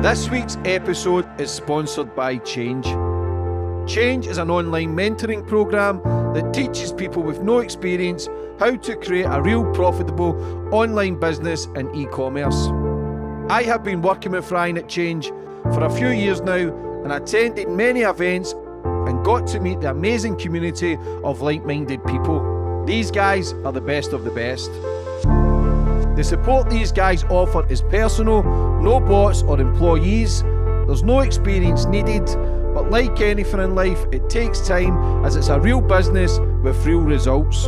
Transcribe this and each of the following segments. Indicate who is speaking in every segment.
Speaker 1: This week's episode is sponsored by Change. Change is an online mentoring program that teaches people with no experience how to create a real profitable online business in e-commerce. I have been working with Ryan at Change for a few years now and attended many events and got to meet the amazing community of like-minded people. These guys are the best of the best. The support these guys offer is personal, no bots or employees. There's no experience needed, but like anything in life, it takes time as it's a real business with real results.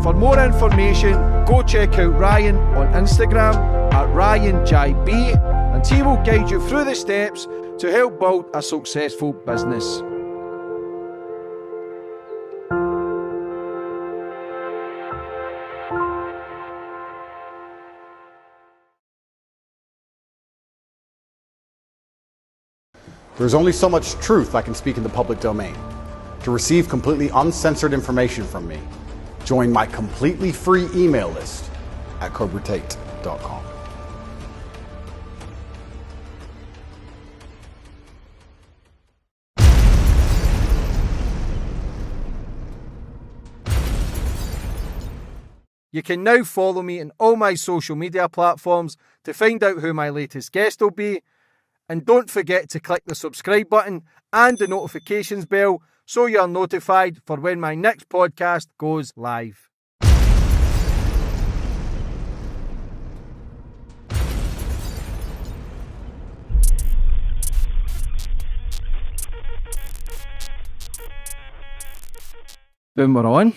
Speaker 1: For more information, go check out Ryan on Instagram at RyanJB, and he will guide you through the steps to help build a successful business.
Speaker 2: There's only so much truth I can speak in the public domain. To receive completely uncensored information from me, join my completely free email list at cobratate.com.
Speaker 1: You can now follow me on all my social media platforms to find out who my latest guest will be. And don't forget to click the subscribe button and the notifications bell so you're notified for when my next podcast goes live. Boom, we're on.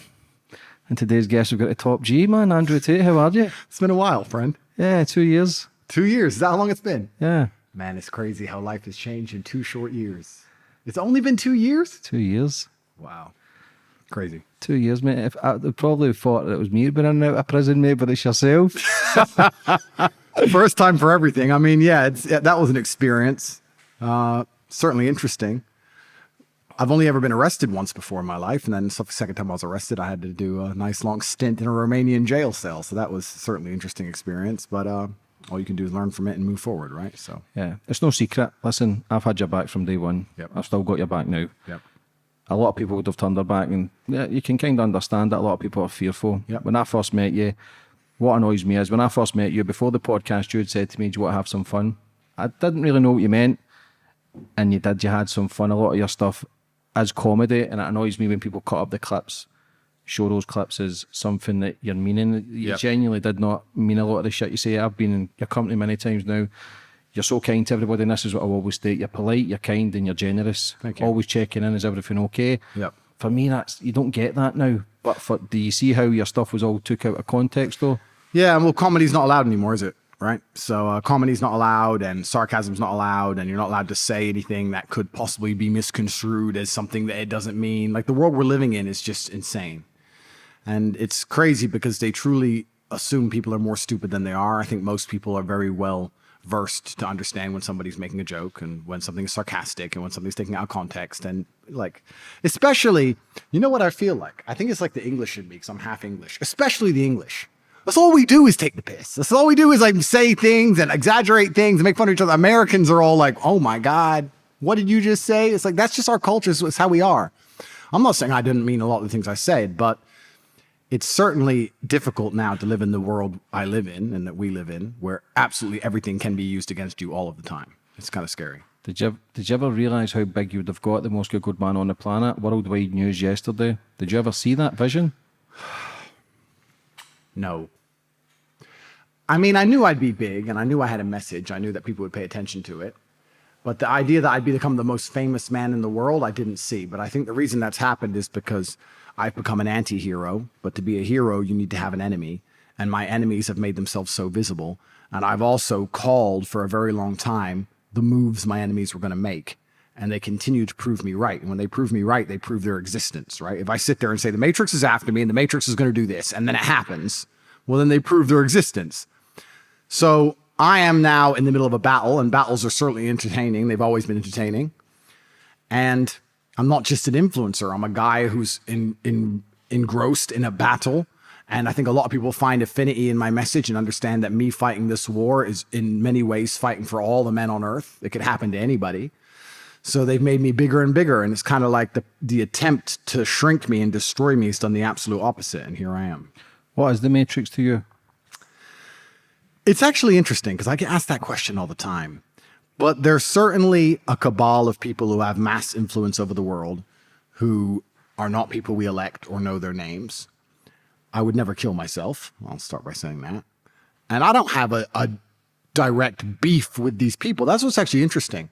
Speaker 1: And today's guest, we've got a top G, man. Andrew Tate, how are you?
Speaker 2: It's been a while, friend.
Speaker 1: Yeah, 2 years.
Speaker 2: 2 years. Is that how long it's been?
Speaker 1: Yeah.
Speaker 2: Man, it's crazy how life has changed in 2 short years. It's only been 2 years?
Speaker 1: 2 years.
Speaker 2: Wow. Crazy.
Speaker 1: 2 years, mate. If I probably thought that it was me been in and out of prison, mate, but it's yourself.
Speaker 2: First time for everything. I mean, yeah, that was an experience. Certainly interesting. I've only ever been arrested once before in my life, and then the second time I was arrested, I had to do a nice long stint in a Romanian jail cell. So that was certainly an interesting experience. But all you can do is learn from it and move forward, right? So
Speaker 1: yeah, it's no secret. Listen, I've had your back from day one.
Speaker 2: Yep.
Speaker 1: I've still got your back now.
Speaker 2: Yep.
Speaker 1: A lot of people would have turned their back, and yeah, you can kind of understand that a lot of people are fearful.
Speaker 2: Yep.
Speaker 1: When I first met you, what annoys me is when I first met you, before the podcast, you had said to me, do you want to have some fun? I didn't really know what you meant, and you did. You had some fun. A lot of your stuff is comedy, and it annoys me when people cut up the clips, show those clips as something that you're meaning. You
Speaker 2: Yep.
Speaker 1: genuinely did not mean a lot of the shit you say. I've been in your company many times now. You're so kind to everybody, and this is what I always state. You're polite, you're kind, and you're generous.
Speaker 2: Thank you.
Speaker 1: Always checking in, is everything okay?
Speaker 2: Yep.
Speaker 1: For me, you don't get that now. But do you see how your stuff was all took out of context, though?
Speaker 2: Yeah, well, comedy's not allowed anymore, is it? Right? So comedy's not allowed, and sarcasm's not allowed, and you're not allowed to say anything that could possibly be misconstrued as something that it doesn't mean. Like, the world we're living in is just insane. And it's crazy because they truly assume people are more stupid than they are. I think most people are very well versed to understand when somebody's making a joke and when something is sarcastic and when something's taken out of context. And like, especially, you know what I feel like? I think it's like the English in me, because I'm half English, especially the English. That's all we do is take the piss. That's all we do is like say things and exaggerate things and make fun of each other. Americans are all like, oh my God, what did you just say? It's like, that's just our culture. It's how we are. I'm not saying I didn't mean a lot of the things I said, but it's certainly difficult now to live in the world I live in and that we live in, where absolutely everything can be used against you all of the time. It's kind of scary.
Speaker 1: Did you ever realise how big you would have got the most good man on the planet? Worldwide news yesterday. Did you ever see that vision?
Speaker 2: No. I mean, I knew I'd be big and I knew I had a message. I knew that people would pay attention to it. But the idea that I'd become the most famous man in the world, I didn't see. But I think the reason that's happened is because I've become an anti-hero. But to be a hero, you need to have an enemy. And my enemies have made themselves so visible. And I've also called for a very long time the moves my enemies were going to make. And they continue to prove me right. And when they prove me right, they prove their existence, right? If I sit there and say, the Matrix is after me and the Matrix is going to do this, and then it happens, well, then they prove their existence. So I am now in the middle of a battle, and battles are certainly entertaining. They've always been entertaining. And I'm not just an influencer. I'm a guy who's engrossed in a battle, And I think a lot of people find affinity in my message and understand that me fighting this war is in many ways fighting for all the men on earth. It could happen to anybody. So they've made me bigger and bigger. And it's kind of like the attempt to shrink me and destroy me has done the absolute opposite. And here I am.
Speaker 1: What is the Matrix to you?
Speaker 2: It's actually interesting because I get asked that question all the time. But there's certainly a cabal of people who have mass influence over the world who are not people we elect or know their names. I would never kill myself. I'll start by saying that. And I don't have a direct beef with these people. That's what's actually interesting.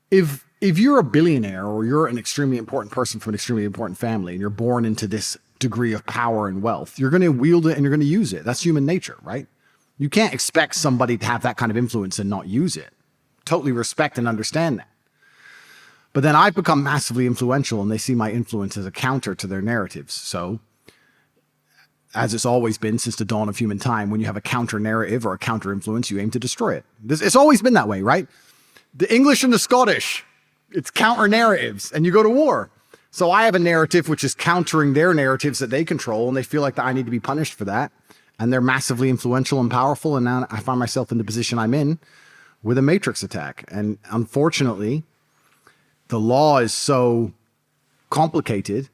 Speaker 2: If you're a billionaire or you're an extremely important person from an extremely important family and you're born into this degree of power and wealth, you're going to wield it and you're going to use it. That's human nature, right? You can't expect somebody to have that kind of influence and not use it. Totally respect and understand that. But then I've become massively influential and they see my influence as a counter to their narratives. So as it's always been since the dawn of human time, when you have a counter narrative or a counter influence, you aim to destroy it. It's always been that way, right? The English and the Scottish, it's counter narratives and you go to war. So I have a narrative which is countering their narratives that they control and they feel like that I need to be punished for that. And they're massively influential and powerful. And now I find myself in the position I'm in with a matrix attack. And unfortunately, the law is so complicated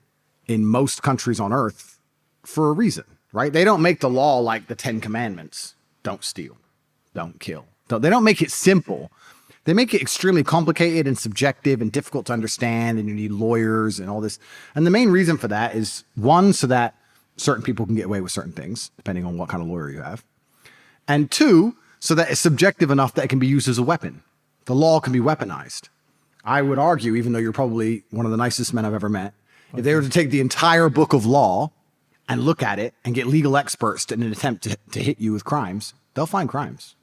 Speaker 2: in most countries on earth for a reason, right? They don't make the law like the 10 Commandments. Don't steal, don't kill. They don't make it simple. They make it extremely complicated and subjective and difficult to understand, and you need lawyers and all this. And the main reason for that is, one, so that certain people can get away with certain things, depending on what kind of lawyer you have. And two, so that it's subjective enough that it can be used as a weapon. The law can be weaponized. I would argue, even though you're probably one of the nicest men I've ever met, if they were to take the entire book of law and look at it and get legal experts in an attempt to hit you with crimes, they'll find crimes.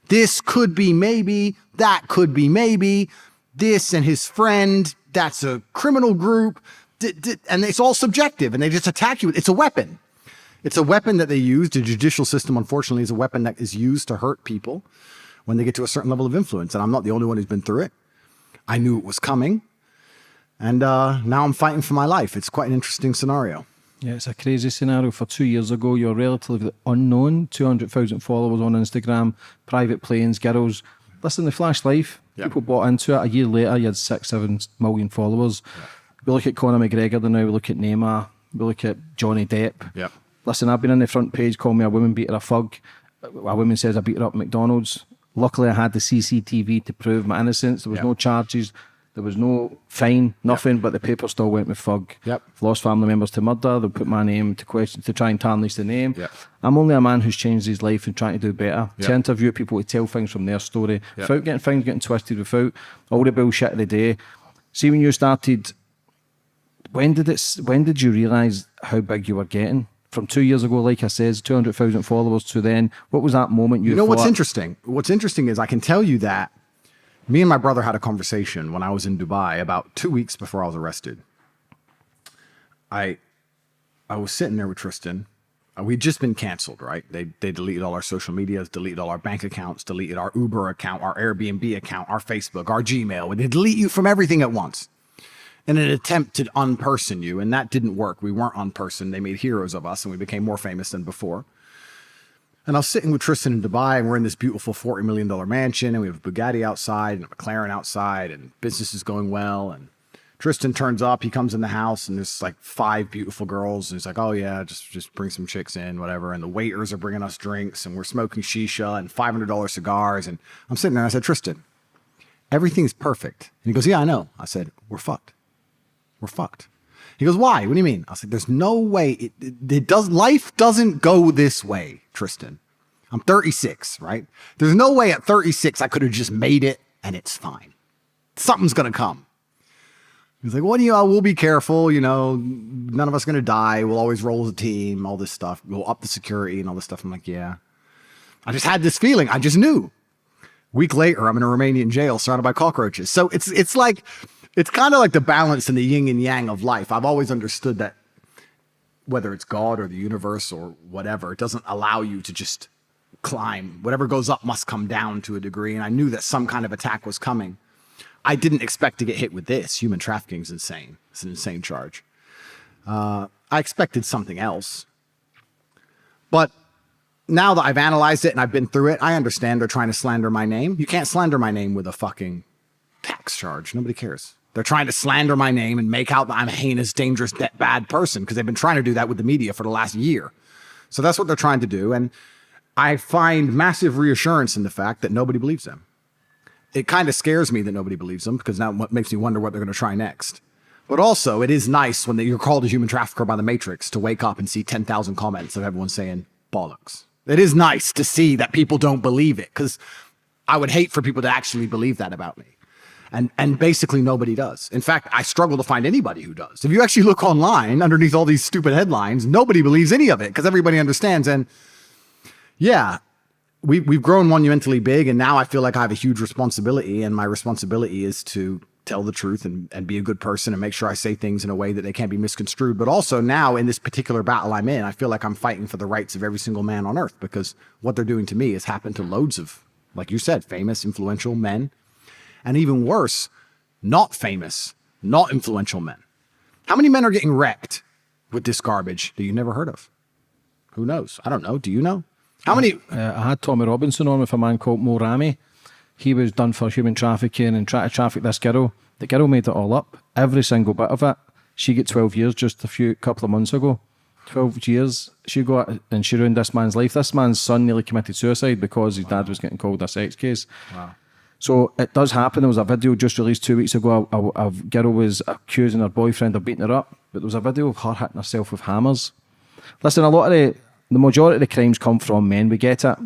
Speaker 2: This could be maybe, that could be maybe, this and his friend, that's a criminal group, and it's all subjective and they just attack you. It's a weapon. It's a weapon that they use. The judicial system, unfortunately, is a weapon that is used to hurt people when they get to a certain level of influence. And I'm not the only one who's been through it. I knew it was coming. And now I'm fighting for my life. It's quite an interesting scenario.
Speaker 1: Yeah, it's a crazy scenario. For 2 years ago, you're relatively unknown, 200,000 followers on Instagram, private planes, girls. Listen, the flash life, people bought into it. A year later, you had 6-7 million followers. Yeah. We look at Conor McGregor now, we look at Neymar, we look at Johnny Depp. Yeah. Listen, I've been on the front page, call me a woman beater, a thug. A woman says I beat her up at McDonald's. Luckily, I had the CCTV to prove my innocence. There was no charges. There was no fine, nothing, but the paper still went with thug. I've lost family members to murder. They put my name to question to try and tarnish the name. I'm only a man who's changed his life and trying to do better. To interview people, to tell things from their story, without getting things getting twisted, without all the bullshit of the day. See, when you started, when did you realise how big you were getting? From 2 years ago, like I said, 200,000 followers to then, what was that moment you
Speaker 2: what's interesting? What's interesting is I can tell you that me and my brother had a conversation when I was in Dubai about 2 weeks before I was arrested. I was sitting there with Tristan. We'd just been canceled, right? They deleted all our social medias, deleted all our bank accounts, deleted our Uber account, our Airbnb account, our Facebook, our Gmail. They delete you from everything at once in an attempt to unperson you, and that didn't work. We weren't unpersoned. They made heroes of us, and we became more famous than before. And I was sitting with Tristan in Dubai, and we're in this beautiful $40 million mansion, and we have a Bugatti outside and a McLaren outside, and business is going well. And Tristan turns up, he comes in the house, and there's like 5 beautiful girls, and he's like, oh yeah, just bring some chicks in, whatever. And the waiters are bringing us drinks, and we're smoking shisha and $500 cigars. And I'm sitting there, and I said, Tristan, everything's perfect. And he goes, yeah, I know. I said, we're fucked. We're fucked. He goes, why? What do you mean? I said, there's no way. Life doesn't go this way, Tristan. I'm 36, right? There's no way at 36 I could have just made it and it's fine. Something's going to come. He's like, we'll be careful. None of us are going to die. We'll always roll as a team, all this stuff. We'll up the security and all this stuff. I'm like, yeah. I just had this feeling. I just knew. Week later, I'm in a Romanian jail surrounded by cockroaches. So it's like, it's kind of like the balance and the yin and yang of life. I've always understood that whether it's God or the universe or whatever, it doesn't allow you to just climb. Whatever goes up must come down to a degree. And I knew that some kind of attack was coming. I didn't expect to get hit with this. Human trafficking is insane. It's an insane charge. I expected something else. But now that I've analyzed it and I've been through it, I understand they're trying to slander my name. You can't slander my name with a fucking tax charge. Nobody cares. They're trying to slander my name and make out that I'm a heinous, dangerous, bad person, because they've been trying to do that with the media for the last year. So that's what they're trying to do. And I find massive reassurance in the fact that nobody believes them. It kind of scares me that nobody believes them, because now it makes me wonder what they're going to try next. But also, it is nice when you're called a human trafficker by the Matrix to wake up and see 10,000 comments of everyone saying bollocks. It is nice to see that people don't believe it, because I would hate for people to actually believe that about me. And basically nobody does. In fact, I struggle to find anybody who does. If you actually look online underneath all these stupid headlines, nobody believes any of it, because everybody understands. And yeah, we've grown monumentally big, and now I feel like I have a huge responsibility, and my responsibility is to tell the truth and be a good person and make sure I say things in a way that they can't be misconstrued. But also now in this particular battle I'm in, I feel like I'm fighting for the rights of every single man on earth, because what they're doing to me has happened to loads of, like you said, famous, influential men. And even worse, not famous, not influential men. How many men are getting wrecked with this garbage that you never heard of? Who knows? I don't know. Do you know? How many?
Speaker 3: I had Tommy Robinson on with a man called Mo Rami. He was done for human trafficking and tried to traffic this girl. The girl made it all up, every single bit of it. She got 12 years just a couple of months ago. 12 years she got, and she ruined this man's life. This man's son nearly committed suicide because his dad was getting called a sex case. Wow. So it does happen. There was a video just released 2 weeks ago. A girl was accusing her boyfriend of beating her up, but there was a video of her hitting herself with hammers. Listen, the majority of the crimes come from men, we get it,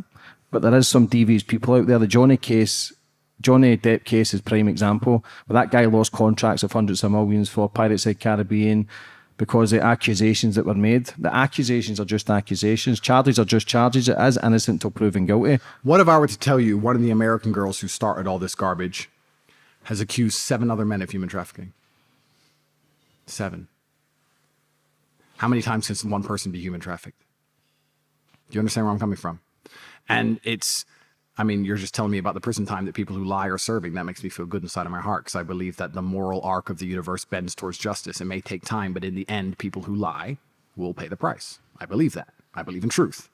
Speaker 3: but there is some devious people out there. The Johnny Depp case is prime example, where that guy lost contracts of hundreds of millions for Pirates of the Caribbean because of the accusations that were made. The accusations are just accusations. Charges are just charges. It is innocent until proven guilty.
Speaker 2: What if I were to tell you one of the American girls who started all this garbage has accused 7 other men of human trafficking? 7. How many times can one person be human trafficked? Do you understand where I'm coming from? And you're just telling me about the prison time that people who lie are serving. That makes me feel good inside of my heart, because I believe that the moral arc of the universe bends towards justice. It may take time, but in the end, people who lie will pay the price. I believe that. I believe in truth.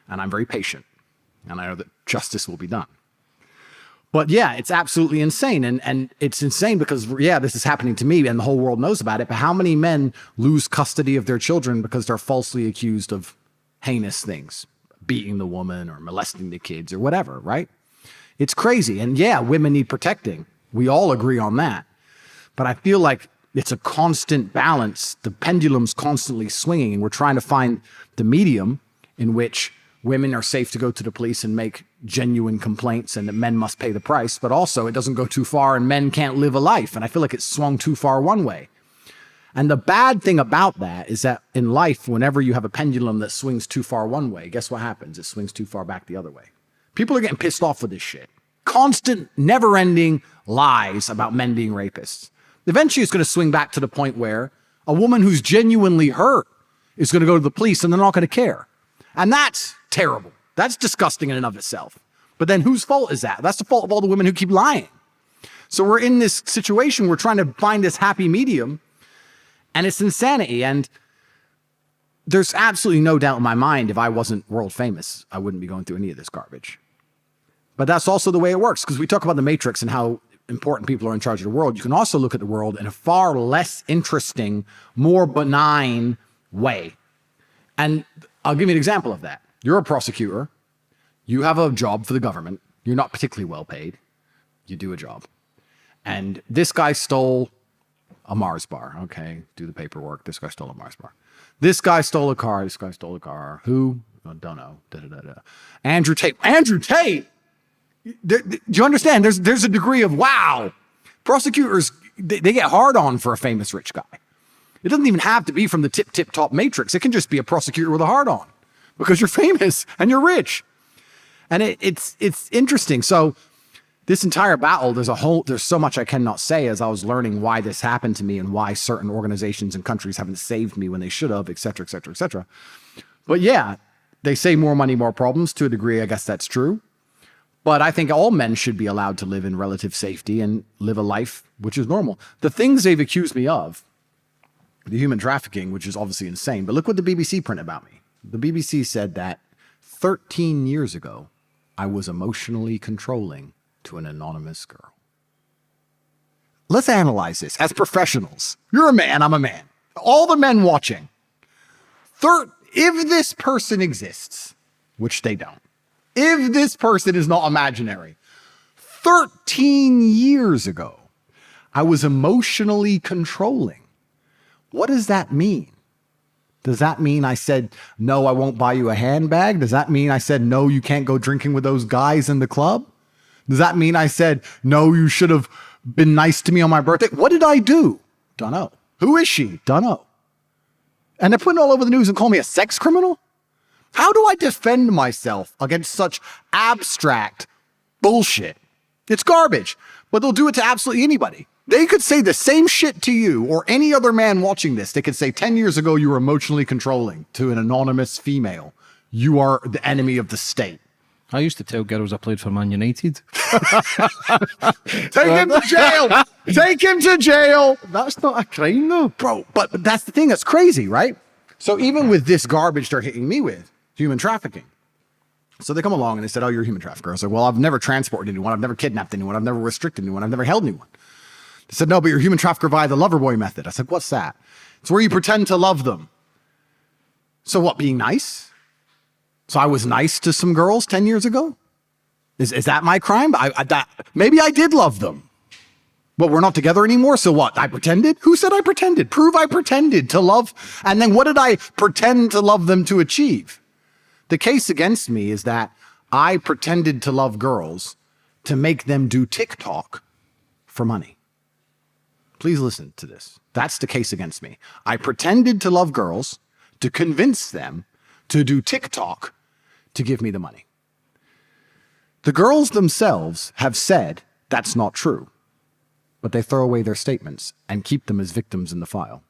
Speaker 2: And I'm very patient. And I know that justice will be done. But yeah, it's absolutely insane. And it's insane because, yeah, this is happening to me and the whole world knows about it. But how many men lose custody of their children because they're falsely accused of heinous things? Beating the woman or molesting the kids or whatever, right? It's crazy. And yeah, women need protecting. We all agree on that. But I feel like it's a constant balance. The pendulum's constantly swinging, and we're trying to find the medium in which women are safe to go to the police and make genuine complaints, and that men must pay the price. But also it doesn't go too far and men can't live a life. And I feel like it's swung too far one way. And the bad thing about that is that in life, whenever you have a pendulum that swings too far one way, guess what happens? It swings too far back the other way. People are getting pissed off with this shit. Constant, never-ending lies about men being rapists. Eventually, it's going to swing back to the point where a woman who's genuinely hurt is going to go to the police and they're not going to care. And that's terrible. That's disgusting in and of itself. But then whose fault is that? That's the fault of all the women who keep lying. So we're in this situation. We're trying to find this happy medium. And it's insanity. And there's absolutely no doubt in my mind, if I wasn't world famous, I wouldn't be going through any of this garbage. But that's also the way it works. Because we talk about the Matrix and how important people are in charge of the world. You can also look at the world in a far less interesting, more benign way. And I'll give you an example of that. You're a prosecutor. You have a job for the government. You're not particularly well paid. You do a job. And this guy stole a Mars bar. Okay, do the paperwork. This guy stole a Mars bar. This guy stole a car. This guy stole a car. Who? Oh, don't know. Andrew Tate. Andrew Tate! Do you understand? There's a degree of, wow. Prosecutors, they get hard on for a famous rich guy. It doesn't even have to be from the tip top Matrix. It can just be a prosecutor with a hard on because you're famous and you're rich. And it's interesting. So this entire battle, there's so much I cannot say as I was learning why this happened to me and why certain organizations and countries haven't saved me when they should have, et cetera, et cetera, et cetera. But yeah, they say more money, more problems. To a degree, I guess that's true. But I think all men should be allowed to live in relative safety and live a life which is normal. The things they've accused me of, the human trafficking, which is obviously insane, but look what the BBC print about me. The BBC said that 13 years ago, I was emotionally controlling to an anonymous girl. Let's analyze this as professionals. You're a man, I'm a man. All the men watching. If this person exists, which they don't, if this person is not imaginary, 13 years ago, I was emotionally controlling. What does that mean? Does that mean I said, no, I won't buy you a handbag? Does that mean I said, no, you can't go drinking with those guys in the club? Does that mean I said, no, you should have been nice to me on my birthday? What did I do? Dunno. Who is she? Dunno. And they're putting it all over the news and calling me a sex criminal? How do I defend myself against such abstract bullshit? It's garbage, but they'll do it to absolutely anybody. They could say the same shit to you or any other man watching this. They could say 10 years ago, you were emotionally controlling to an anonymous female. You are the enemy of the state.
Speaker 3: I used to tell girls I played for Man United.
Speaker 2: Take him to jail. Take him to jail.
Speaker 3: That's not a crime, though.
Speaker 2: Bro, but that's the thing that's crazy, right? So even with this garbage they're hitting me with, human trafficking. So they come along and they said, oh, you're a human trafficker. I was like, well, I've never transported anyone. I've never kidnapped anyone. I've never restricted anyone. I've never held anyone. They said, no, but you're a human trafficker via the lover boy method. I said, what's that? It's where you pretend to love them. So what, being nice? So I was nice to some girls 10 years ago? Is that my crime? Maybe I did love them. But we're not together anymore, so what? I pretended? Who said I pretended? Prove I pretended to love. And then what did I pretend to love them to achieve? The case against me is that I pretended to love girls to make them do TikTok for money. Please listen to this. That's the case against me. I pretended to love girls to convince them to do TikTok to give me the money. The girls themselves have said that's not true, but they throw away their statements and keep them as victims in the file.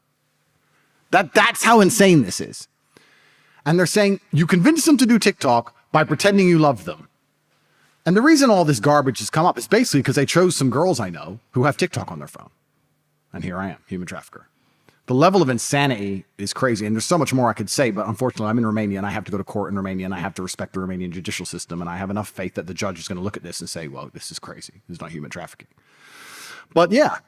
Speaker 2: That's how insane this is. And they're saying you convince them to do TikTok by pretending you love them. And the reason all this garbage has come up is basically because they chose some girls I know who have TikTok on their phone. And here I am, human trafficker. The level of insanity is crazy. And there's so much more I could say, but unfortunately I'm in Romania and I have to go to court in Romania and I have to respect the Romanian judicial system. And I have enough faith that the judge is going to look at this and say, well, this is crazy. This is not human trafficking. But yeah,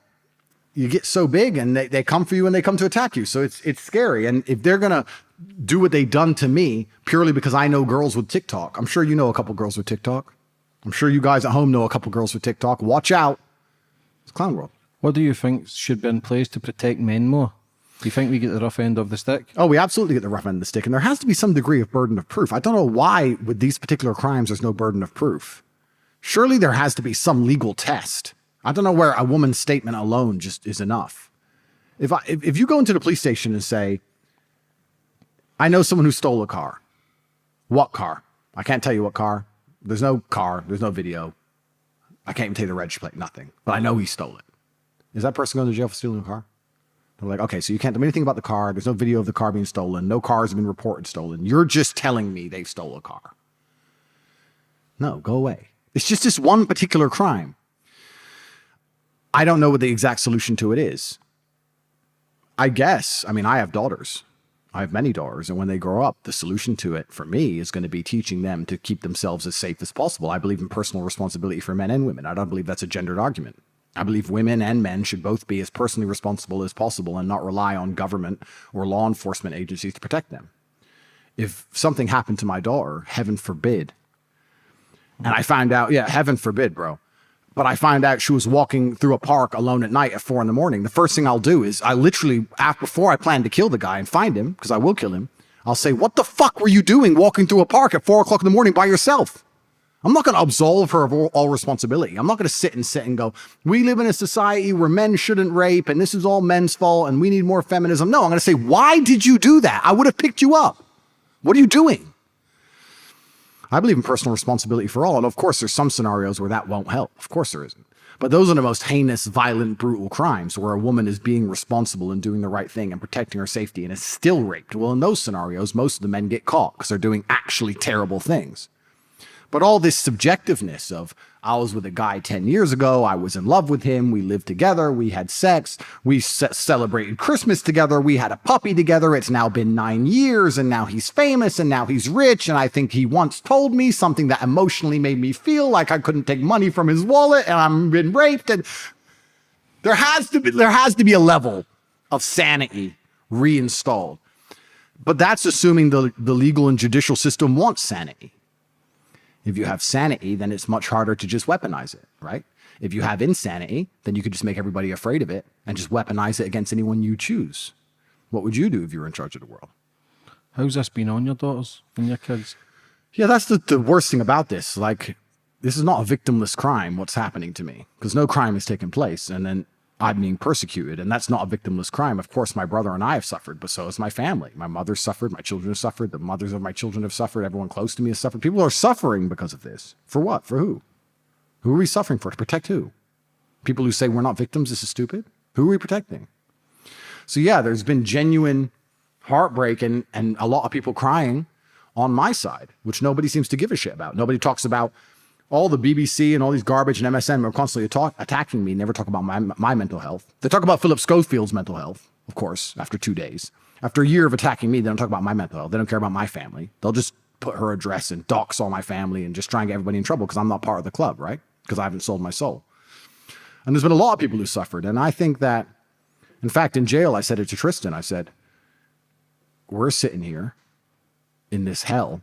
Speaker 2: you get so big and they come for you and they come to attack you. So it's scary. And if they're going to do what they've done to me purely because I know girls with TikTok, I'm sure you know a couple girls with TikTok. I'm sure you guys at home know a couple girls with TikTok. Watch out. It's clown world.
Speaker 3: What do you think should be in place to protect men more? Do you think we get the rough end of the stick?
Speaker 2: Oh, we absolutely get the rough end of the stick. And there has to be some degree of burden of proof. I don't know why with these particular crimes there's no burden of proof. Surely there has to be some legal test. I don't know where a woman's statement alone just is enough. If you go into the police station and say, I know someone who stole a car. What car? I can't tell you what car. There's no car. There's no video. I can't even tell you the reg plate, nothing. But I know he stole it. Is that person going to jail for stealing a car? They're like, okay, so you can't tell me anything about the car. There's no video of the car being stolen. No cars have been reported stolen. You're just telling me they stole a car. No, go away. It's just this one particular crime. I don't know what the exact solution to it is. I guess, I have daughters. I have many daughters. And when they grow up, the solution to it for me is going to be teaching them to keep themselves as safe as possible. I believe in personal responsibility for men and women. I don't believe that's a gendered argument. I believe women and men should both be as personally responsible as possible and not rely on government or law enforcement agencies to protect them. If something happened to my daughter, heaven forbid, and I found out, heaven forbid, bro, but I find out she was walking through a park alone at night at 4 a.m, the first thing I'll do is I literally, before I plan to kill the guy and find him, because I will kill him, I'll say, what the fuck were you doing walking through a park at 4 o'clock in the morning by yourself? I'm not going to absolve her of all responsibility. I'm not going to sit and go, we live in a society where men shouldn't rape and this is all men's fault and we need more feminism. No, I'm going to say, why did you do that? I would have picked you up. What are you doing? I believe in personal responsibility for all. And of course, there's some scenarios where that won't help. Of course there isn't. But those are the most heinous, violent, brutal crimes where a woman is being responsible and doing the right thing and protecting her safety and is still raped. Well, in those scenarios, most of the men get caught because they're doing actually terrible things. But all this subjectiveness of, I was with a guy 10 years ago, I was in love with him, we lived together, we had sex, we celebrated Christmas together, we had a puppy together, it's now been 9 years, and now he's famous, and now he's rich, and I think he once told me something that emotionally made me feel like I couldn't take money from his wallet, and I've been raped, and there has to be a level of sanity reinstalled. But that's assuming the legal and judicial system wants sanity. If you have sanity, then it's much harder to just weaponize it, right? If you have insanity, then you could just make everybody afraid of it and just weaponize it against anyone you choose. What would you do if you were in charge of the world?
Speaker 3: How's this been on your daughters and your kids?
Speaker 2: Yeah, that's the worst thing about this. Like, this is not a victimless crime, what's happening to me, because no crime has taken place. And then I'm being persecuted, and that's not a victimless crime. Of course, my brother and I have suffered, but so has my family. My mother suffered, my children have suffered, the mothers of my children have suffered, everyone close to me has suffered. People are suffering because of this. For what? For who? Who are we suffering for? To protect who? People who say we're not victims, this is stupid? Who are we protecting? So yeah, there's been genuine heartbreak and a lot of people crying on my side, which nobody seems to give a shit about. Nobody talks about all the BBC and all these garbage and MSN are constantly attacking me, never talk about my mental health. They talk about Philip Schofield's mental health, of course, after 2 days. After a year of attacking me, they don't talk about my mental health. They don't care about my family. They'll just put her address and dox all my family and just try and get everybody in trouble because I'm not part of the club, right? Because I haven't sold my soul. And there's been a lot of people who suffered. And I think that, in fact, in jail, I said it to Tristan. I said, we're sitting here in this hell,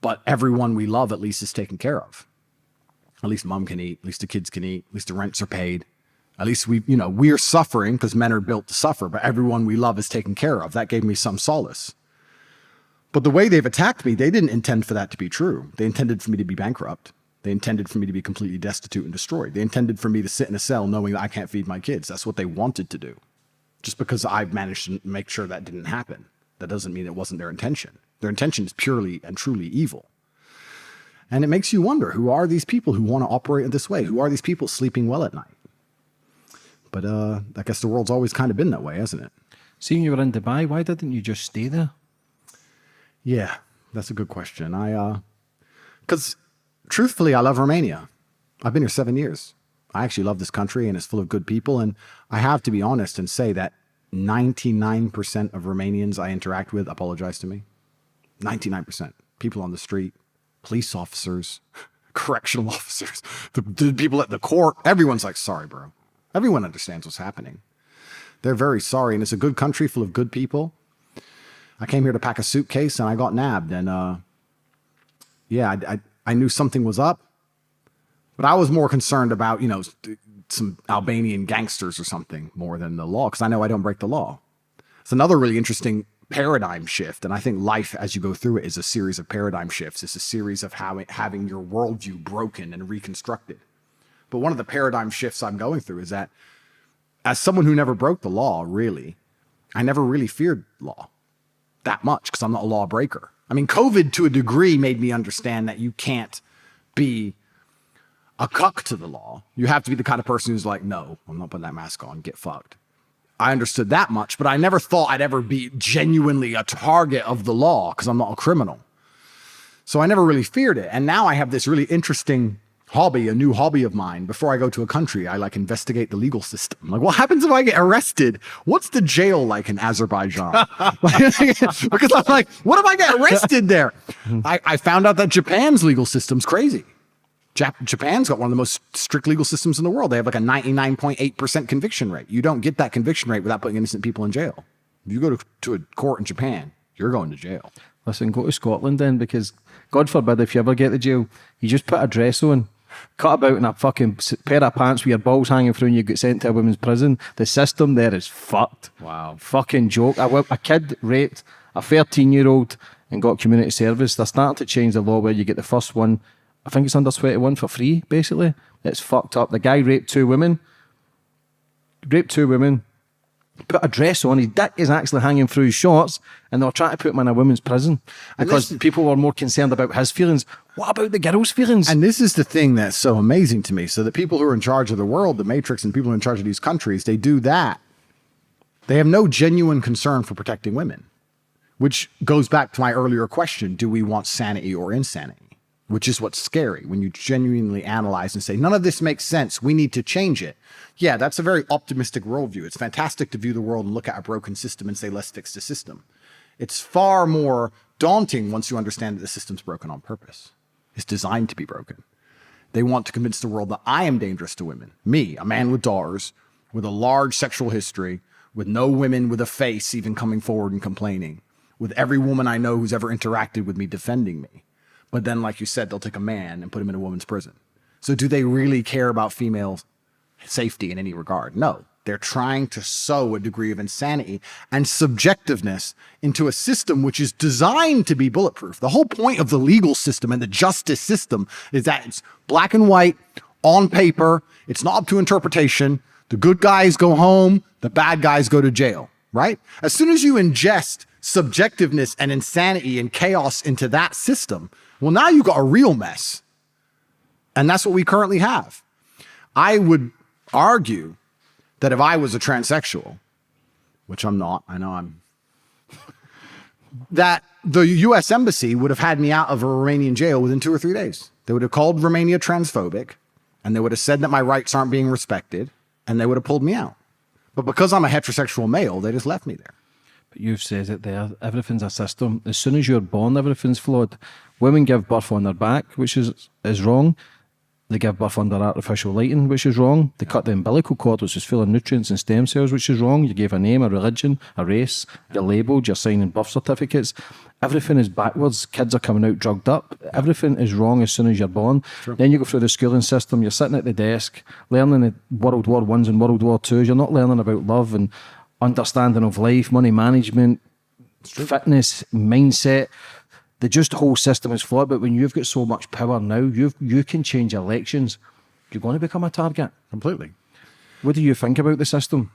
Speaker 2: but everyone we love at least is taken care of. At least mom can eat, at least the kids can eat, at least the rents are paid. At least we're suffering because men are built to suffer, but everyone we love is taken care of. That gave me some solace. But the way they've attacked me, they didn't intend for that to be true. They intended for me to be bankrupt. They intended for me to be completely destitute and destroyed. They intended for me to sit in a cell knowing that I can't feed my kids. That's what they wanted to do. Just because I've managed to make sure that didn't happen, that doesn't mean it wasn't their intention. Their intention is purely and truly evil. And it makes you wonder, who are these people who want to operate in this way? Who are these people sleeping well at night? But I guess the world's always kind of been that way, hasn't it?
Speaker 3: Seeing you were in Dubai, why didn't you just stay there?
Speaker 2: Yeah, that's a good question. Because truthfully, I love Romania. I've been here 7 years. I actually love this country and it's full of good people. And I have to be honest and say that 99% of Romanians I interact with apologize to me. 99%. People on the street, police officers, correctional officers, the people at the court, everyone's like, sorry, bro. Everyone understands what's happening. They're very sorry. And it's a good country full of good people. I came here to pack a suitcase and I got nabbed. And I knew something was up. But I was more concerned about, some Albanian gangsters or something more than the law, because I know I don't break the law. It's another really interesting paradigm shift. And I think life as you go through it is a series of paradigm shifts. It's a series of having your worldview broken and reconstructed. But one of the paradigm shifts I'm going through is that as someone who never broke the law, really, I never really feared law that much because I'm not a lawbreaker. I mean, COVID to a degree made me understand that you can't be a cuck to the law. You have to be the kind of person who's like, no, I'm not putting that mask on, get fucked. I understood that much, but I never thought I'd ever be genuinely a target of the law because I'm not a criminal. So I never really feared it. And now I have this really interesting hobby, a new hobby of mine. Before I go to a country, I investigate the legal system. Like, what happens if I get arrested? What's the jail like in Azerbaijan? Because I'm like, what if I get arrested there? I found out that Japan's legal system's crazy. Japan's got one of the most strict legal systems in the world. They have like a 99.8% conviction rate. You don't get that conviction rate without putting innocent people in jail. If you go to a court in Japan, you're going to jail.
Speaker 3: Listen, go to Scotland then, because God forbid if you ever get to jail, you just put a dress on, cut about in a fucking pair of pants with your balls hanging through and you get sent to a women's prison. The system there is fucked.
Speaker 2: Wow.
Speaker 3: Fucking joke. A kid raped a 13-year-old and got community service. They're starting to change the law where you get the first one, I think it's under 21 for free, basically. It's fucked up. The guy raped two women, put a dress on, his dick is actually hanging through his shorts, and they're trying to put him in a women's prison because people were more concerned about his feelings. What about the girls' feelings?
Speaker 2: And this is the thing that's so amazing to me. So the people who are in charge of the world, the Matrix, and people who are in charge of these countries, they do that. They have no genuine concern for protecting women, which goes back to my earlier question. Do we want sanity or insanity? which is what's scary when you genuinely analyze and say, none of this makes sense. We need to change it. Yeah, that's a very optimistic worldview. It's fantastic to view the world and look at a broken system and say, let's fix the system. It's far more daunting once you understand that the system's broken on purpose. It's designed to be broken. They want to convince the world that I am dangerous to women. Me, a man with daughters, with a large sexual history, with no women with a face even coming forward and complaining, with every woman I know who's ever interacted with me defending me. But then, like you said, they'll take a man and put him in a woman's prison. So do they really care about female safety in any regard? No. They're trying to sow a degree of insanity and subjectiveness into a system which is designed to be bulletproof. The whole point of the legal system and the justice system is that it's black and white, on paper. It's not up to interpretation. The good guys go home. The bad guys go to jail, right? As soon as you ingest subjectiveness and insanity and chaos into that system, well, now you've got a real mess. And that's what we currently have. I would argue that if I was a transsexual, which I'm not, I know I'm, that the US Embassy would have had me out of a Romanian jail within 2 or 3 days. They would have called Romania transphobic, and they would have said that my rights aren't being respected, and they would have pulled me out. But because I'm a heterosexual male, they just left me there.
Speaker 3: But you've said it there, everything's a system. As soon as you're born, everything's flawed. Women give birth on their back, which is wrong. They give birth under artificial lighting, which is wrong. They cut the umbilical cord, which is full of nutrients and stem cells, which is wrong. You gave a name, a religion, a race. You're labelled, you're signing birth certificates. Everything is backwards. Kids are coming out drugged up. Everything is wrong as soon as you're born. Sure. Then you go through the schooling system. You're sitting at the desk, learning the World War I's and World War II's. You're not learning about love and understanding of life, money management, fitness, mindset. The whole system is flawed, but when you've got so much power now, you can change elections. You're going to become a target.
Speaker 2: Completely.
Speaker 3: What do you think about the system?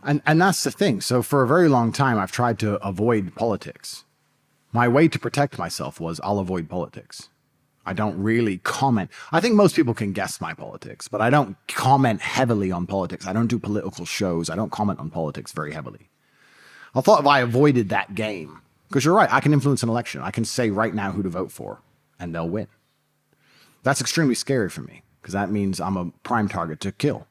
Speaker 2: And that's the thing. So for a very long time, I've tried to avoid politics. My way to protect myself was I'll avoid politics. I don't really comment. I think most people can guess my politics, but I don't comment heavily on politics. I don't do political shows. I don't comment on politics very heavily. I thought if I avoided that game, because you're right, I can influence an election. I can say right now who to vote for, and they'll win. That's extremely scary for me, because that means I'm a prime target to kill.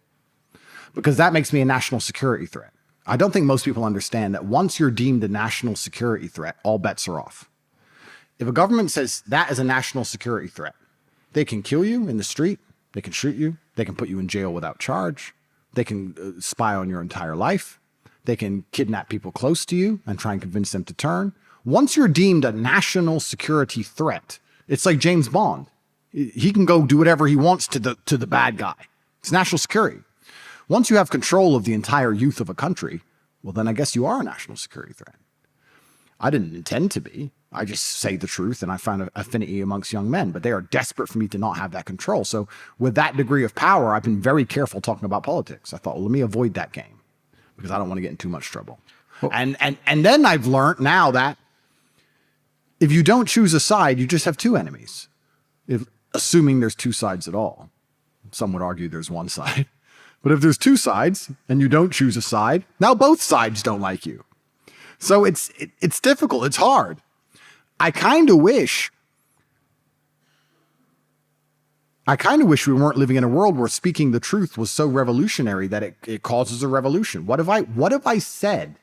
Speaker 2: Because that makes me a national security threat. I don't think most people understand that once you're deemed a national security threat, all bets are off. If a government says that is a national security threat, they can kill you in the street, they can shoot you, they can put you in jail without charge, they can spy on your entire life, they can kidnap people close to you and try and convince them to turn. Once you're deemed a national security threat, it's like James Bond. He can go do whatever he wants to the bad guy. It's national security. Once you have control of the entire youth of a country, well, then I guess you are a national security threat. I didn't intend to be. I just say the truth, and I found an affinity amongst young men, but they are desperate for me to not have that control. So with that degree of power, I've been very careful talking about politics. I thought, well, let me avoid that game because I don't want to get in too much trouble. Well, and then I've learned now that if you don't choose a side, you just have two enemies, assuming there's two sides at all. Some would argue there's one side. But if there's two sides and you don't choose a side, now both sides don't like you. So it's difficult. It's hard. I kind of wish we weren't living in a world where speaking the truth was so revolutionary that it causes a revolution. What have I said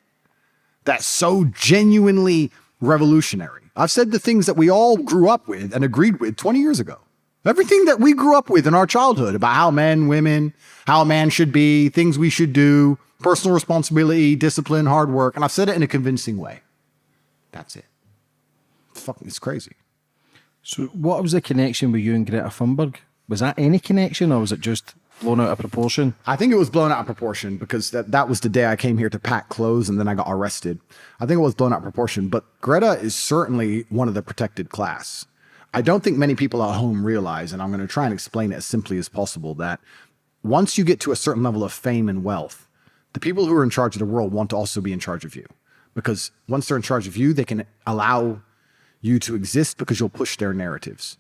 Speaker 2: that's so genuinely revolutionary? I've said the things that we all grew up with and agreed with 20 years ago. Everything that we grew up with in our childhood about how men, women, how a man should be, things we should do, personal responsibility, discipline, hard work. And I've said it in a convincing way. That's it. It's crazy.
Speaker 3: So what was the connection with you and Greta Thunberg? Was that any connection or was it just blown out of proportion?
Speaker 2: I think it was blown out of proportion because that was the day I came here to pack clothes and then I got arrested. I think it was blown out of proportion, but Greta is certainly one of the protected class. I don't think many people at home realize, and I'm going to try and explain it as simply as possible, that once you get to a certain level of fame and wealth, the people who are in charge of the world want to also be in charge of you. Because once they're in charge of you, they can allow you to exist because you'll push their narratives.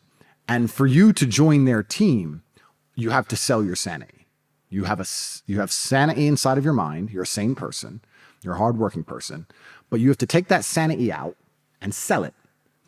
Speaker 2: And for you to join their team, you have to sell your sanity. You have sanity inside of your mind. You're a sane person. You're a hardworking person. But you have to take that sanity out and sell it.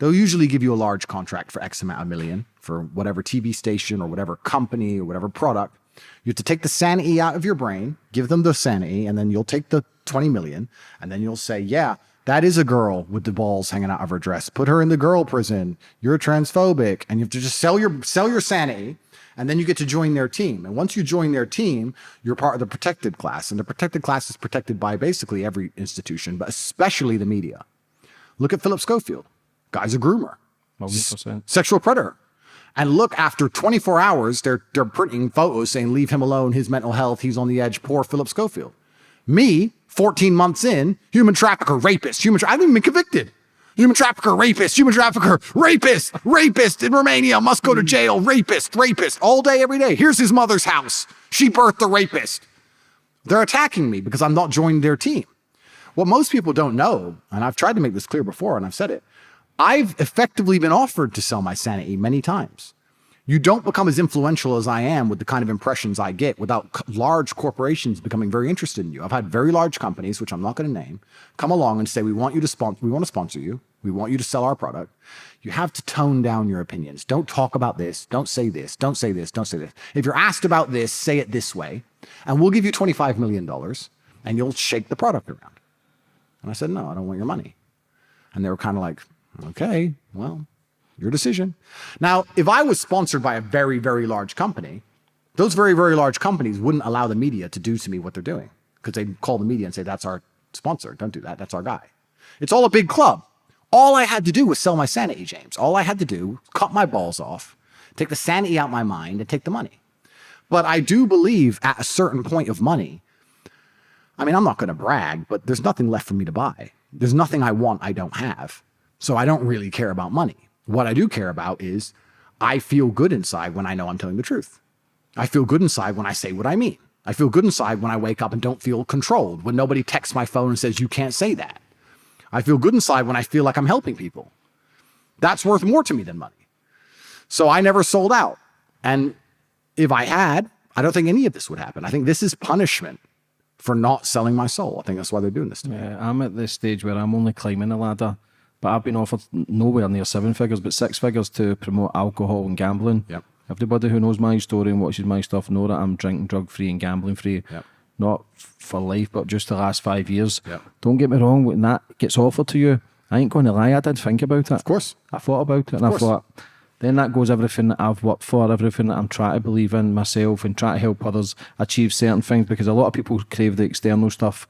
Speaker 2: They'll usually give you a large contract for X amount of million for whatever TV station or whatever company or whatever product. You have to take the sanity out of your brain, give them the sanity, and then you'll take the 20 million, and then you'll say, yeah, that is a girl with the balls hanging out of her dress. Put her in the girl prison. You're transphobic. And you have to just sell your sanity, and then you get to join their team. And once you join their team, you're part of the protected class. And the protected class is protected by basically every institution, but especially the media. Look at Philip Schofield. Guy's a groomer.
Speaker 3: 100%.
Speaker 2: Sexual predator. And look, after 24 hours, they're printing photos saying, leave him alone, his mental health, he's on the edge, poor Philip Schofield. Me, 14 months in, human trafficker, rapist, I haven't even been convicted. Human trafficker, rapist in Romania, must go to jail, rapist, all day, every day. Here's his mother's house. She birthed the rapist. They're attacking me because I'm not joining their team. What most people don't know, and I've tried to make this clear before, and I've said it, I've effectively been offered to sell my sanity many times. You don't become as influential as I am with the kind of impressions I get without large corporations becoming very interested in you. I've had very large companies, which I'm not going to name, come along and say, we want to sponsor you. We want you to sell our product. You have to tone down your opinions. Don't talk about this. Don't say this. Don't say this. Don't say this. If you're asked about this, say it this way, and we'll give you $25 million, and you'll shake the product around. And I said, no, I don't want your money. And they were kind of like, okay, well, your decision. Now, if I was sponsored by a very, very large company, those very, very large companies wouldn't allow the media to do to me what they're doing, because they'd call the media and say, that's our sponsor. Don't do that. That's our guy. It's all a big club. All I had to do was sell my sanity, James. All I had to do, cut my balls off, take the sanity out of my mind, and take the money. But I do believe at a certain point of money, I mean, I'm not going to brag, but there's nothing left for me to buy. There's nothing I want I don't have. So I don't really care about money. What I do care about is I feel good inside when I know I'm telling the truth. I feel good inside when I say what I mean. I feel good inside when I wake up and don't feel controlled, when nobody texts my phone and says, you can't say that. I feel good inside when I feel like I'm helping people. That's worth more to me than money. So I never sold out. And if I had, I don't think any of this would happen. I think this is punishment for not selling my soul. I think that's why they're doing this to me.
Speaker 3: Yeah, I'm at this stage where I'm only climbing the ladder, but I've been offered nowhere near 7 figures, but 6 figures to promote alcohol and gambling.
Speaker 2: Yep.
Speaker 3: Everybody who knows my story and watches my stuff know that I'm drinking drug-free and gambling-free.
Speaker 2: Yep.
Speaker 3: Not for life, but just the last 5 years.
Speaker 2: Yep.
Speaker 3: Don't get me wrong, when that gets offered to you, I ain't going to lie, I did think about it.
Speaker 2: Of course.
Speaker 3: I thought about it, and I thought, then that goes everything that I've worked for, everything that I'm trying to believe in myself and try to help others achieve certain things, because a lot of people crave the external stuff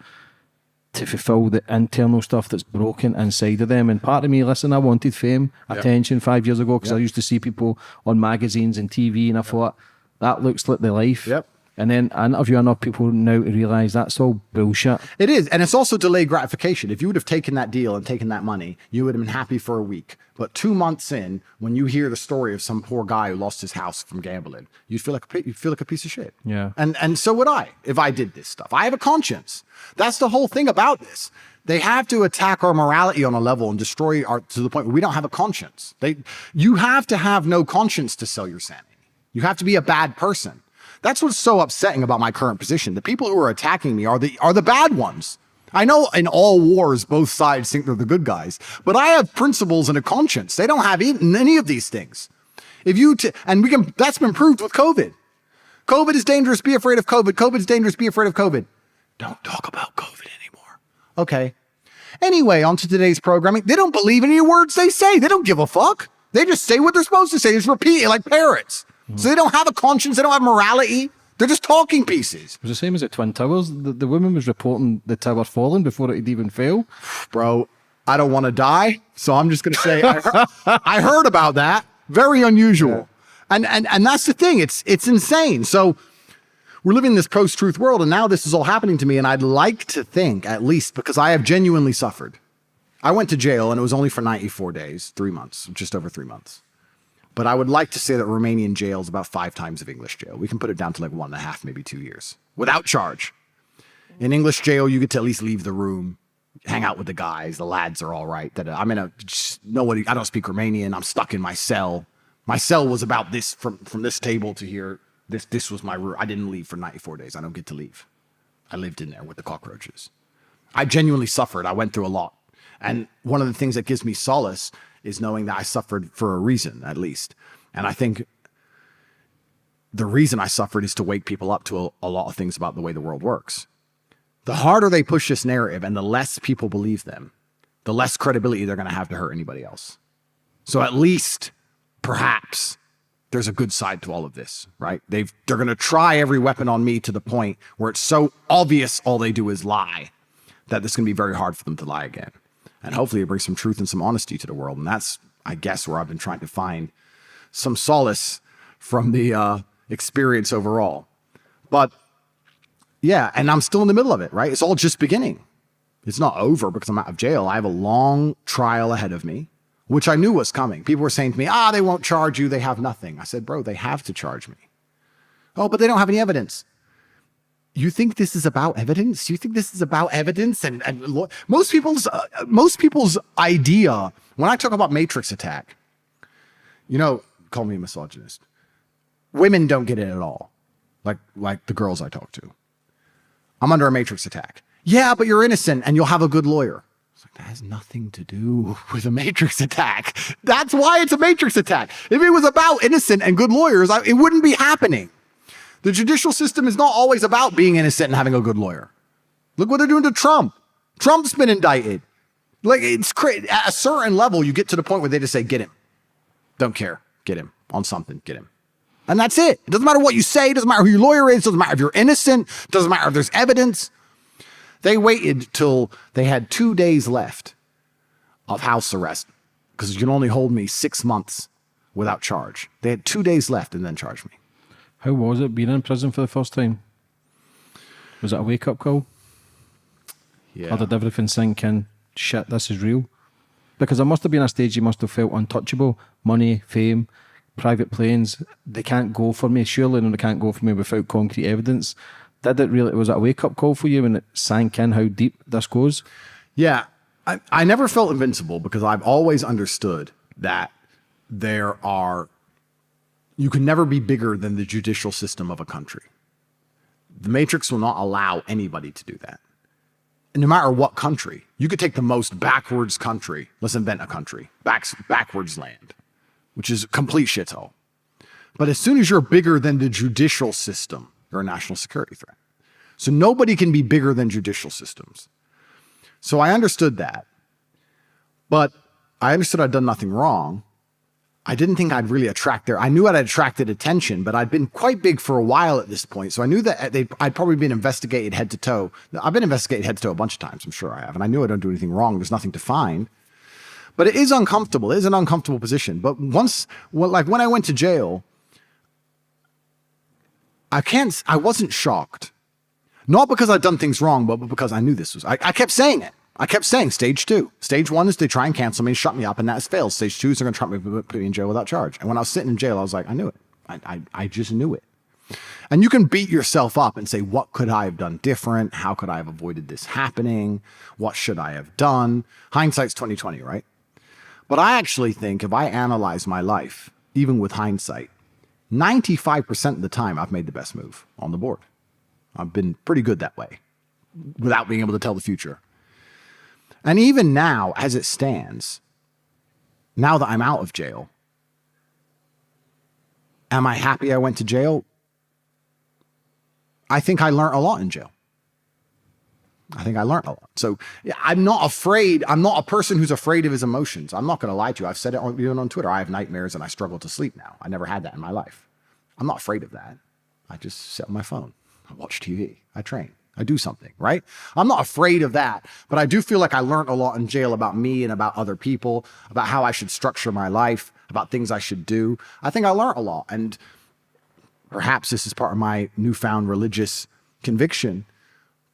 Speaker 3: to fulfill the internal stuff that's broken inside of them. And part of me, listen, I wanted fame, attention 5 years ago, because I used to see people on magazines and TV, and I thought, that looks like the life.
Speaker 2: Yep.
Speaker 3: And then I interview enough people now to realise that's all bullshit.
Speaker 2: It is. And it's also delayed gratification. If you would have taken that deal and taken that money, you would have been happy for a week. But 2 months in, when you hear the story of some poor guy who lost his house from gambling, you'd feel like a piece of shit.
Speaker 3: Yeah.
Speaker 2: And so would I, if I did this stuff. I have a conscience. That's the whole thing about this. They have to attack our morality on a level and destroy our, to the point where we don't have a conscience. You have to have no conscience to sell your sanity. You have to be a bad person. That's what's so upsetting about my current position. The people who are attacking me are the bad ones. I know in all wars, both sides think they're the good guys, but I have principles and a conscience. They don't have even any of these things. That's been proved with COVID. COVID is dangerous. Be afraid of COVID. COVID is dangerous. Be afraid of COVID. Don't talk about COVID anymore. Okay. Anyway, on to today's programming. They don't believe any words they say. They don't give a fuck. They just say what they're supposed to say. They just repeat it like parrots. So they don't have a conscience. They don't have morality. They're just talking pieces.
Speaker 3: It was the same as at Twin Towers. The woman was reporting the tower falling before it had even fell.
Speaker 2: Bro, I don't want to die, so I'm just going to say I heard about that. Very unusual. Yeah. And that's the thing. It's insane. So we're living in this post-truth world, and now this is all happening to me, and I'd like to think, at least, because I have genuinely suffered. I went to jail, and it was only for 94 days, 3 months, just over 3 months. But I would like to say that Romanian jail is about 5 times of English jail. We can put it down to like 1.5, maybe 2 years, without charge. In English jail, you get to at least leave the room, hang out with the guys. The lads are all right. I don't speak Romanian. I'm stuck in my cell. My cell was about this, from this table to here. This was my room. I didn't leave for 94 days. I don't get to leave. I lived in there with the cockroaches. I genuinely suffered. I went through a lot. And one of the things that gives me solace is knowing that I suffered for a reason, at least. And I think the reason I suffered is to wake people up to a lot of things about the way the world works. The harder they push this narrative and the less people believe them, the less credibility they're going to have to hurt anybody else. So at least, perhaps, there's a good side to all of this, right? They're going to try every weapon on me to the point where it's so obvious all they do is lie that it's going to be very hard for them to lie again. And hopefully it brings some truth and some honesty to the world. And that's, I guess, where I've been trying to find some solace from the experience overall. But yeah, and I'm still in the middle of it, right? It's all just beginning. It's not over because I'm out of jail. I have a long trial ahead of me, which I knew was coming. People were saying to me, they won't charge you. They have nothing. I said, bro, they have to charge me. Oh, but they don't have any evidence. You think this is about evidence? You think this is about evidence? And most people's idea, when I talk about matrix attack, call me a misogynist. Women don't get it at all. Like the girls I talk to. I'm under a matrix attack. Yeah, but you're innocent and you'll have a good lawyer. It's like, that has nothing to do with a matrix attack. That's why it's a matrix attack. If it was about innocent and good lawyers, it wouldn't be happening. The judicial system is not always about being innocent and having a good lawyer. Look what they're doing to Trump. Trump's been indicted. It's crazy. At a certain level, you get to the point where they just say, get him. Don't care. Get him on something. Get him. And that's it. It doesn't matter what you say. It doesn't matter who your lawyer is. It doesn't matter if you're innocent. It doesn't matter if there's evidence. They waited till they had 2 days left of house arrest because you can only hold me 6 months without charge. They had 2 days left and then charged me.
Speaker 3: How was it being in prison for the first time? Was it a wake-up call?
Speaker 2: Yeah.
Speaker 3: Or did everything sink in? Shit, this is real. Because there must have been a stage you must have felt untouchable. Money, fame, private planes. They can't go for me. Surely they can't go for me without concrete evidence. Was it a wake-up call for you when it sank in how deep this goes?
Speaker 2: Yeah. I never felt invincible because I've always understood that you can never be bigger than the judicial system of a country. The Matrix will not allow anybody to do that. And no matter what country, you could take the most backwards country. Let's invent a country. Backwards land, which is a complete shithole. But as soon as you're bigger than the judicial system, you're a national security threat. So nobody can be bigger than judicial systems. So I understood that. But I understood I'd done nothing wrong. I didn't think I'd really I knew I'd attracted attention, but I'd been quite big for a while at this point. So I knew that I'd probably been investigated head to toe. I've been investigated head to toe a bunch of times. I'm sure I have. And I knew I don't do anything wrong. There's nothing to find. But it is uncomfortable. It is an uncomfortable position. But when I went to jail, I wasn't shocked. Not because I'd done things wrong, but because I knew this was, I kept saying it. I kept saying stage 2. Stage 1 is they try and cancel me, shut me up, and that's failed. Stage 2 is they're going to try me, put me in jail without charge. And when I was sitting in jail, I was like, I knew it. I just knew it. And you can beat yourself up and say, what could I have done different? How could I have avoided this happening? What should I have done? Hindsight's 20/20, right? But I actually think if I analyze my life, even with hindsight, 95% of the time I've made the best move on the board. I've been pretty good that way without being able to tell the future. And even now, as it stands, now that I'm out of jail, am I happy I went to jail? I think I learned a lot in jail. I think I learned a lot. So yeah, I'm not afraid. I'm not a person who's afraid of his emotions. I'm not going to lie to you. I've said it even on Twitter. I have nightmares and I struggle to sleep now. I never had that in my life. I'm not afraid of that. I just sit on my phone. I watch TV. I train. I do something, right? I'm not afraid of that, but I do feel like I learned a lot in jail about me and about other people, about how I should structure my life, about things I should do. I think I learned a lot. And perhaps this is part of my newfound religious conviction,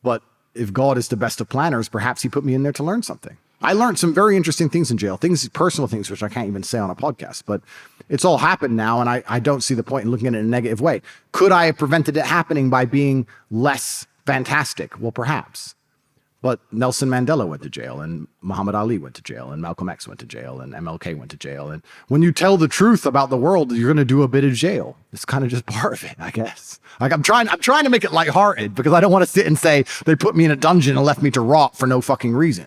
Speaker 2: but if God is the best of planners, perhaps he put me in there to learn something. I learned some very interesting things in jail, personal things, which I can't even say on a podcast, but it's all happened now. And I don't see the point in looking at it in a negative way. Could I have prevented it happening by being less fantastic? Well, perhaps. But Nelson Mandela went to jail, and Muhammad Ali went to jail, and Malcolm X went to jail, and MLK went to jail. And when you tell the truth about the world, you're going to do a bit of jail. It's kind of just part of it, I guess. Like I'm trying to make it lighthearted because I don't want to sit and say they put me in a dungeon and left me to rot for no fucking reason.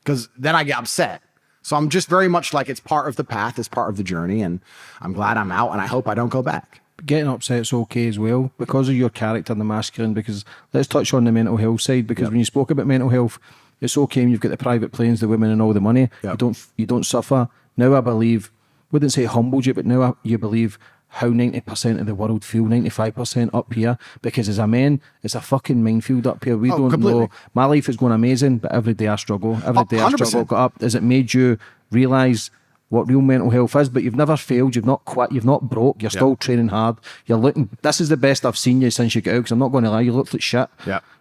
Speaker 2: Because then I get upset. So I'm just very much like, it's part of the path, it's part of the journey, and I'm glad I'm out, and I hope I don't go back.
Speaker 3: Getting upset's okay as well because of your character and the masculine. Because let's touch on the mental health side. Because when you spoke about mental health, it's okay when you've got the private planes, the women, and all the money. You don't suffer. Now I believe, wouldn't say humbled you, but now you believe how 90% of the world feel 95% up here. Because as a man, it's a fucking minefield up here. We don't know. My life is going amazing, but every day I struggle. Every day I struggle. Got up. Has it made you realise what real mental health is? But you've never failed, you've not quit, you've not broke, you're still training hard, you're looking, this is the best I've seen you since you got out, because I'm not going to lie, you look like shit,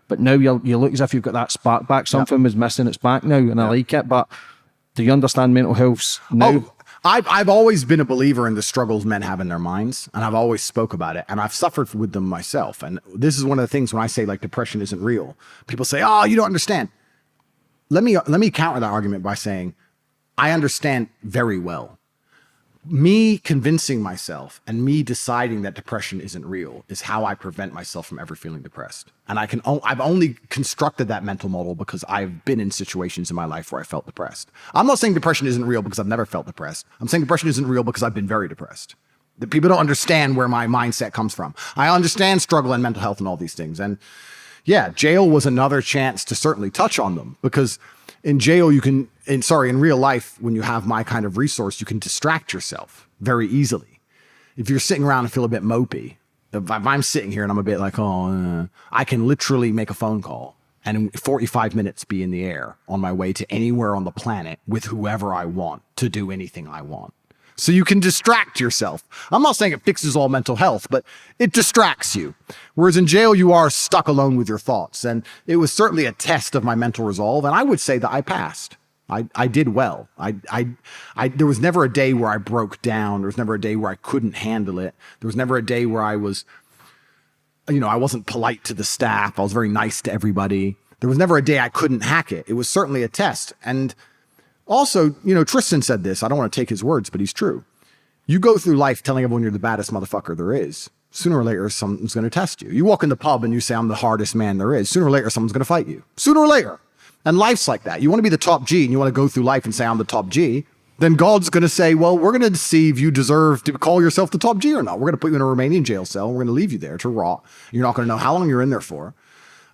Speaker 3: but now you look as if you've got that spark back. Something was missing, it's back now, and I like it. But do you understand mental health now?
Speaker 2: I've always been a believer in the struggles men have in their minds, and I've always spoke about it, and I've suffered with them myself. And this is one of the things when I say like depression isn't real, people say, oh, you don't understand. Let me counter that argument by saying I understand very well. Me convincing myself and me deciding that depression isn't real is how I prevent myself from ever feeling depressed. And I've only constructed that mental model because I've been in situations in my life where I felt depressed. I'm not saying depression isn't real because I've never felt depressed. I'm saying depression isn't real because I've been very depressed. That people don't understand where my mindset comes from. I understand struggle and mental health and all these things. And yeah, jail was another chance to certainly touch on them, because in jail in real life, when you have my kind of resource, you can distract yourself very easily. If you're sitting around and feel a bit mopey, if I'm sitting here and I'm a bit like, I can literally make a phone call and in 45 minutes be in the air on my way to anywhere on the planet with whoever I want to do anything I want. So you can distract yourself. I'm not saying it fixes all mental health, but it distracts you. Whereas in jail, you are stuck alone with your thoughts. And it was certainly a test of my mental resolve. And I would say that I passed. I did well. There was never a day where I broke down. There was never a day where I couldn't handle it. There was never a day where I was, I wasn't polite to the staff. I was very nice to everybody. There was never a day I couldn't hack it. It was certainly a test. And also, Tristan said this. I don't want to take his words, but he's true. You go through life telling everyone you're the baddest motherfucker there is. Sooner or later, someone's going to test you. You walk in the pub and you say, I'm the hardest man there is. Sooner or later, someone's going to fight you. Sooner or later. And life's like that. You want to be the top G and you want to go through life and say, I'm the top G. Then God's going to say, well, we're going to see if you deserve to call yourself the top G or not. We're going to put you in a Romanian jail cell. And we're going to leave you there to rot. You're not going to know how long you're in there for.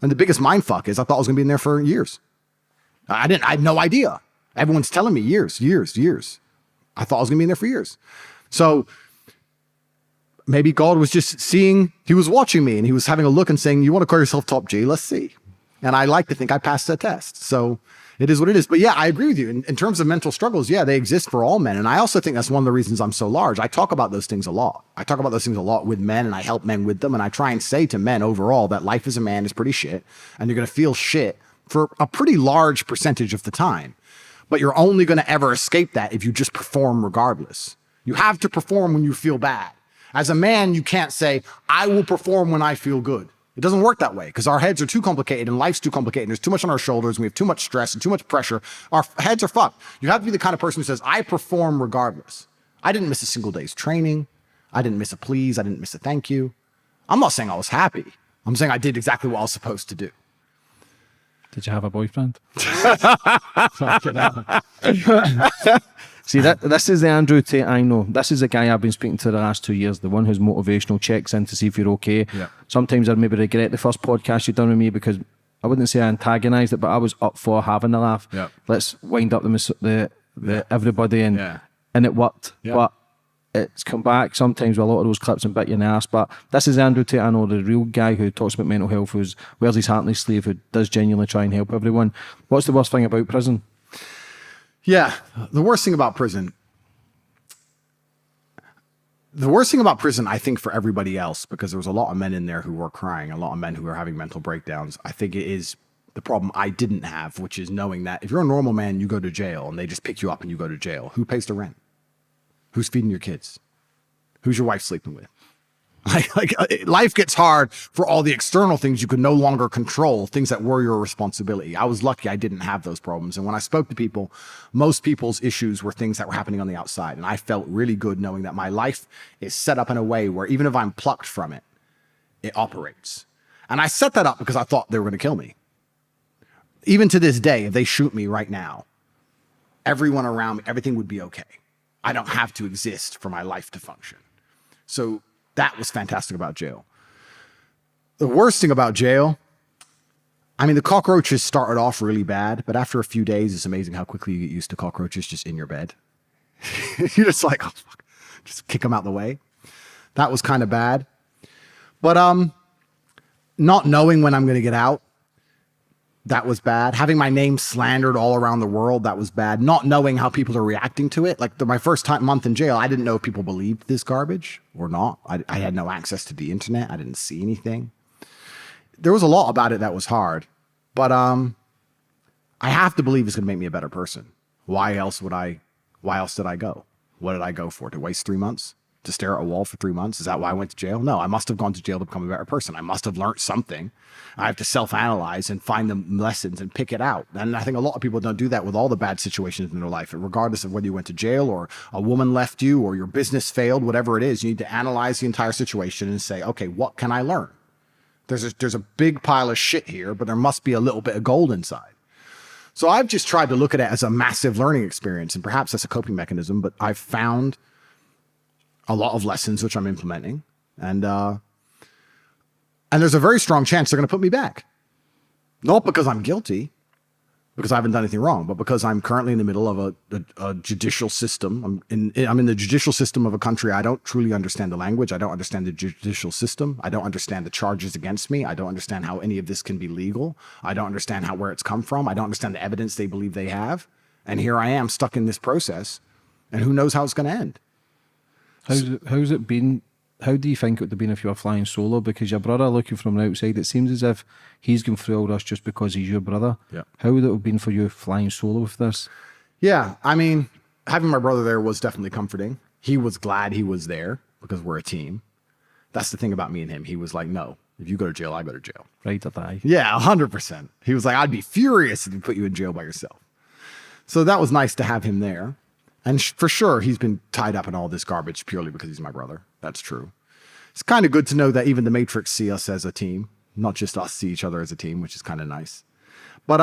Speaker 2: And the biggest mindfuck is I thought I was going to be in there for years. I had no idea. Everyone's telling me years. I thought I was going to be in there for years. So maybe God was just he was watching me and he was having a look and saying, you want to call yourself top G? Let's see. And I like to think I passed that test. So it is what it is. But yeah, I agree with you. In terms of mental struggles, yeah, they exist for all men. And I also think that's one of the reasons I'm so large. I talk about those things a lot. I talk about those things a lot with men and I help men with them. And I try and say to men overall that life as a man is pretty shit. And you're going to feel shit for a pretty large percentage of the time. But you're only going to ever escape that if you just perform regardless. You have to perform when you feel bad. As a man, you can't say, I will perform when I feel good. It doesn't work that way because our heads are too complicated and life's too complicated. And there's too much on our shoulders and we have too much stress and too much pressure. Our heads are fucked. You have to be the kind of person who says, I perform regardless. I didn't miss a single day's training. I didn't miss a please. I didn't miss a thank you. I'm not saying I was happy. I'm saying I did exactly what I was supposed to do.
Speaker 3: Did you have a boyfriend? See, this is the Andrew Tate I know. This is the guy I've been speaking to the last 2 years, the one who's motivational, checks in to see if you're okay. Yeah. Sometimes I maybe regret the first podcast you've done with me because I wouldn't say I antagonised it, but I was up for having a laugh. Yeah. Let's wind up the everybody and it worked. Yeah. But it's come back sometimes with a lot of those clips and bit you in the ass. But this is Andrew Tate I know, the real guy who talks about mental health, who wears his heart on his sleeve, who does genuinely try and help everyone. What's the worst thing about prison?
Speaker 2: Yeah, the worst thing about prison, I think for everybody else, because there was a lot of men in there who were crying, a lot of men who were having mental breakdowns. I think it is the problem I didn't have, which is knowing that if you're a normal man, you go to jail and they just pick you up and you go to jail. Who pays the rent? Who's feeding your kids? Who's your wife sleeping with? Like life gets hard for all the external things you can no longer control, things that were your responsibility. I was lucky I didn't have those problems. And when I spoke to people, most people's issues were things that were happening on the outside. And I felt really good knowing that my life is set up in a way where even if I'm plucked from it, it operates. And I set that up because I thought they were going to kill me. Even to this day, if they shoot me right now, everyone around me, everything would be okay. I don't have to exist for my life to function. So that was fantastic about jail. The worst thing about jail, I mean, the cockroaches started off really bad, but after a few days, it's amazing how quickly you get used to cockroaches just in your bed. You're just like, oh, fuck. Just kick them out the way. That was kind of bad. But not knowing when I'm going to get out, that was bad. Having my name slandered all around the world, that was bad. Not knowing how people are reacting to it. Like my first month in jail, I didn't know if people believed this garbage or not. I had no access to the internet. I didn't see anything. There was a lot about it that was hard. But I have to believe it's going to make me a better person. Why else did I go? What did I go for? To waste 3 months? To stare at a wall for 3 months? Is that why I went to jail? No, I must have gone to jail to become a better person. I must have learned something. I have to self-analyze and find the lessons and pick it out. And I think a lot of people don't do that with all the bad situations in their life. Regardless of whether you went to jail or a woman left you or your business failed, whatever it is, you need to analyze the entire situation and say, okay, what can I learn? There's a big pile of shit here, but there must be a little bit of gold inside. So I've just tried to look at it as a massive learning experience, and perhaps that's a coping mechanism, but I've found a lot of lessons which I'm implementing, and there's a very strong chance they're going to put me back. Not because I'm guilty, because I haven't done anything wrong, but because I'm currently in the middle of a judicial system. I'm in the judicial system of a country. I don't truly understand the language. I don't understand the judicial system. I don't understand the charges against me. I don't understand how any of this can be legal. I don't understand where it's come from. I don't understand the evidence they believe they have. And here I am stuck in this process, and who knows how it's going to end.
Speaker 3: How's it been? How do you think it would have been if you were flying solo? Because your brother, looking from the outside, it seems as if he's going through all this just because he's your brother.
Speaker 2: Yeah.
Speaker 3: How would it have been for you flying solo with this?
Speaker 2: Yeah, I mean, having my brother there was definitely comforting. He was glad he was there because we're a team. That's the thing about me and him. He was like, no, if you go to jail, I go to jail.
Speaker 3: Right or die.
Speaker 2: Yeah, 100%. He was like, I'd be furious if you put you in jail by yourself. So that was nice to have him there. And for sure, he's been tied up in all this garbage purely because he's my brother. That's true. It's kind of good to know that even the Matrix see us as a team, not just us see each other as a team, which is kind of nice. But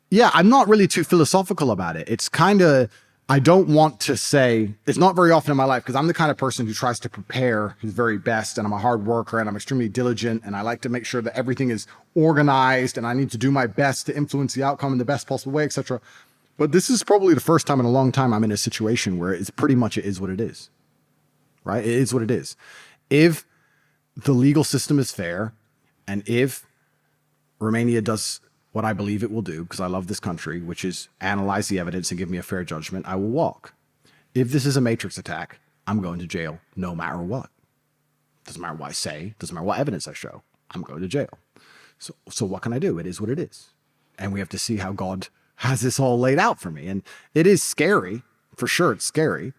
Speaker 2: yeah, I'm not really too philosophical about it. It's kind of, I don't want to say, it's not very often in my life because I'm the kind of person who tries to prepare his very best, and I'm a hard worker and I'm extremely diligent, and I like to make sure that everything is organized and I need to do my best to influence the outcome in the best possible way, etc. But this is probably the first time in a long time I'm in a situation where it's pretty much, it is what it is, right? It is what it is. If the legal system is fair, and if Romania does what I believe it will do, because I love this country, which is analyze the evidence and give me a fair judgment, I will walk. If this is a Matrix attack, I'm going to jail no matter what. Doesn't matter what I say, doesn't matter what evidence I show, I'm going to jail. So what can I do? It is what it is. And we have to see how God has this all laid out for me. And it is scary, for sure it's scary,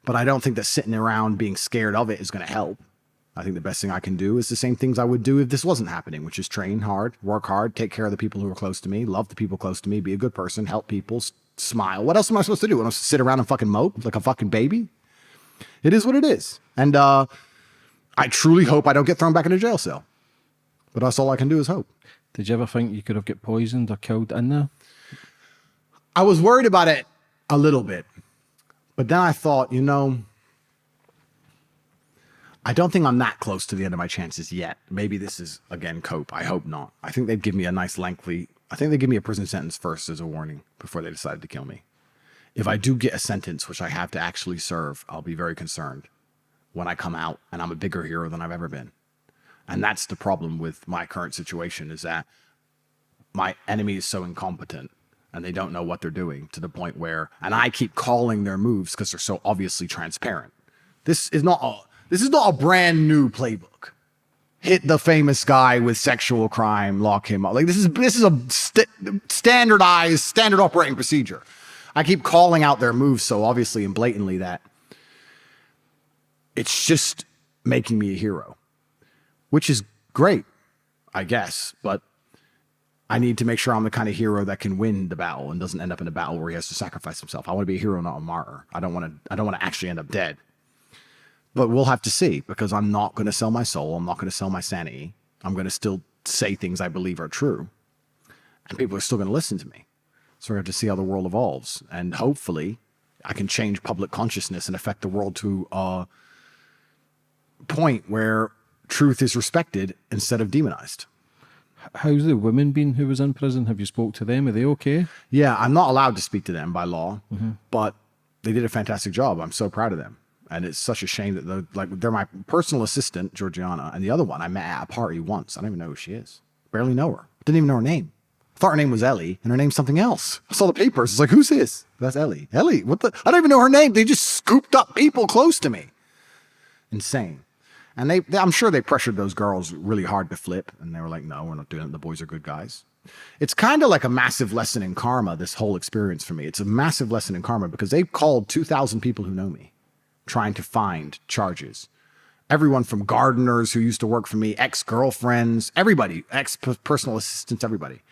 Speaker 2: but I don't think that sitting around being scared of it is going to help. I think the best thing I can do is the same things I would do if this wasn't happening, which is train hard, work hard, take care of the people who are close to me, love the people close to me, be a good person, help people, smile. What else am I supposed to do? Am I supposed to sit around and fucking mope like a fucking baby? It is what it is. And I truly hope I don't get thrown back in a jail cell. But that's all I can do is hope.
Speaker 3: Did you ever think you could have got poisoned or killed in there?
Speaker 2: I was worried about it a little bit. But then I thought, you know, I don't think I'm that close to the end of my chances yet. Maybe this is, again, cope. I hope not. I think they'd give me a nice lengthy, I think they'd give me a prison sentence first as a warning before they decided to kill me. If I do get a sentence, which I have to actually serve, I'll be very concerned when I come out and I'm a bigger hero than I've ever been. And that's the problem with my current situation, is that my enemy is so incompetent and they don't know what they're doing, to the point where, and I keep calling their moves because they're so obviously transparent. This is not a brand new playbook. Hit the famous guy with sexual crime, lock him up. Like this is a standard operating procedure. I keep calling out their moves so obviously and blatantly that it's just making me a hero, which is great, I guess, but I need to make sure I'm the kind of hero that can win the battle and doesn't end up in a battle where he has to sacrifice himself. I want to be a hero, not a martyr. I don't want to actually end up dead. But we'll have to see, because I'm not going to sell my soul. I'm not going to sell my sanity. I'm going to still say things I believe are true. And people are still going to listen to me. So we have to see how the world evolves. And hopefully I can change public consciousness and affect the world to a point where truth is respected instead of demonized.
Speaker 3: How's the women been who was in prison? Have you spoke to them? Are they okay?
Speaker 2: Yeah, I'm not allowed to speak to them by law, but they did a fantastic job. I'm so proud of them. And it's such a shame that they're my personal assistant, Georgiana, and the other one I met at a party once. I don't even know who she is. Barely know her. Didn't even know her name. I thought her name was Ellie, and her name's something else. I saw the papers. It's like, who's this? That's Ellie. Ellie, what the? I don't even know her name. They just scooped up people close to me. Insane. And I'm sure they pressured those girls really hard to flip. And they were like, no, we're not doing it. The boys are good guys. It's kind of like a massive lesson in karma, this whole experience for me. It's a massive lesson in karma because they've called 2,000 people who know me trying to find charges. Everyone from gardeners who used to work for me, ex-girlfriends, everybody, ex-personal assistants, everybody.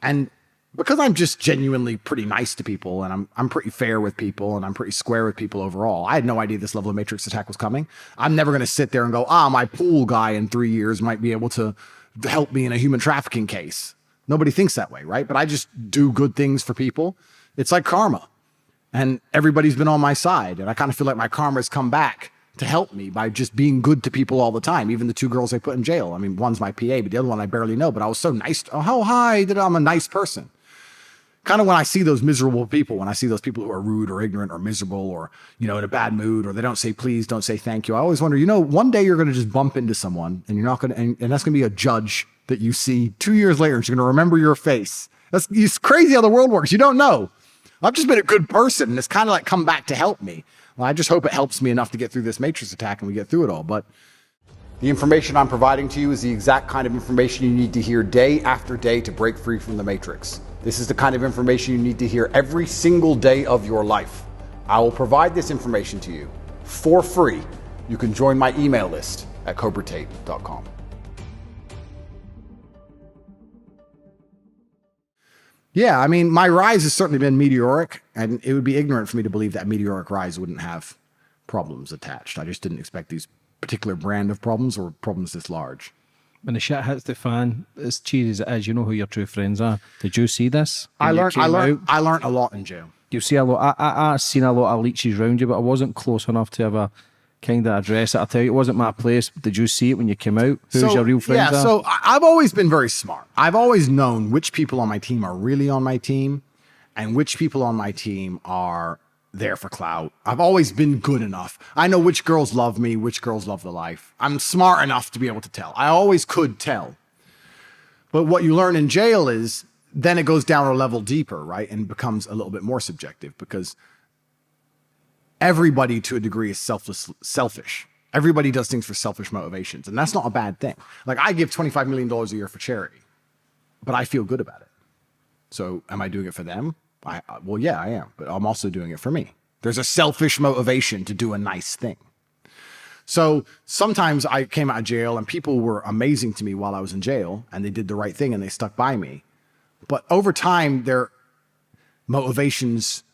Speaker 2: And because I'm just genuinely pretty nice to people and I'm pretty fair with people and I'm pretty square with people overall, I had no idea this level of matrix attack was coming. I'm never going to sit there and go, my pool guy in 3 years might be able to help me in a human trafficking case. Nobody thinks that way, right? But I just do good things for people. It's like karma. And everybody's been on my side. And I kind of feel like my karma has come back to help me by just being good to people all the time. Even the 2 girls I put in jail. I mean, one's my PA, but the other one I barely know. But I was so nice. Oh, hi, that I'm a nice person. Kind of when I see those miserable people, when I see those people who are rude or ignorant or miserable or, in a bad mood, or they don't say please, don't say thank you. I always wonder, one day you're going to just bump into someone and you're not going to, and that's going to be a judge that you see 2 years later. And she's going to remember your face. It's crazy how the world works. You don't know. I've just been a good person and it's kind of like come back to help me. Well, I just hope it helps me enough to get through this matrix attack and we get through it all. But the information I'm providing to you is the exact kind of information you need to hear day after day to break free from the matrix. This is the kind of information you need to hear every single day of your life. I will provide this information to you for free. You can join my email list at cobratate.com. Yeah, I mean, my rise has certainly been meteoric, and it would be ignorant for me to believe that meteoric rise wouldn't have problems attached. I just didn't expect these particular brand of problems or problems this large.
Speaker 3: When the shit hits the fan, as cheesy as it is, you know who your true friends are. Did you see this?
Speaker 2: I learned a lot in jail.
Speaker 3: You see a lot. I seen a lot of leeches around you, but I wasn't close enough to ever kind of address it. I tell you, it wasn't my place. Did you see it when you came out? Who's your real friends?
Speaker 2: Yeah, so I've always been very smart. I've always known which people on my team are really on my team and which people on my team are there for clout. I've always been good enough. I know which girls love me, which girls love the life. I'm smart enough to be able to tell. I always could tell. But what you learn in jail is then it goes down a level deeper, right? And becomes a little bit more subjective because everybody to a degree is selfish. Everybody does things for selfish motivations. And that's not a bad thing. Like I give $25 million a year for charity, but I feel good about it. So am I doing it for them? Well, yeah, I am, but I'm also doing it for me. There's a selfish motivation to do a nice thing. So sometimes I came out of jail and people were amazing to me while I was in jail and they did the right thing and they stuck by me. But over time, their motivations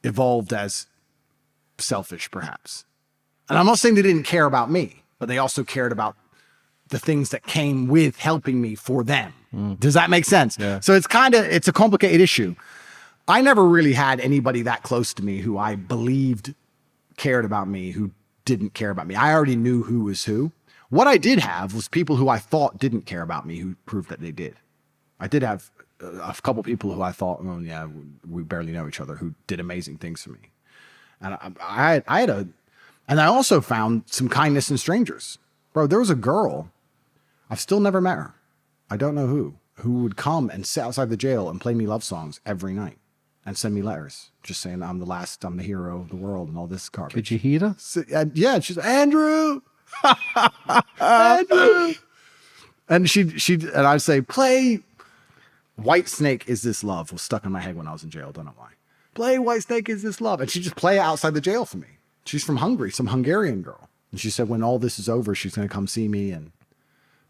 Speaker 2: evolved as selfish, perhaps. And I'm not saying they didn't care about me, but they also cared about the things that came with helping me for them. Does that make sense?
Speaker 3: Yeah.
Speaker 2: So it's a complicated issue. I never really had anybody that close to me who I believed cared about me, who didn't care about me. I already knew who was who. What I did have was people who I thought didn't care about me who proved that they did. I did have a couple people who I thought, oh yeah, we barely know each other, who did amazing things for me. And and I also found some kindness in strangers. Bro, there was a girl, I've still never met her. I don't know who would come and sit outside the jail and play me love songs every night and send me letters just saying I'm the hero of the world and all this garbage.
Speaker 3: Could you hear her?
Speaker 2: So, yeah, she's Andrew. Andrew. And and I'd say, play White Snake Is This Love was stuck in my head when I was in jail. Don't know why. Play White Snake Is This Love. And she'd just play it outside the jail for me. She's from Hungary, some Hungarian girl. And she said when all this is over, she's going to come see me.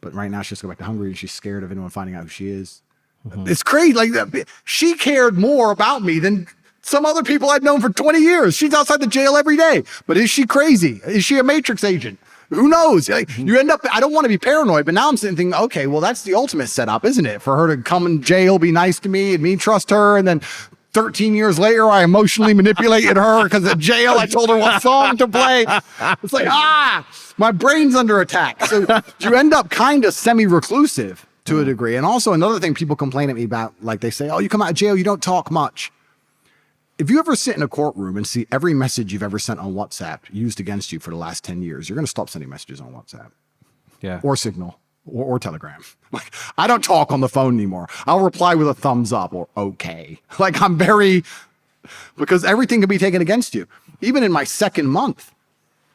Speaker 2: But right now she has to go back to Hungary and she's scared of anyone finding out who she is. Mm-hmm. It's crazy. Like she cared more about me than some other people I'd known for 20 years. She's outside the jail every day. But is she crazy? Is she a Matrix agent? Who knows? Like, you end up, I don't want to be paranoid, but now I'm sitting thinking, okay, well, that's the ultimate setup, isn't it? For her to come in jail, be nice to me, and me trust her, and then 13 years later, I emotionally manipulated her because at jail, I told her what song to play. It's like, my brain's under attack. So you end up kind of semi-reclusive to a degree. And also another thing people complain at me about, like they say, oh, you come out of jail, you don't talk much. If you ever sit in a courtroom and see every message you've ever sent on WhatsApp used against you for the last 10 years, you're going to stop sending messages on WhatsApp.
Speaker 3: Yeah.
Speaker 2: Or Signal or Telegram. Like, I don't talk on the phone anymore. I'll reply with a thumbs up or okay. Like, because everything can be taken against you. Even in my second month,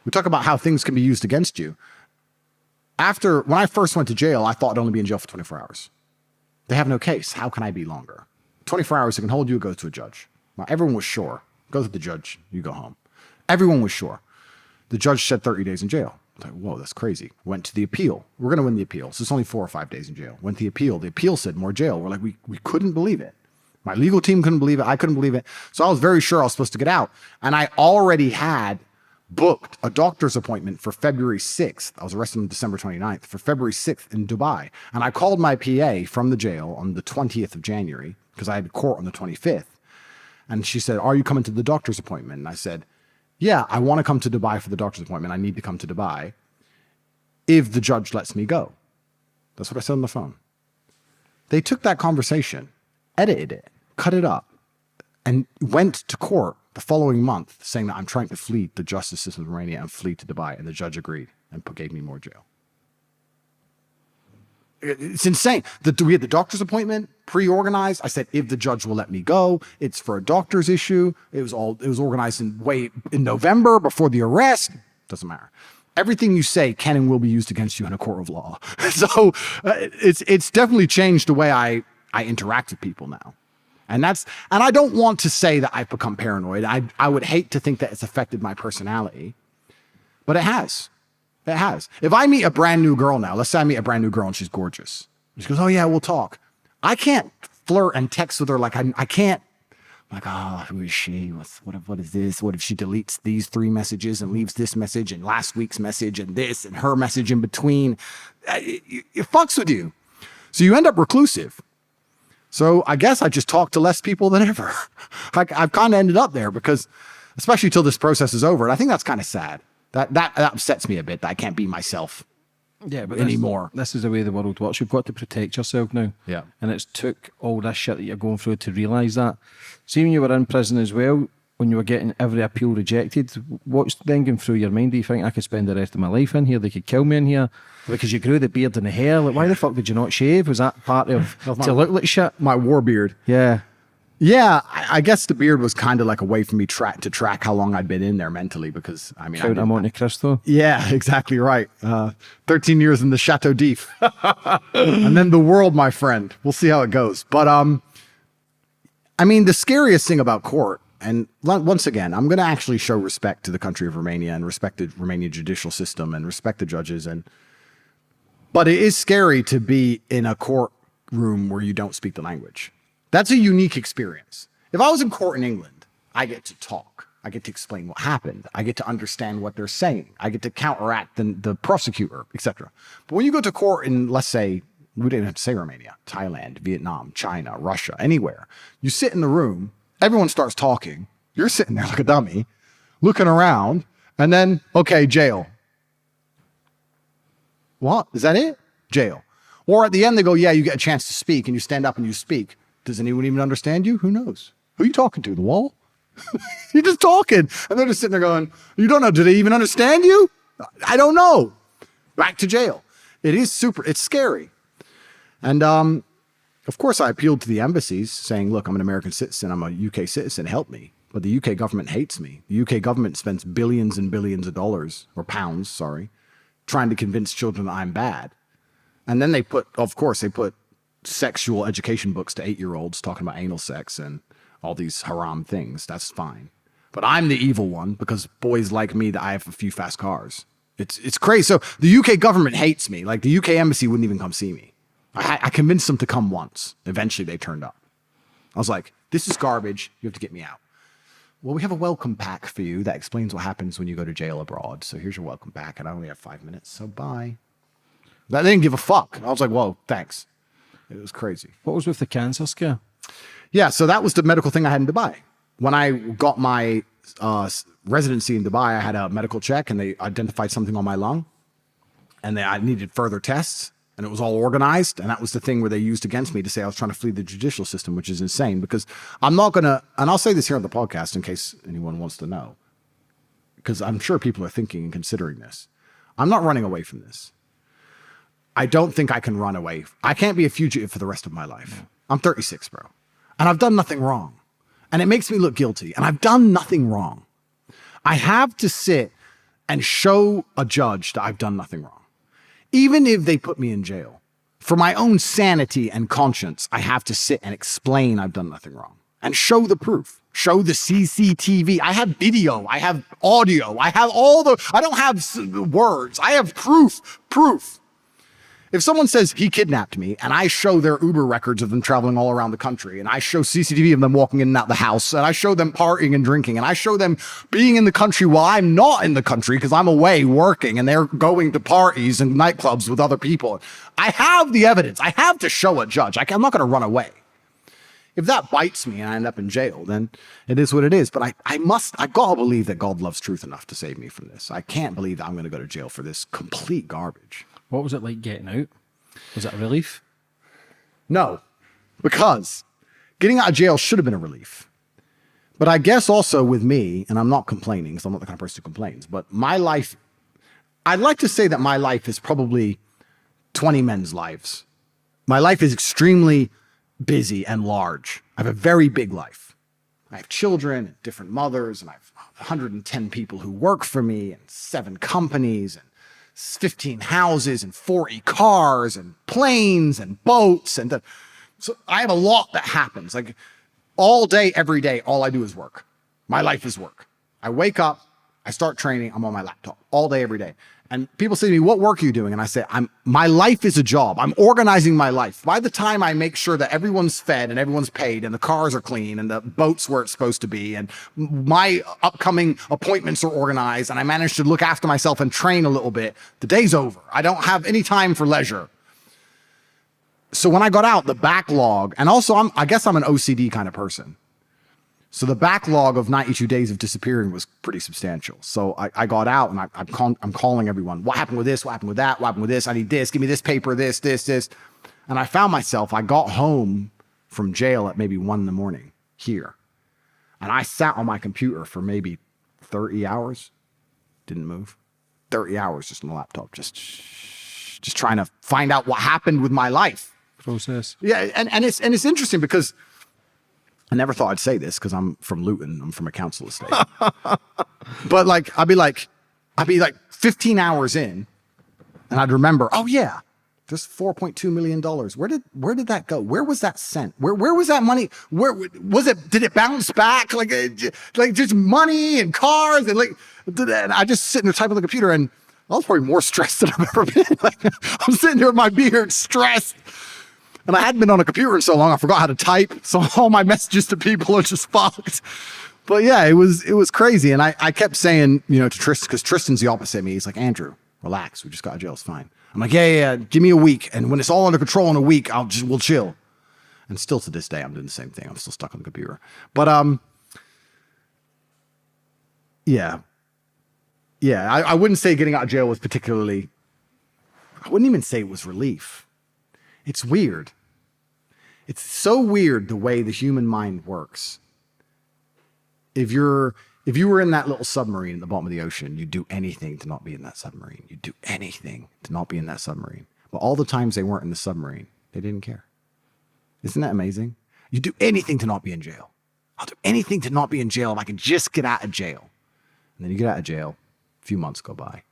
Speaker 2: we talk about how things can be used against you. When I first went to jail, I thought I'd only be in jail for 24 hours. They have no case. How can I be longer? 24 hours, they can hold you, it goes to a judge. Now, everyone was sure. Go to the judge, you go home. Everyone was sure. The judge said 30 days in jail. I was like, whoa, that's crazy. Went to the appeal. We're going to win the appeal. So it's only 4 or 5 days in jail. Went to the appeal. The appeal said more jail. We're like, we couldn't believe it. My legal team couldn't believe it. I couldn't believe it. So I was very sure I was supposed to get out. And I already had booked a doctor's appointment for February 6th. I was arrested on December 29th for February 6th in Dubai. And I called my PA from the jail on the 20th of January because I had court on the 25th. And she said, are you coming to the doctor's appointment? And I said, yeah, I want to come to Dubai for the doctor's appointment. I need to come to Dubai if the judge lets me go. That's what I said on the phone. They took that conversation, edited it, cut it up, and went to court the following month saying that I'm trying to flee the justice system of Romania and flee to Dubai. And the judge agreed and gave me more jail. It's insane. We had the doctor's appointment pre-organized. I said, if the judge will let me go, it's for a doctor's issue. It was organized in November before the arrest. Doesn't matter. Everything you say can and will be used against you in a court of law. So it's definitely changed the way I interact with people now. And I don't want to say that I've become paranoid. I would hate to think that it's affected my personality, but it has. It has. If I meet a brand new girl now, let's say I meet a brand new girl and she's gorgeous. She goes, oh yeah, we'll talk. I can't flirt and text with her like I can't. Like, oh, who is she? What is this? What if she deletes these 3 messages and leaves this message and last week's message and this and her message in between? It fucks with you. So you end up reclusive. So I guess I just talk to less people than ever. I've kind of ended up there because, especially till this process is over. And I think that's kind of sad. That upsets me a bit that I can't be myself anymore.
Speaker 3: This is the way the world works. You've got to protect yourself now.
Speaker 2: Yeah.
Speaker 3: And it's took all this shit that you're going through to realise that. See, when you were in prison as well, when you were getting every appeal rejected, what's then going through your mind? Do you think I could spend the rest of my life in here? They could kill me in here because you grew the beard and the hair. Like, why the fuck did you not shave? Was that part of to look like shit?
Speaker 2: My war beard.
Speaker 3: Yeah.
Speaker 2: Yeah, I guess the beard was kind of like a way for me to track how long I'd been in there mentally because, I mean...
Speaker 3: Count a Monte Cristo.
Speaker 2: Yeah, exactly right. 13 years in the Chateau d'If. And then the world, my friend. We'll see how it goes. But, I mean, the scariest thing about court, and once again, I'm going to actually show respect to the country of Romania and respect the Romanian judicial system and respect the judges. But it is scary to be in a courtroom where you don't speak the language. That's a unique experience. If I was in court in England, I get to talk. I get to explain what happened. I get to understand what they're saying. I get to counteract the prosecutor, etc. But when you go to court in, let's say, we didn't have to say Romania, Thailand, Vietnam, China, Russia, anywhere. You sit in the room, everyone starts talking. You're sitting there like a dummy, looking around, and then, okay, jail. What? Is that it? Jail. Or at the end, they go, yeah, you get a chance to speak, and you stand up and you speak. Does anyone even understand you? Who knows? Who are you talking to? The wall? You're just talking. And they're just sitting there going, you don't know. Do they even understand you? I don't know. Back to jail. It's scary. And of course, I appealed to the embassies saying, look, I'm an American citizen. I'm a UK citizen. Help me. But the UK government hates me. The UK government spends billions and billions of dollars, or pounds, sorry, trying to convince children that I'm bad. And then they put sexual education books to 8-year-olds talking about anal sex and all these haram things. That's fine. But I'm the evil one because boys like me that I have a few fast cars. It's crazy. So the UK government hates me. Like the UK embassy wouldn't even come see me. I convinced them to come once. Eventually they turned up. I was like, this is garbage. You have to get me out. well, we have a welcome pack for you that explains what happens when you go to jail abroad. So here's your welcome pack. And I only have 5 minutes, so bye. They didn't give a fuck. I was like, whoa, thanks. It was crazy.
Speaker 3: What was with the cancer scare?
Speaker 2: Yeah, so that was the medical thing I had in Dubai. When I got my residency in Dubai, I had a medical check and they identified something on my lung. And I needed further tests. And it was all organized. And that was the thing where they used against me to say I was trying to flee the judicial system, which is insane. Because I'm not going to, and I'll say this here on the podcast in case anyone wants to know, because I'm sure people are thinking and considering this. I'm not running away from this. I don't think I can run away. I can't be a fugitive for the rest of my life. I'm 36, bro. And I've done nothing wrong. And it makes me look guilty. And I've done nothing wrong. I have to sit and show a judge that I've done nothing wrong. Even if they put me in jail, for my own sanity and conscience, I have to sit and explain I've done nothing wrong and show the proof, show the CCTV. I have video, I have audio, I have I don't have words. I have proof. If someone says he kidnapped me and I show their Uber records of them traveling all around the country and I show CCTV of them walking in and out the house and I show them partying and drinking and I show them being in the country while I'm not in the country because I'm away working and they're going to parties and nightclubs with other people. I have the evidence. I have to show a judge. I'm not going to run away. If that bites me and I end up in jail, then it is what it is. But I gotta believe that God loves truth enough to save me from this. I can't believe that I'm going to go to jail for this complete garbage.
Speaker 3: What was it like getting out? Was it a relief?
Speaker 2: No, because getting out of jail should have been a relief. But I guess also with me, and I'm not complaining because I'm not the kind of person who complains, but my life, I'd like to say that my life is probably 20 men's lives. My life is extremely busy and large. I have a very big life. I have children and different mothers, and I have 110 people who work for me and 7 companies and 15 houses and 40 cars and planes and boats. And so I have a lot that happens. Like all day, every day, all I do is work. My life is work. I wake up, I start training, I'm on my laptop all day, every day. And people say to me, what work are you doing? And I say, my life is a job. I'm organizing my life. By the time I make sure that everyone's fed and everyone's paid and the cars are clean and the boat's where it's supposed to be and my upcoming appointments are organized and I manage to look after myself and train a little bit, the day's over. I don't have any time for leisure. So when I got out, the backlog, and also I guess I'm an OCD kind of person. So the backlog of 92 days of disappearing was pretty substantial. So I got out and I'm calling everyone. What happened with this? What happened with that? What happened with this? I need this. Give me this paper, this. And I found myself, I got home from jail at maybe 1 a.m. here. And I sat on my computer for maybe 30 hours. Didn't move. 30 hours just on the laptop. Just trying to find out what happened with my life.
Speaker 3: Process.
Speaker 2: Yeah, and it's interesting because I never thought I'd say this because I'm from Luton. I'm from a council estate. But like, I'd be like 15 hours in and I'd remember, oh yeah, there's $4.2 million. Where did that go? Where was that sent? Where was that money? Where was it? Did it bounce back? Like just money and cars and and I just sit there typing on the computer and I was probably more stressed than I've ever been. I'm sitting here with my beard stressed. And I hadn't been on a computer in so long, I forgot how to type. So all my messages to people are just fucked. But yeah, it was crazy. And I kept saying, to Tristan, because Tristan's the opposite of me. He's like, Andrew, relax. We just got out of jail. It's fine. I'm like, yeah. Give me a week. And when it's all under control in a week, we'll chill. And still to this day, I'm doing the same thing. I'm still stuck on the computer. But yeah. I wouldn't say getting out of jail was particularly, I wouldn't even say it was relief. It's weird. It's so weird the way the human mind works. If you were in that little submarine at the bottom of the ocean, you'd do anything to not be in that submarine. You'd do anything to not be in that submarine. But all the times they weren't in the submarine, they didn't care. Isn't that amazing? You'd do anything to not be in jail. I'll do anything to not be in jail if I can just get out of jail. And then you get out of jail, a few months go by.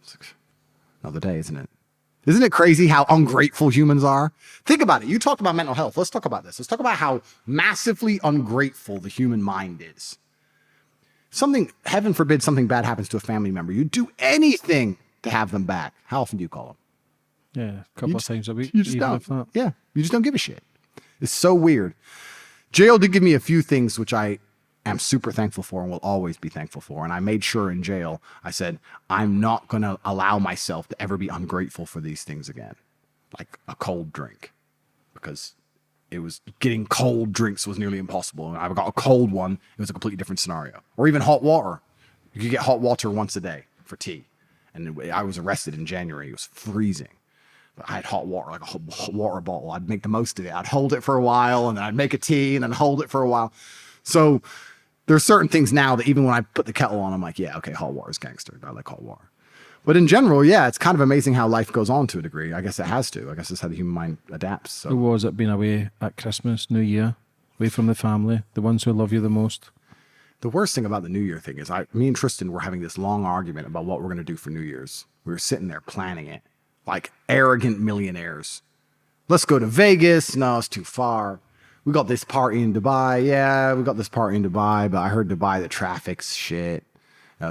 Speaker 2: It's like another day, isn't it? Isn't it crazy how ungrateful humans are? Think about it. You talked about mental health. Let's talk about this. Let's talk about how massively ungrateful the human mind is. Heaven forbid, something bad happens to a family member. You do anything to have them back. How often do you call them?
Speaker 3: Yeah, a couple of times a week.
Speaker 2: You just don't. Yeah, you just don't give a shit. It's so weird. Jail did give me a few things which I am super thankful for and will always be thankful for. And I made sure in jail, I said, I'm not going to allow myself to ever be ungrateful for these things again. Like a cold drink, because it was getting cold drinks was nearly impossible. And I got a cold one. It was a completely different scenario. Or even hot water. You could get hot water once a day for tea. And I was arrested in January. It was freezing. But I had hot water, like a hot water bottle. I'd make the most of it. I'd hold it for a while, and then I'd make a tea, and then hold it for a while. So there's certain things now that even when I put the kettle on, I'm like, yeah, okay, hot water is gangster. I like hot water. But in general, yeah, it's kind of amazing how life goes on to a degree. I guess it has to. I guess it's how the human mind adapts. So.
Speaker 3: Who was it being away at Christmas, New Year, away from the family, the ones who love you the most?
Speaker 2: The worst thing about the New Year thing is me and Tristan were having this long argument about what we're going to do for New Year's. We were sitting there planning it like arrogant millionaires. Let's go to Vegas. No, it's too far. We got this party in Dubai. Yeah, we got this party in Dubai, but I heard Dubai, the traffic's shit.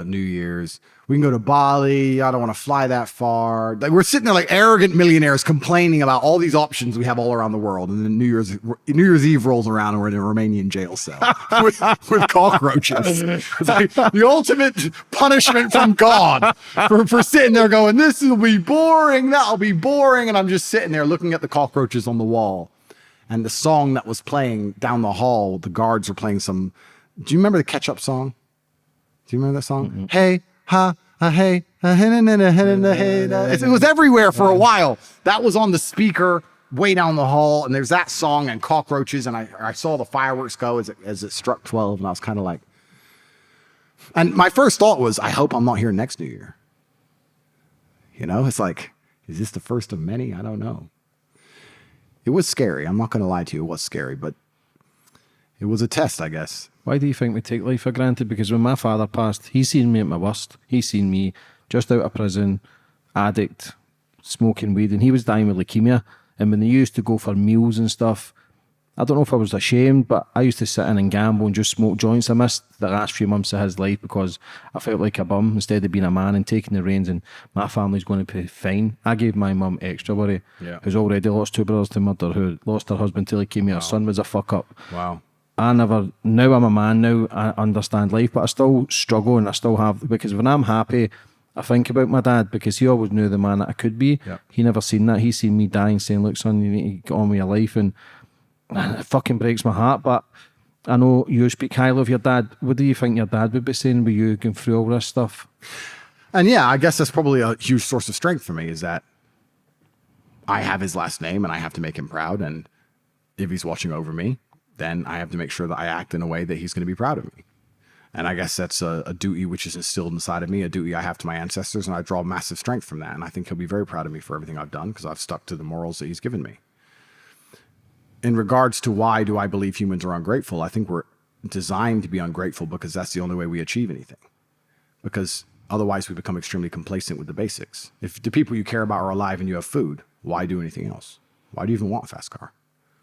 Speaker 2: New Year's. We can go to Bali. I don't want to fly that far. Like, we're sitting there like arrogant millionaires complaining about all these options we have all around the world. And then New Year's Eve rolls around and we're in a Romanian jail cell with cockroaches. It's like the ultimate punishment from God for sitting there going, this will be boring. That'll be boring. And I'm just sitting there looking at the cockroaches on the wall. And the song that was playing down the hall, the guards were playing some. Do you remember the Ketchup song? Do you remember that song? Mm-hmm. Hey, ha, hey, it was everywhere for a while. That was on the speaker way down the hall, and there's that song and cockroaches, and I saw the fireworks go as it struck 12, and I was kind of like, and my first thought was, I hope I'm not here next New Year. You know, it's like, is this the first of many? I don't know. It was scary. I'm not going to lie to you. It was scary, but it was a test, I guess.
Speaker 3: Why do you think we take life for granted? Because when my father passed, he seen me at my worst. He seen me just out of prison, addict, smoking weed, and he was dying with leukemia. And when they used to go for meals and stuff, I don't know if I was ashamed, but I used to sit in and gamble and just smoke joints. I missed the last few months of his life because I felt like a bum instead of being a man and taking the reins, and my family's going to be fine. I gave my mum extra worry, who's already lost 2 brothers to murder, who lost her husband to leukemia. Her son was a fuck up.
Speaker 2: Wow.
Speaker 3: Now I'm a man now, I understand life, but I still struggle, and I still have, because when I'm happy, I think about my dad, because he always knew the man that I could be. Yep. He never seen that. He seen me dying, saying, look, son, you need to get on with your life, and man, it fucking breaks my heart. But I know you speak highly of your dad. What do you think your dad would be saying with you going through all this stuff?
Speaker 2: And yeah, I guess that's probably a huge source of strength for me, is that I have his last name and I have to make him proud, and if he's watching over me, then I have to make sure that I act in a way that he's going to be proud of me. And I guess that's a duty which is instilled inside of me, a duty I have to my ancestors, and I draw massive strength from that. And I think he'll be very proud of me for everything I've done, because I've stuck to the morals that he's given me. In regards to why do I believe humans are ungrateful, I think we're designed to be ungrateful because that's the only way we achieve anything. Because otherwise we become extremely complacent with the basics. If the people you care about are alive and you have food, why do anything else? Why do you even want a fast car?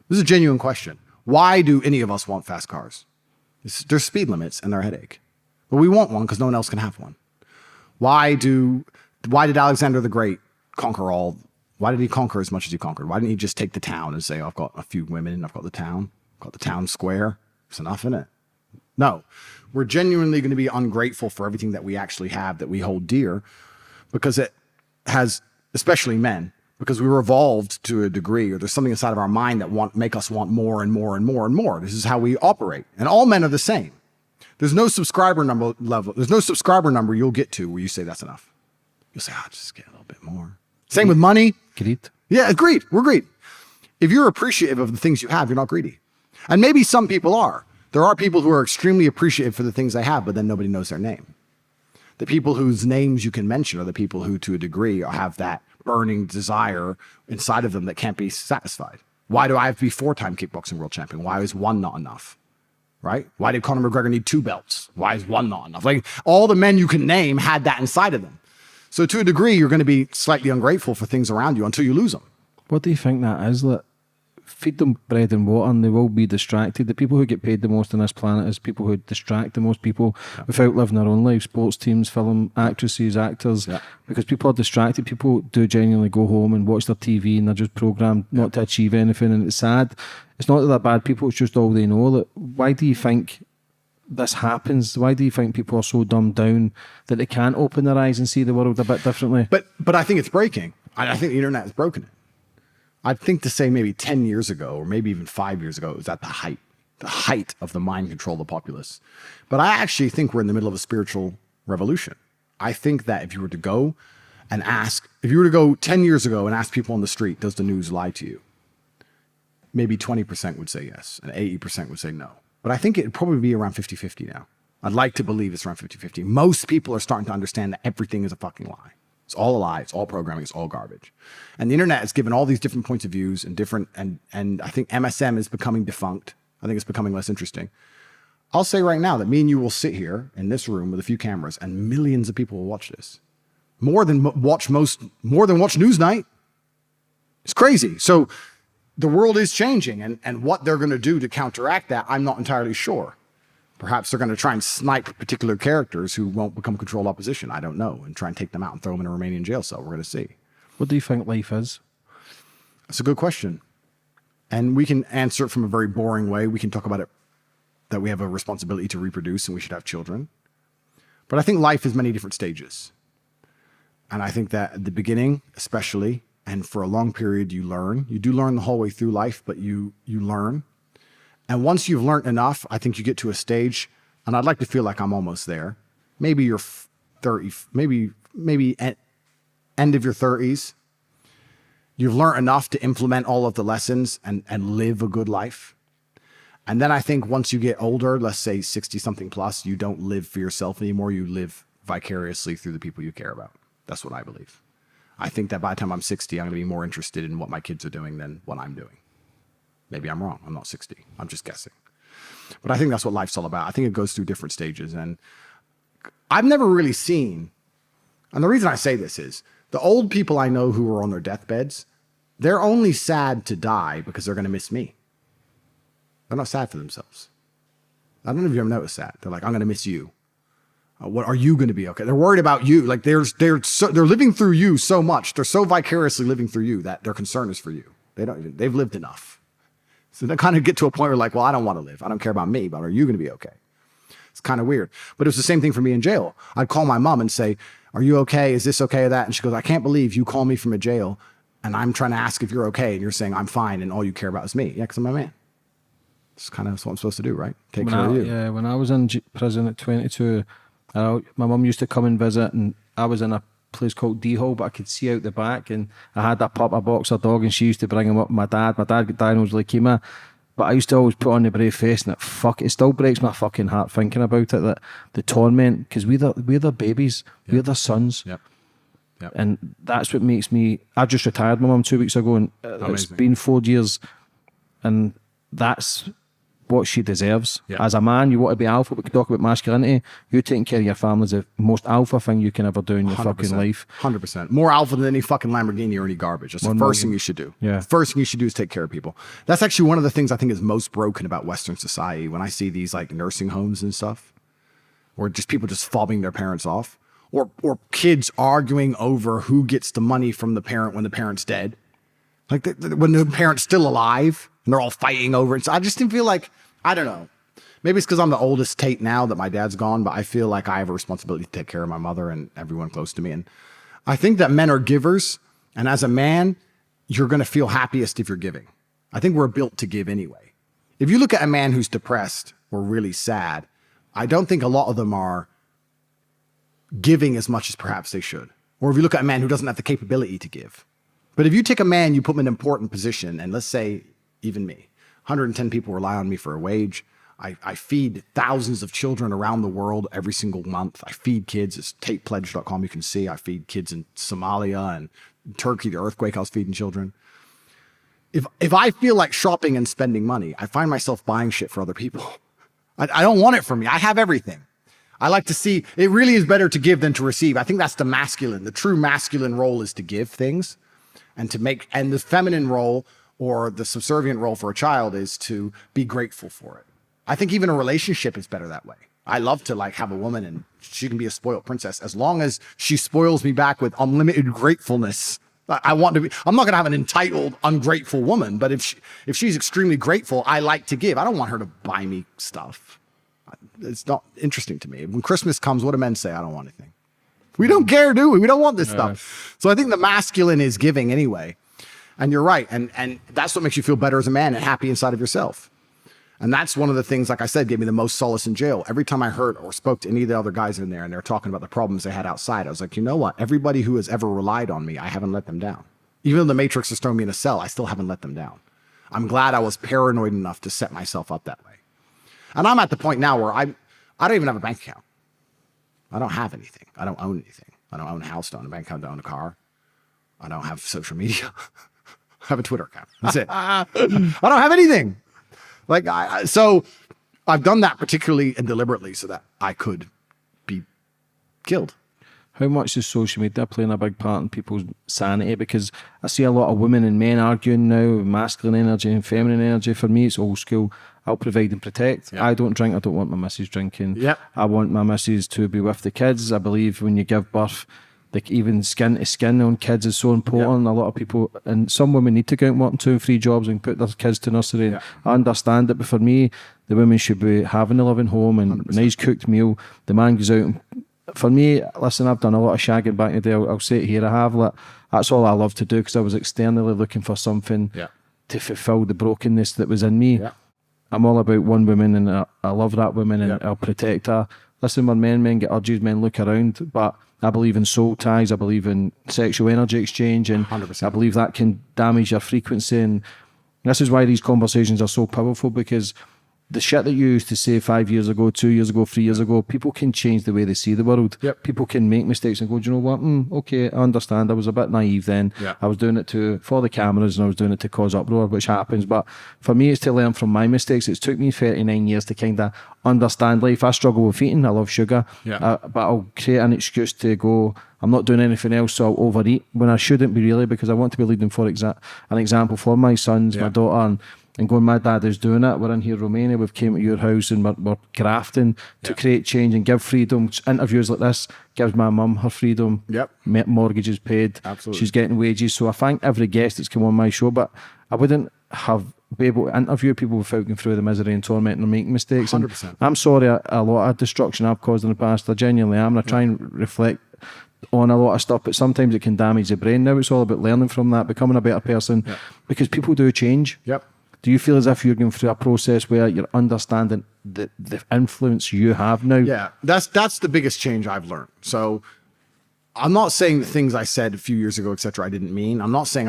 Speaker 2: This is a genuine question. Why do any of us want fast cars? There's speed limits and they're a headache. But we want one because no one else can have one. Why did Alexander the Great conquer all? Why did he conquer as much as he conquered? Why didn't he just take the town and say, oh, I've got a few women, I've got the town square. It's enough, isn't it? No, we're genuinely going to be ungrateful for everything that we actually have, that we hold dear, because it has, especially men, because we were evolved to a degree, or there's something inside of our mind that make us want more and more and more and more. This is how we operate. And all men are the same. There's no subscriber number level. There's no subscriber number you'll get to where you say that's enough. You'll say, I'll just get a little bit more. Same with money.
Speaker 3: Greed.
Speaker 2: Yeah, agreed. We're greedy. If you're appreciative of the things you have, you're not greedy. And maybe some people are. There are people who are extremely appreciative for the things they have, but then nobody knows their name. The people whose names you can mention are the people who, to a degree, have that burning desire inside of them that can't be satisfied. Why do I have to be 4-time kickboxing world champion? Why is 1 not enough? Right? Why did Conor McGregor need 2 belts? Why is 1 not enough? Like, all the men you can name had that inside of them. So to a degree, you're going to be slightly ungrateful for things around you until you lose them.
Speaker 3: What do you think that is? Like, feed them bread and water and they will be distracted. The people who get paid the most on this planet is people who distract the most people without living their own life. Sports teams, film actresses, actors, because people are distracted. People do genuinely go home and watch their TV and they're just programmed not to achieve anything, and it's sad. It's not that they're bad people, it's just all they know. Why do you think this happens? Why do you think people are so dumbed down that they can't open their eyes and see the world a bit differently?
Speaker 2: But I think it's breaking. I think the internet has broken it. I think to say maybe 10 years ago, or maybe even 5 years ago, it was at the height of the mind control of the populace. But I actually think we're in the middle of a spiritual revolution. I think that if you were to go 10 years ago and ask people on the street, does the news lie to you? Maybe 20% would say yes, and 80% would say no. But I think it'd probably be around 50-50 now. I'd like to believe it's around 50-50. Most people are starting to understand that everything is a fucking lie. It's all a lie. It's all programming. It's all garbage. And the internet has given all these different points of views and and I think MSM is becoming defunct. I think it's becoming less interesting. I'll say right now that me and you will sit here in this room with a few cameras and millions of people will watch this. More than watch Newsnight. It's crazy. So the world is changing, and what they're going to do to counteract that, I'm not entirely sure. Perhaps they're going to try and snipe particular characters who won't become controlled opposition. I don't know, and try and take them out and throw them in a Romanian jail cell. We're going to see.
Speaker 3: What do you think life is?
Speaker 2: That's a good question. And we can answer it from a very boring way. We can talk about it, that we have a responsibility to reproduce and we should have children. But I think life is many different stages. And I think that at the beginning, especially, and for a long period, you learn. You do learn the whole way through life, but you learn. And once you've learned enough, I think you get to a stage, and I'd like to feel like I'm almost there. Maybe you're 30, maybe end of your 30s. You've learned enough to implement all of the lessons and live a good life. And then I think once you get older, let's say 60 something plus, you don't live for yourself anymore. You live vicariously through the people you care about. That's what I believe. I think that by the time I'm 60, I'm going to be more interested in what my kids are doing than what I'm doing. Maybe I'm wrong. I'm not 60. I'm just guessing. But I think that's what life's all about. I think it goes through different stages. And I've never really seen, and the reason I say this is, the old people I know who are on their deathbeds, they're only sad to die because they're going to miss me. They're not sad for themselves. I don't know if you ever noticed that. They're like, I'm going to miss you. What are you going to be okay? They're worried about you. Like they're living through you so much. They're so vicariously living through you that their concern is for you. They've lived enough. So they kind of get to a point where like, well, I don't want to live. I don't care about me, but are you going to be okay? It's kind of weird. But it was the same thing for me in jail. I'd call my mom and say, are you okay? Is this okay or that? And she goes, I can't believe you call me from a jail and I'm trying to ask if you're okay. And you're saying I'm fine. And all you care about is me. Yeah, because I'm my man. It's kind of what I'm supposed to do, right? Take care of you.
Speaker 3: Yeah, when I was in prison at 22, my mum used to come and visit, and I was in a place called D-Hole, but I could see out the back, and I had that pup, a boxer dog, and she used to bring him up with my dad. My dad got diagnosed with leukemia, but I used to always put on the brave face, and it still breaks my fucking heart thinking about it, that the torment, because we're the babies, we're the sons.
Speaker 2: Yep.
Speaker 3: And that's what makes me, I just retired my mum 2 weeks ago, and it's been 4 years, and that's what she deserves.
Speaker 2: Yeah.
Speaker 3: As a man, you want to be alpha. We can talk about masculinity. You taking care of your family is the most alpha thing you can ever do in your
Speaker 2: 100%,
Speaker 3: fucking life.
Speaker 2: 100%. More alpha than any fucking Lamborghini or any garbage. That's the first thing you should do.
Speaker 3: Yeah.
Speaker 2: First thing you should do is take care of people. That's actually one of the things I think is most broken about Western society. When I see these like nursing homes and stuff, or just people just fobbing their parents off, or kids arguing over who gets the money from the parent when the parent's dead. Like when the parent's still alive and they're all fighting over it. So I just didn't feel like, I don't know. Maybe it's because I'm the oldest Tate now that my dad's gone, but I feel like I have a responsibility to take care of my mother and everyone close to me. And I think that men are givers. And as a man, you're going to feel happiest if you're giving. I think we're built to give anyway. If you look at a man who's depressed or really sad, I don't think a lot of them are giving as much as perhaps they should. Or if you look at a man who doesn't have the capability to give. But if you take a man, you put him in an important position, and let's say even me, 110 people rely on me for a wage. I feed thousands of children around the world every single month. I feed kids. It's tatepledge.com. You can see I feed kids in Somalia and Turkey, the earthquake. I was feeding children. If I feel like shopping and spending money, I find myself buying shit for other people. I don't want it for me. I have everything. I like to see, it really is better to give than to receive. I think that's the masculine. The true masculine role is to give things and the feminine role or the subservient role for a child is to be grateful for it. I think even a relationship is better that way. I love to like have a woman and she can be a spoiled princess as long as she spoils me back with unlimited gratefulness. I'm not going to have an entitled, ungrateful woman, but if she's extremely grateful, I like to give. I don't want her to buy me stuff. It's not interesting to me. When Christmas comes, what do men say? I don't want anything. We don't care, do we? We don't want this stuff. So I think the masculine is giving anyway. And you're right. And that's what makes you feel better as a man and happy inside of yourself. And that's one of the things, like I said, gave me the most solace in jail. Every time I heard or spoke to any of the other guys in there and they're talking about the problems they had outside, I was like, you know what? Everybody who has ever relied on me, I haven't let them down. Even though the Matrix has thrown me in a cell, I still haven't let them down. I'm glad I was paranoid enough to set myself up that way. And I'm at the point now where I don't even have a bank account. I don't have anything. I don't own anything. I don't own a house, don't own a bank account, don't own a car. I don't have social media. I have a Twitter account. That's it. I don't have anything. Like, so I've done that particularly and deliberately so that I could be killed.
Speaker 3: How much is social media playing a big part in people's sanity? Because I see a lot of women and men arguing now, masculine energy and feminine energy. For me, it's old school. I'll provide and protect. Yep. I don't drink. I don't want my missus drinking.
Speaker 2: Yep.
Speaker 3: I want my missus to be with the kids. I believe when you give birth, like even skin to skin on kids is so important. Yep. A lot of people, and some women need to go out and work 2 and 3 jobs and put their kids to nursery. Yep. I understand it, but for me, the women should be having a living home and 100%. Nice cooked meal. The man goes out and, for me, listen, I've done a lot of shagging back in the day. I'll say it here, I have. Like, that's all I love to do because I was externally looking for something to fulfill the brokenness that was in me. Yep. I'm all about one woman and I love that woman and I'll protect her. Listen, we're men get urges, men look around, but I believe in soul ties, I believe in sexual energy exchange, and
Speaker 2: 100%.
Speaker 3: I believe that can damage your frequency. And this is why these conversations are so powerful, because the shit that you used to say 5 years ago, 2 years ago, 3 years ago, people can change the way they see the world.
Speaker 2: Yep.
Speaker 3: People can make mistakes and go, do you know what? Okay, I understand. I was a bit naive then.
Speaker 2: Yep.
Speaker 3: I was doing it for the cameras and I was doing it to cause uproar, which happens. But for me, it's to learn from my mistakes. It's took me 39 years to kind of understand life. I struggle with eating. I love sugar.
Speaker 2: Yeah.
Speaker 3: But I'll create an excuse to go, I'm not doing anything else, so I'll overeat when I shouldn't be really, because I want to be leading for an example for my sons, my daughter, and going, my dad is doing it. We're in here, Romania. We've came to your house and we're grafting to create change and give freedom. Interviews like this gives my mum her freedom.
Speaker 2: Yep.
Speaker 3: Mortgages paid.
Speaker 2: Absolutely.
Speaker 3: She's getting wages. So I thank every guest that's come on my show, but I wouldn't be able to interview people without going through the misery and torment and making mistakes.
Speaker 2: 100%.
Speaker 3: And I'm sorry, a lot of destruction I've caused in the past. I genuinely am. And I try and reflect on a lot of stuff, but sometimes it can damage the brain. Now it's all about learning from that, becoming a better person, because people do change.
Speaker 2: Yep.
Speaker 3: Do you feel as if you're going through a process where you're understanding the influence you have now?
Speaker 2: Yeah, that's the biggest change I've learned. So I'm not saying the things I said a few years ago, etc., I didn't mean. I'm not saying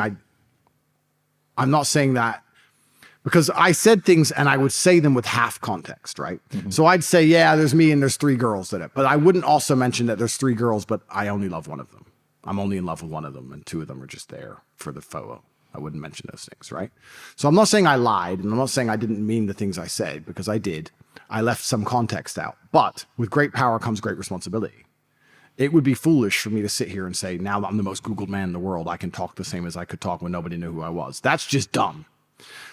Speaker 2: that, because I said things and I would say them with half context, right? Mm-hmm. So I'd say, yeah, there's me and there's 3 girls that it, but I wouldn't also mention that there's 3 girls, but I only love one of them. I'm only in love with one of them, and 2 of them are just there for the photo. I wouldn't mention those things, right? So I'm not saying I lied, and I'm not saying I didn't mean the things I said, because I did. I left some context out. But with great power comes great responsibility. It would be foolish for me to sit here and say, now that I'm the most Googled man in the world, I can talk the same as I could talk when nobody knew who I was. That's just dumb.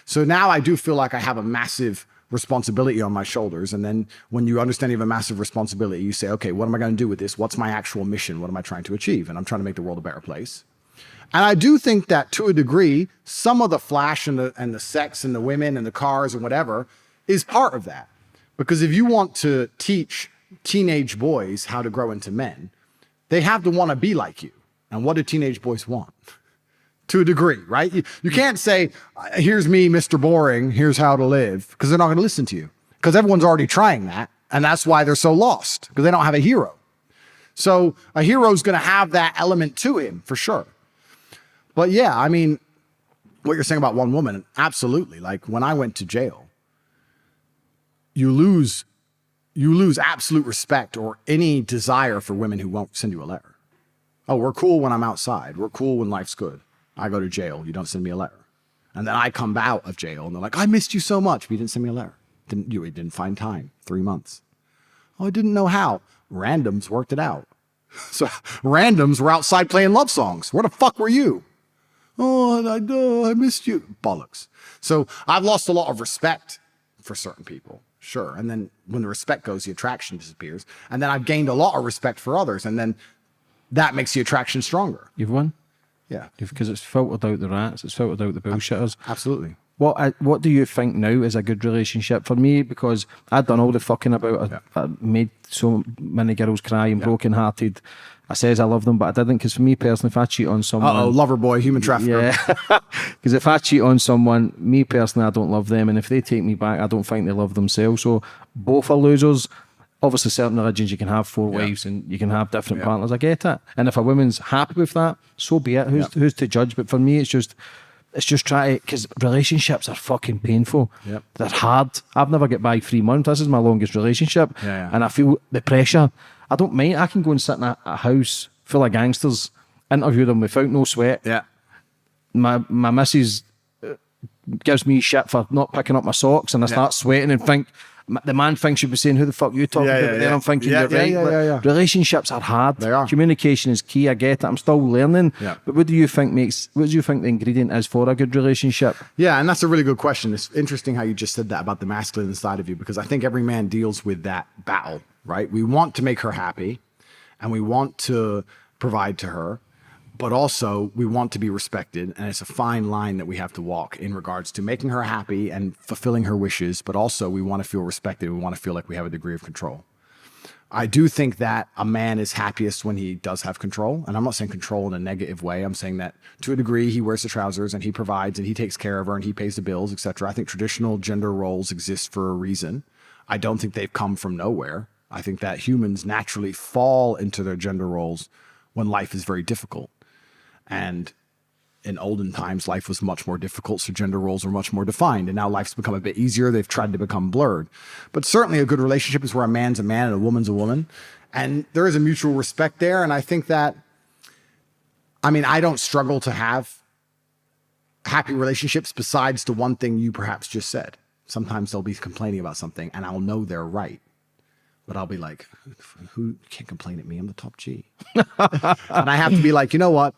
Speaker 2: So now I do feel like I have a massive responsibility on my shoulders. And then when you understand you have a massive responsibility, you say, okay, what am I going to do with this? What's my actual mission? What am I trying to achieve? And I'm trying to make the world a better place. And I do think that, to a degree, some of the flash and the sex and the women and the cars and whatever is part of that. Because if you want to teach teenage boys how to grow into men, they have to want to be like you. And what do teenage boys want? To a degree, right? You can't say, here's me, Mr. Boring, here's how to live, because they're not going to listen to you. Because everyone's already trying that. And that's why they're so lost, because they don't have a hero. So a hero's going to have that element to him, for sure. But yeah, I mean, what you're saying about one woman, absolutely. Like when I went to jail, you lose absolute respect or any desire for women who won't send you a letter. Oh, we're cool when I'm outside. We're cool when life's good. I go to jail. You don't send me a letter. And then I come out of jail and they're like, I missed you so much, but you didn't send me a letter. You didn't find time. 3 months. Oh, I didn't know how. Randoms worked it out. So randoms were outside playing love songs. Where the fuck were you? Oh, I missed you. Bollocks. So I've lost a lot of respect for certain people. Sure. And then when the respect goes, the attraction disappears. And then I've gained a lot of respect for others. And then that makes the attraction stronger.
Speaker 3: You've won?
Speaker 2: Yeah.
Speaker 3: Because it's filtered out the rats. It's filtered out the bullshitters.
Speaker 2: Absolutely.
Speaker 3: What do you think now is a good relationship for me? Because I'd done all the fucking about. I made so many girls cry and broken hearted. I says I love them, but I didn't. Because for me personally, if I cheat on someone,
Speaker 2: lover boy, human trafficker.
Speaker 3: yeah. Because if I cheat on someone, me personally, I don't love them, and if they take me back, I don't think they love themselves. So both are losers. Obviously, certain religions you can have 4 wives and you can have different partners. I get it, and if a woman's happy with that, so be it. Who's to judge? But for me, it's just try it, because relationships are fucking painful. They're hard. I've never get by 3 months. This is my longest relationship, and I feel the pressure. I don't mind. I can go and sit in a house full of gangsters, interview them without no sweat. My missus gives me shit for not picking up my socks, and I start sweating and think, the man thinks you'd be saying, who the fuck are you talking about? But then I'm thinking, you're right. Relationships are hard.
Speaker 2: They are.
Speaker 3: Communication is key. I get it. I'm still learning. But what do you think the ingredient is for a good relationship?
Speaker 2: Yeah, and that's a really good question. It's interesting how you just said that about the masculine side of you, because I think every man deals with that battle, right? We want to make her happy and we want to provide to her, but also we want to be respected. And it's a fine line that we have to walk in regards to making her happy and fulfilling her wishes, but also we want to feel respected. We want to feel like we have a degree of control. I do think that a man is happiest when he does have control. And I'm not saying control in a negative way. I'm saying that to a degree, he wears the trousers and he provides and he takes care of her and he pays the bills, etc. I think traditional gender roles exist for a reason. I don't think they've come from nowhere. I think that humans naturally fall into their gender roles when life is very difficult. And in olden times, life was much more difficult, so gender roles were much more defined. And now life's become a bit easier. They've tried to become blurred. But certainly a good relationship is where a man's a man and a woman's a woman. And there is a mutual respect there. And I think that, I don't struggle to have happy relationships besides the one thing you perhaps just said. Sometimes they'll be complaining about something and I'll know they're right. But I'll be like, who can't complain at me? I'm the top G. And I have to be like, you know what?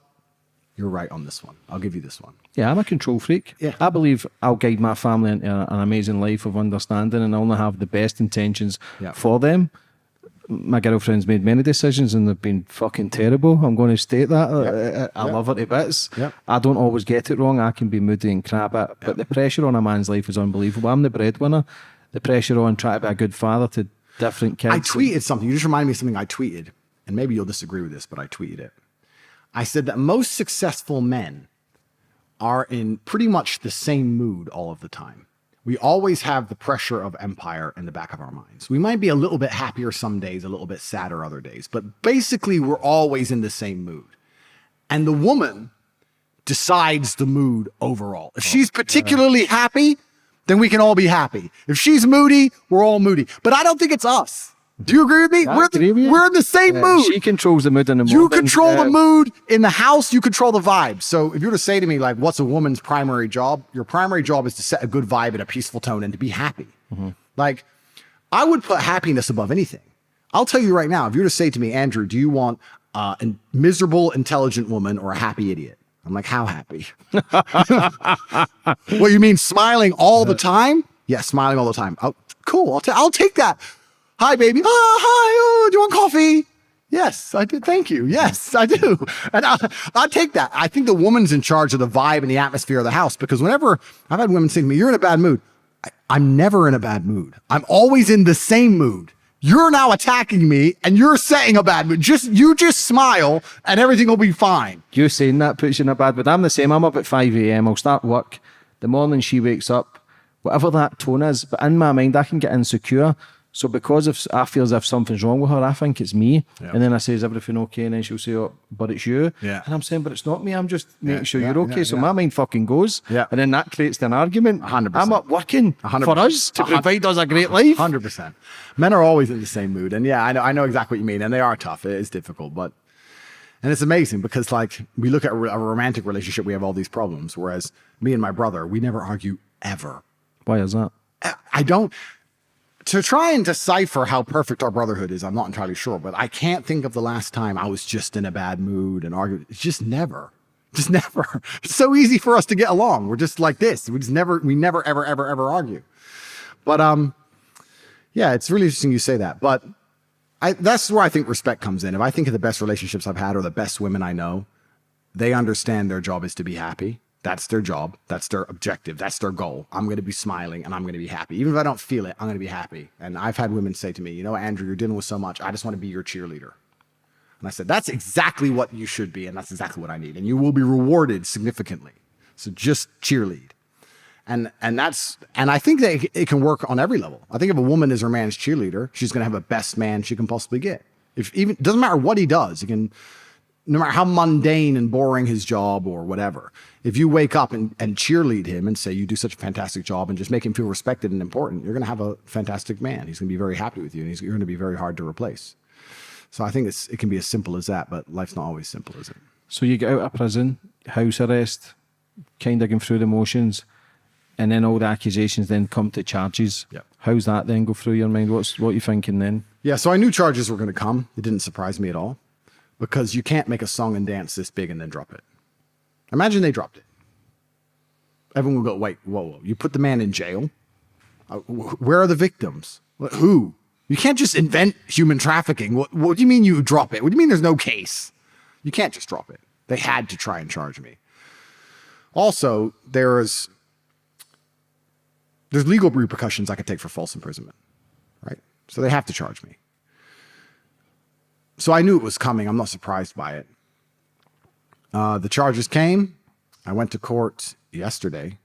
Speaker 2: You're right on this one. I'll give you this one.
Speaker 3: Yeah, I'm a control freak.
Speaker 2: Yeah.
Speaker 3: I believe I'll guide my family into an amazing life of understanding, and I'll only have the best intentions for them. My girlfriend's made many decisions and they've been fucking terrible. I'm going to state that. I love her to bits. I don't always get it wrong. I can be moody and crap at, but the pressure on a man's life is unbelievable. I'm the breadwinner. The pressure on trying to be a good father to different kids.
Speaker 2: I tweeted something. You just reminded me of something I tweeted, and maybe you'll disagree with this, but I tweeted it. I said that most successful men are in pretty much the same mood all of the time. We always have the pressure of empire in the back of our minds. We might be a little bit happier some days, a little bit sadder other days, but basically we're always in the same mood. And the woman decides the mood overall. If she's particularly happy, then we can all be happy. If she's moody, we're all moody. But I don't think it's us. Do you agree with me? We're in the same mood.
Speaker 3: She controls the mood in the morning.
Speaker 2: You control the mood in the house. You control the vibe. So if you were to say to me, like, what's a woman's primary job? Your primary job is to set a good vibe and a peaceful tone and to be happy. Like, I would put happiness above anything. I'll tell you right now, if you were to say to me, Andrew, do you want a miserable, intelligent woman or a happy idiot? I'm like, how happy? What, you mean smiling all the time? Yeah, smiling all the time. Oh, cool. I'll take that. Hi, baby. Oh, hi. Oh, do you want coffee? Yes, I do. Thank you. Yes, I do. And I'll take that. I think the woman's in charge of the vibe and the atmosphere of the house, because whenever I've had women say to me, you're in a bad mood. I'm never in a bad mood. I'm always in the same mood. You're now attacking me and you're setting a bad mood. You just smile and everything will be fine.
Speaker 3: You saying that puts you in a bad mood. I'm the same. I'm up at 5 a.m. I'll start work. The morning she wakes up, whatever that tone is, but in my mind, I can get insecure. So because if I feel as if something's wrong with her, I think it's me. And then I say, is everything okay? And then she'll say, oh, but it's you. And I'm saying, but it's not me. I'm just making sure you're okay. So my mind fucking goes. And then that creates an argument.
Speaker 2: 100%.
Speaker 3: I'm up working
Speaker 2: 100%.
Speaker 3: for us to provide us a great life.
Speaker 2: 100%. Men are always in the same mood. And yeah, I know exactly what you mean. And they are tough. It is difficult. And it's amazing because, like, we look at a romantic relationship, we have all these problems. Whereas me and my brother, we never argue ever.
Speaker 3: Why is that?
Speaker 2: I don't. To try and decipher how perfect our brotherhood is, I'm not entirely sure, but I can't think of the last time I was just in a bad mood and argued. It's just never. It's so easy for us to get along. We're just like this. We never, ever argue. But yeah, it's really interesting you say that. But that's where I think respect comes in. If I think of the best relationships I've had or the best women I know, they understand their job is to be happy. That's their job. That's their objective. That's their goal. I'm going to be smiling and I'm going to be happy. Even if I don't feel it, I'm going to be happy. And I've had women say to me, you know, Andrew, you're dealing with so much. I just want to be your cheerleader. And I said, that's exactly what you should be. And that's exactly what I need. And you will be rewarded significantly. So just cheerlead. And I think that it can work on every level. I think if a woman is her man's cheerleader, she's going to have the best man she can possibly get. It doesn't matter what he does. He can, no matter how mundane and boring his job or whatever, if you wake up and cheerlead him and say, you do such a fantastic job and just make him feel respected and important, you're going to have a fantastic man. He's going to be very happy with you and you're going to be very hard to replace. So I think it can be as simple as that, but life's not always simple, is it? So
Speaker 3: you get out of prison, house arrest, kind of going through the motions, and then all the accusations then come to charges.
Speaker 2: Yep.
Speaker 3: How's that then go through your mind? What are you thinking then?
Speaker 2: Yeah, so I knew charges were going to come. It didn't surprise me at all because you can't make a song and dance this big and then drop it. Imagine they dropped it. Everyone would go, wait, whoa. You put the man in jail? Where are the victims? Who? You can't just invent human trafficking. What do you mean you drop it? What do you mean there's no case? You can't just drop it. They had to try and charge me. Also, there's legal repercussions I could take for false imprisonment, right? So they have to charge me. So I knew it was coming. I'm not surprised by it. The charges came. I went to court yesterday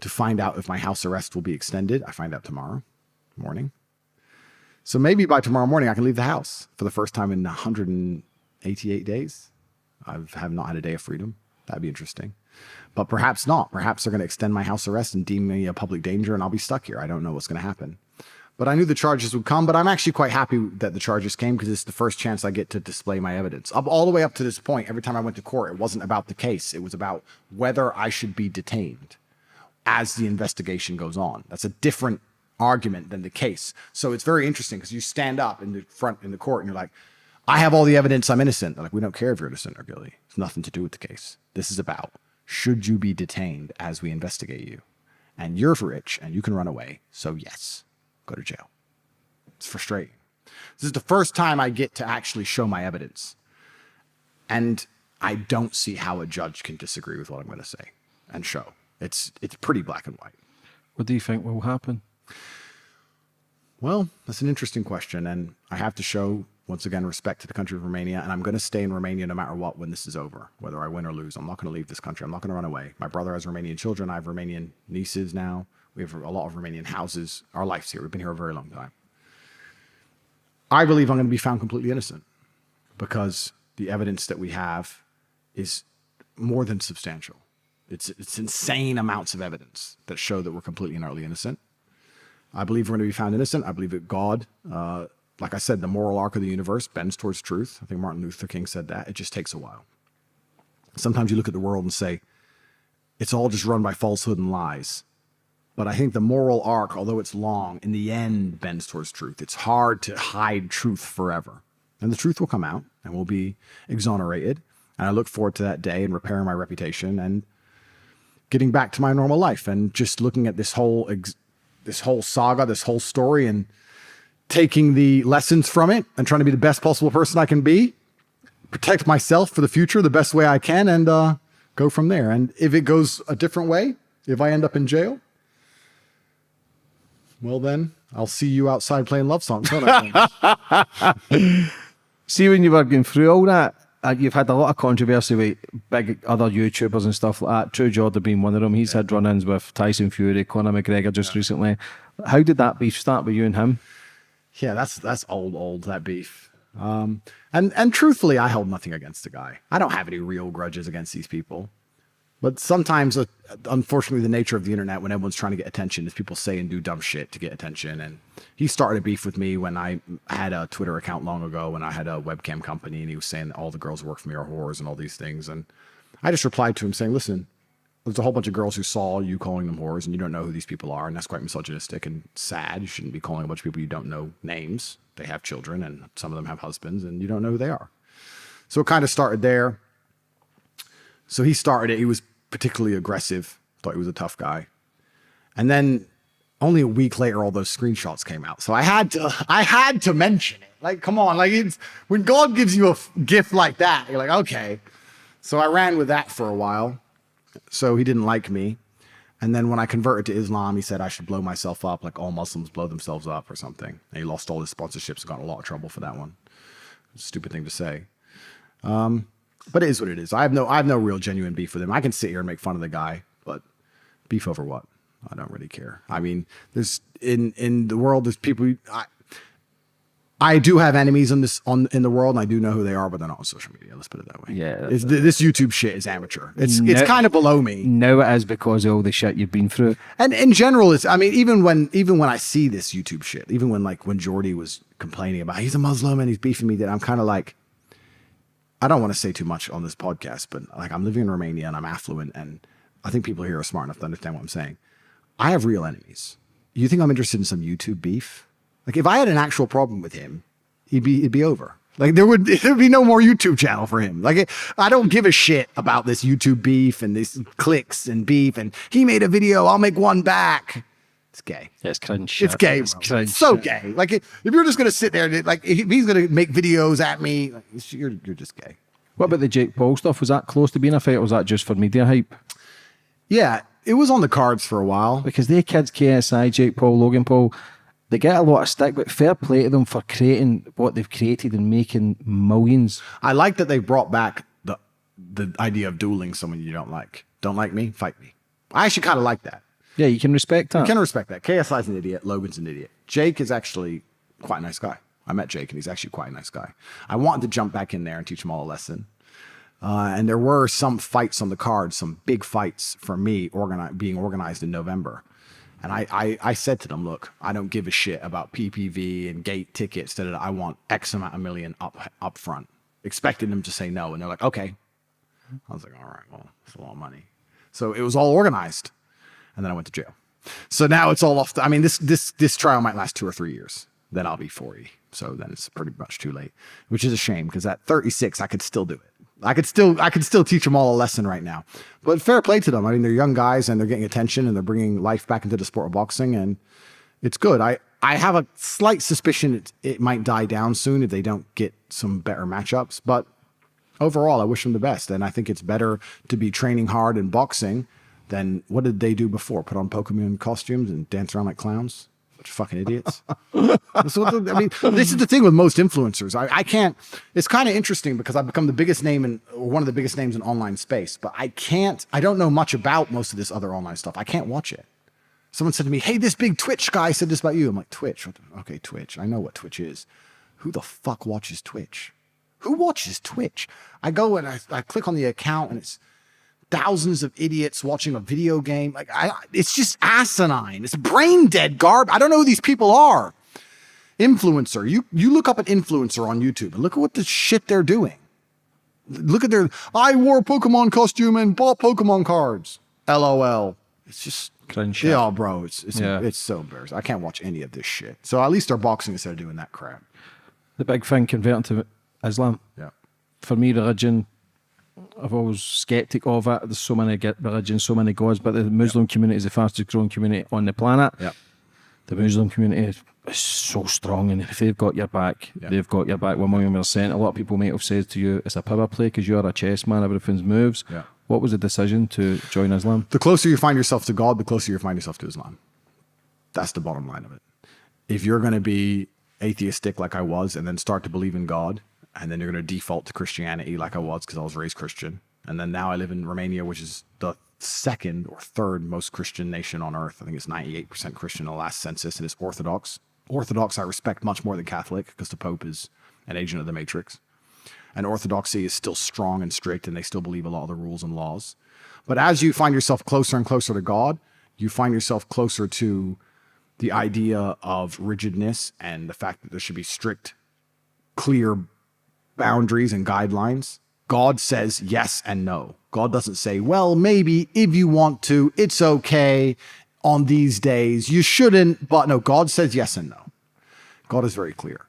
Speaker 2: to find out if my house arrest will be extended. I find out tomorrow morning. So maybe by tomorrow morning I can leave the house for the first time in 188 days. I have not had a day of freedom. That'd be interesting. But perhaps not. Perhaps they're going to extend my house arrest and deem me a public danger and I'll be stuck here. I don't know what's going to happen. But I knew the charges would come, but I'm actually quite happy that the charges came because it's the first chance I get to display my evidence. All the way up to this point, every time I went to court, it wasn't about the case. It was about whether I should be detained as the investigation goes on. That's a different argument than the case. So it's very interesting because you stand up in the court and you're like, I have all the evidence, I'm innocent. They're like, we don't care if you're innocent or guilty. It's nothing to do with the case. This is about, should you be detained as we investigate you? And you're rich and you can run away. So yes, go to jail. It's frustrating. This is the first time I get to actually show my evidence. And I don't see how a judge can disagree with what I'm going to say and show. It's pretty black and white.
Speaker 3: What do you think will happen?
Speaker 2: Well, that's an interesting question. And I have to show, once again, respect to the country of Romania. And I'm going to stay in Romania no matter what when this is over, whether I win or lose. I'm not going to leave this country. I'm not going to run away. My brother has Romanian children. I have Romanian nieces now. We have a lot of Romanian houses. Our life's here. We've been here a very long time. I believe I'm going to be found completely innocent because the evidence that we have is more than substantial. It's insane amounts of evidence that show that we're completely and utterly innocent. I believe we're going to be found innocent. I believe that God, like I said, the moral arc of the universe bends towards truth. I think Martin Luther King said that. It just takes a while. Sometimes you look at the world and say, it's all just run by falsehood and lies. But I think the moral arc, although it's long, in the end bends towards truth. It's hard to hide truth forever. And the truth will come out and we'll be exonerated. And I look forward to that day and repairing my reputation and getting back to my normal life and just looking at this whole saga, this whole story and taking the lessons from it and trying to be the best possible person I can be, protect myself for the future the best way I can and go from there. And if it goes a different way, if I end up in jail, well, then I'll see you outside playing love songs.
Speaker 3: See, when you were going through all that, you've had a lot of controversy with big other YouTubers and stuff like that. True Jordan being one of them. He's had run-ins with Tyson Fury, Conor McGregor just recently. How did that beef start with you and him?
Speaker 2: Yeah, that's old, that beef. And truthfully, I held nothing against the guy. I don't have any real grudges against these people. But sometimes, unfortunately, the nature of the internet, when everyone's trying to get attention, is people say and do dumb shit to get attention. And he started a beef with me when I had a Twitter account long ago, when I had a webcam company, and he was saying that all the girls who work for me are whores and all these things. And I just replied to him saying, listen, there's a whole bunch of girls who saw you calling them whores, and you don't know who these people are, and that's quite misogynistic and sad. You shouldn't be calling a bunch of people you don't know names. They have children, and some of them have husbands, and you don't know who they are. So it kind of started there. So he started it. He was particularly aggressive. Thought he was a tough guy. And then only a week later, all those screenshots came out. So I had to mention it. Like, come on. Like, it's when God gives you a gift like that, you're like, okay. So I ran with that for a while. So he didn't like me. And then when I converted to Islam, he said I should blow myself up like all Muslims blow themselves up or something. And he lost all his sponsorships and got in a lot of trouble for that one. Stupid thing to say. But it is what it is. I have no real genuine beef with him. I can sit here and make fun of the guy, but beef over what? I don't really care. I mean, there's in the world, there's people. I do have enemies in the world, and I do know who they are, but they're not on social media. Let's put it that way.
Speaker 3: Yeah,
Speaker 2: this YouTube shit is amateur. It's kind of below me.
Speaker 3: Now it is because of all the shit you've been through.
Speaker 2: And in general, it's. I mean, even when I see this YouTube shit, even when Jordy was complaining about he's a Muslim and he's beefing me, that I'm kind of like, I don't want to say too much on this podcast, but like I'm living in Romania and I'm affluent, and I think people here are smart enough to understand what I'm saying. I have real enemies. You think I'm interested in some YouTube beef? Like if I had an actual problem with him, it'd be over. Like there'd be no more YouTube channel for him. Like I don't give a shit about this YouTube beef and these clicks and beef. And he made a video, I'll make one back. It's gay.
Speaker 3: Yeah, it's cringe.
Speaker 2: It's gay. It's so gay. Like if you're just gonna sit there, and, like if he's gonna make videos at me, like, you're just gay.
Speaker 3: What about the Jake Paul stuff? Was that close to being a fight, or was that just for media hype?
Speaker 2: Yeah, it was on the cards for a while.
Speaker 3: Because they kids, KSI, Jake Paul, Logan Paul, they get a lot of stick, but fair play to them for creating what they've created and making millions.
Speaker 2: I like that they brought back the idea of dueling someone you don't like. Don't like me? Fight me. I actually kind of like that.
Speaker 3: Yeah, you can respect that.
Speaker 2: You can respect that. KSI's an idiot. Logan's an idiot. Jake is actually quite a nice guy. I met Jake, and he's actually quite a nice guy. I wanted to jump back in there and teach him all a lesson. And there were some fights on the card, some big fights for me being organized in November. And I said to them, look, I don't give a shit about PPV and gate tickets. I want X amount of million up front. Expecting them to say no. And they're like, okay. I was like, all right, well, it's a lot of money. So it was all organized. And then I went to jail. So now it's all off. I mean, this trial might last 2 or 3 years. Then I'll be 40. So then it's pretty much too late, which is a shame because at 36, I could still do it. I could still teach them all a lesson right now. But fair play to them. I mean, they're young guys and they're getting attention and they're bringing life back into the sport of boxing, and it's good. I have a slight suspicion it might die down soon if they don't get some better matchups. But overall, I wish them the best. And I think it's better to be training hard in boxing than what did they do before? Put on Pokemon costumes and dance around like clowns? Bunch of fucking idiots. This is the thing with most influencers. I can't. It's kind of interesting because I've become the biggest name one of the biggest names in online space, but I don't know much about most of this other online stuff. I can't watch it. Someone said to me, hey, this big Twitch guy said this about you. I'm like, Twitch? Okay, Twitch. I know what Twitch is. Who the fuck watches Twitch? Who watches Twitch? I go and I click on the account and it's thousands of idiots watching a video game. Like it's just asinine. It's brain dead garbage. I don't know who these people are. Influencer. You look up an influencer on YouTube and look at what the shit they're doing. Look at I wore a Pokemon costume and bought Pokemon cards. LOL. It's just
Speaker 3: cringe.
Speaker 2: Yeah, bro. It's so embarrassing. I can't watch any of this shit. So at least they're boxing instead of doing that crap.
Speaker 3: The big thing converting to Islam.
Speaker 2: Yeah.
Speaker 3: For me, religion, I've always skeptic of it. There's so many religions, so many gods, but the Muslim community is the fastest growing community on the planet.
Speaker 2: Yeah.
Speaker 3: The Muslim community is so strong, and if they've got your back, they've got your back 1,000,000%. A lot of people might have said to you, it's a power play because you're a chess man, everything's moves.
Speaker 2: Yeah.
Speaker 3: What was the decision to join Islam?
Speaker 2: The closer you find yourself to God, the closer you find yourself to Islam. That's the bottom line of it. If you're going to be atheistic like I was and then start to believe in God, and then you're going to default to Christianity like I was because I was raised Christian. And then now I live in Romania, which is the second or third most Christian nation on earth. I think it's 98% Christian in the last census, and it's Orthodox. Orthodox I respect much more than Catholic because the Pope is an agent of the Matrix. And Orthodoxy is still strong and strict, and they still believe a lot of the rules and laws. But as you find yourself closer and closer to God, you find yourself closer to the idea of rigidness and the fact that there should be strict, clear boundaries and guidelines. God says yes and no. God doesn't say, well, maybe if you want to, it's okay on these days. You shouldn't, but no, God says yes and no. God is very clear.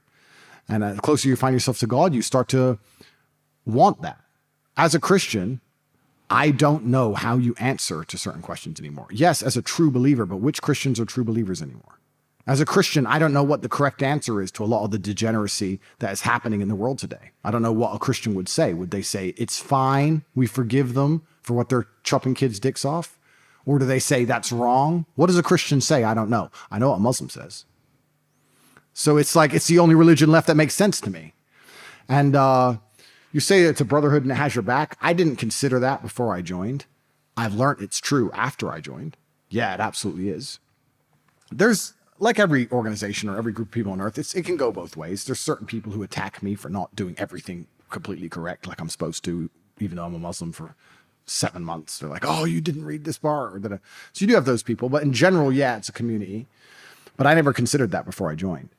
Speaker 2: And the closer you find yourself to God, you start to want that. As a Christian, I don't know how you answer to certain questions anymore. Yes, as a true believer, but which Christians are true believers anymore? As a Christian, I don't know what the correct answer is to a lot of the degeneracy that is happening in the world today. I don't know what a Christian would say. Would they say, it's fine, we forgive them for what they're chopping kids' dicks off? Or do they say that's wrong? What does a Christian say? I don't know. I know what a Muslim says. So it's like, it's the only religion left that makes sense to me. And you say it's a brotherhood and it has your back. I didn't consider that before I joined. I've learned it's true after I joined. Yeah, it absolutely is. There's, like every organization or every group of people on earth, it can go both ways. There's certain people who attack me for not doing everything completely correct like I'm supposed to, even though I'm a Muslim for 7 months. They're like, oh, you didn't read this bar. Or that. So you do have those people. But in general, yeah, it's a community. But I never considered that before I joined.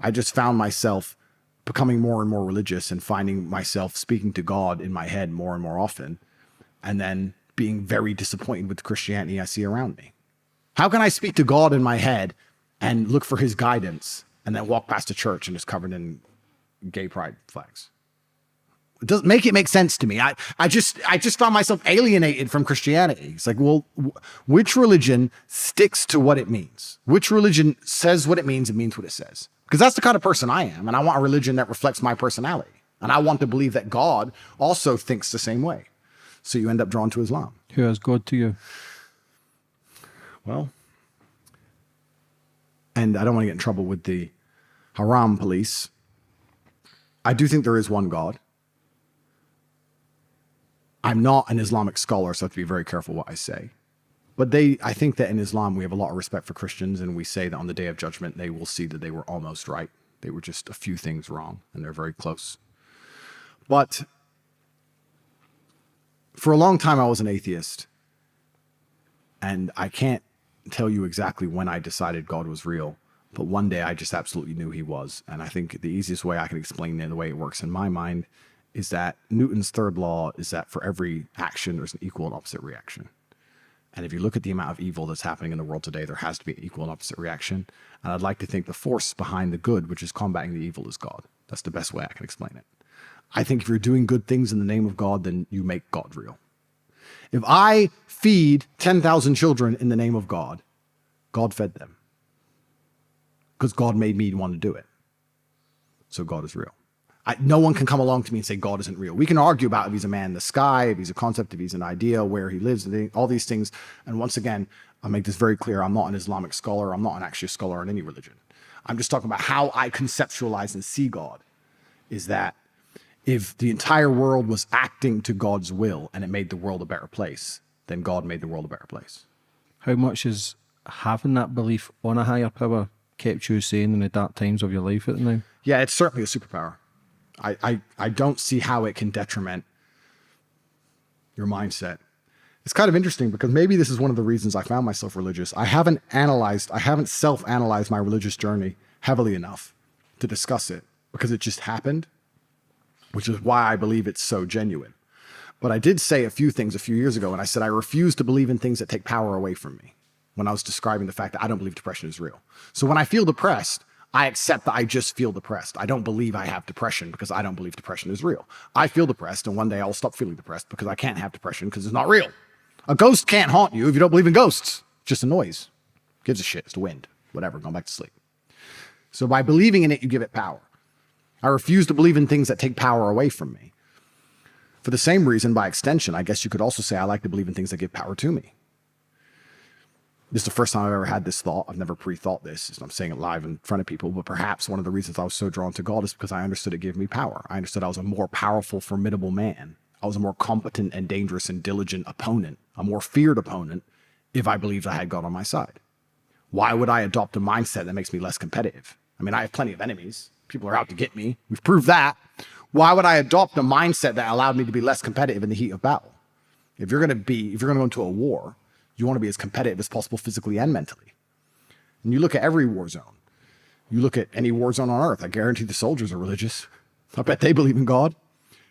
Speaker 2: I just found myself becoming more and more religious and finding myself speaking to God in my head more and more often, and then being very disappointed with the Christianity I see around me. How can I speak to God in my head and look for his guidance and then walk past a church and it's covered in gay pride flags? It doesn't make sense to me. I just found myself alienated from Christianity. It's like, well, which religion sticks to what it means? Which religion says what it means and means what it says? Because that's the kind of person I am. And I want a religion that reflects my personality. And I want to believe that God also thinks the same way. So you end up drawn to Islam.
Speaker 3: Who is God to you?
Speaker 2: Well, and I don't want to get in trouble with the haram police. I do think there is one God. I'm not an Islamic scholar, so I have to be very careful what I say. But I think that in Islam, we have a lot of respect for Christians, and we say that on the day of judgment, they will see that they were almost right. They were just a few things wrong, and they're very close. But for a long time, I was an atheist. And I can't tell you exactly when I decided God was real, but one day I just absolutely knew he was. And I think the easiest way I can explain it, the way it works in my mind, is that Newton's third law is that for every action, there's an equal and opposite reaction. And if you look at the amount of evil that's happening in the world today, there has to be an equal and opposite reaction. And I'd like to think the force behind the good, which is combating the evil, is God. That's the best way I can explain it. I think if you're doing good things in the name of God, then you make God real. If I feed 10,000 children in the name of God, God fed them. Because God made me want to do it. So God is real. No one can come along to me and say God isn't real. We can argue about if he's a man in the sky, if he's a concept, if he's an idea, where he lives, all these things. And once again, I'll make this very clear. I'm not an Islamic scholar. I'm not actually a scholar in any religion. I'm just talking about how I conceptualize and see God. Is that if the entire world was acting to God's will and it made the world a better place, then God made the world a better place.
Speaker 3: How much is having that belief on a higher power kept you sane in the dark times of your life at the now?
Speaker 2: Yeah, it's certainly a superpower. I don't see how it can detriment your mindset. It's kind of interesting because maybe this is one of the reasons I found myself religious. I haven't self-analyzed my religious journey heavily enough to discuss it because it just happened, which is why I believe it's so genuine. But I did say a few things a few years ago, and I said I refuse to believe in things that take power away from me when I was describing the fact that I don't believe depression is real. So when I feel depressed, I accept that I just feel depressed. I don't believe I have depression because I don't believe depression is real. I feel depressed, and one day I'll stop feeling depressed because I can't have depression because it's not real. A ghost can't haunt you if you don't believe in ghosts. It's just a noise. Gives a shit. It's the wind. Whatever. Going back to sleep. So by believing in it, you give it power. I refuse to believe in things that take power away from me. For the same reason, by extension, I guess you could also say I like to believe in things that give power to me. This is the first time I've ever had this thought. I've never pre-thought this. I'm saying it live in front of people, but perhaps one of the reasons I was so drawn to God is because I understood it gave me power. I understood I was a more powerful, formidable man. I was a more competent and dangerous and diligent opponent, a more feared opponent, if I believed I had God on my side. Why would I adopt a mindset that makes me less competitive? I mean, I have plenty of enemies. People are out to get me. We've proved that. Why would I adopt a mindset that allowed me to be less competitive in the heat of battle? If you're going to go into a war, you want to be as competitive as possible physically and mentally. And you look at every war zone. You look at any war zone on earth. I guarantee the soldiers are religious. I bet they believe in God.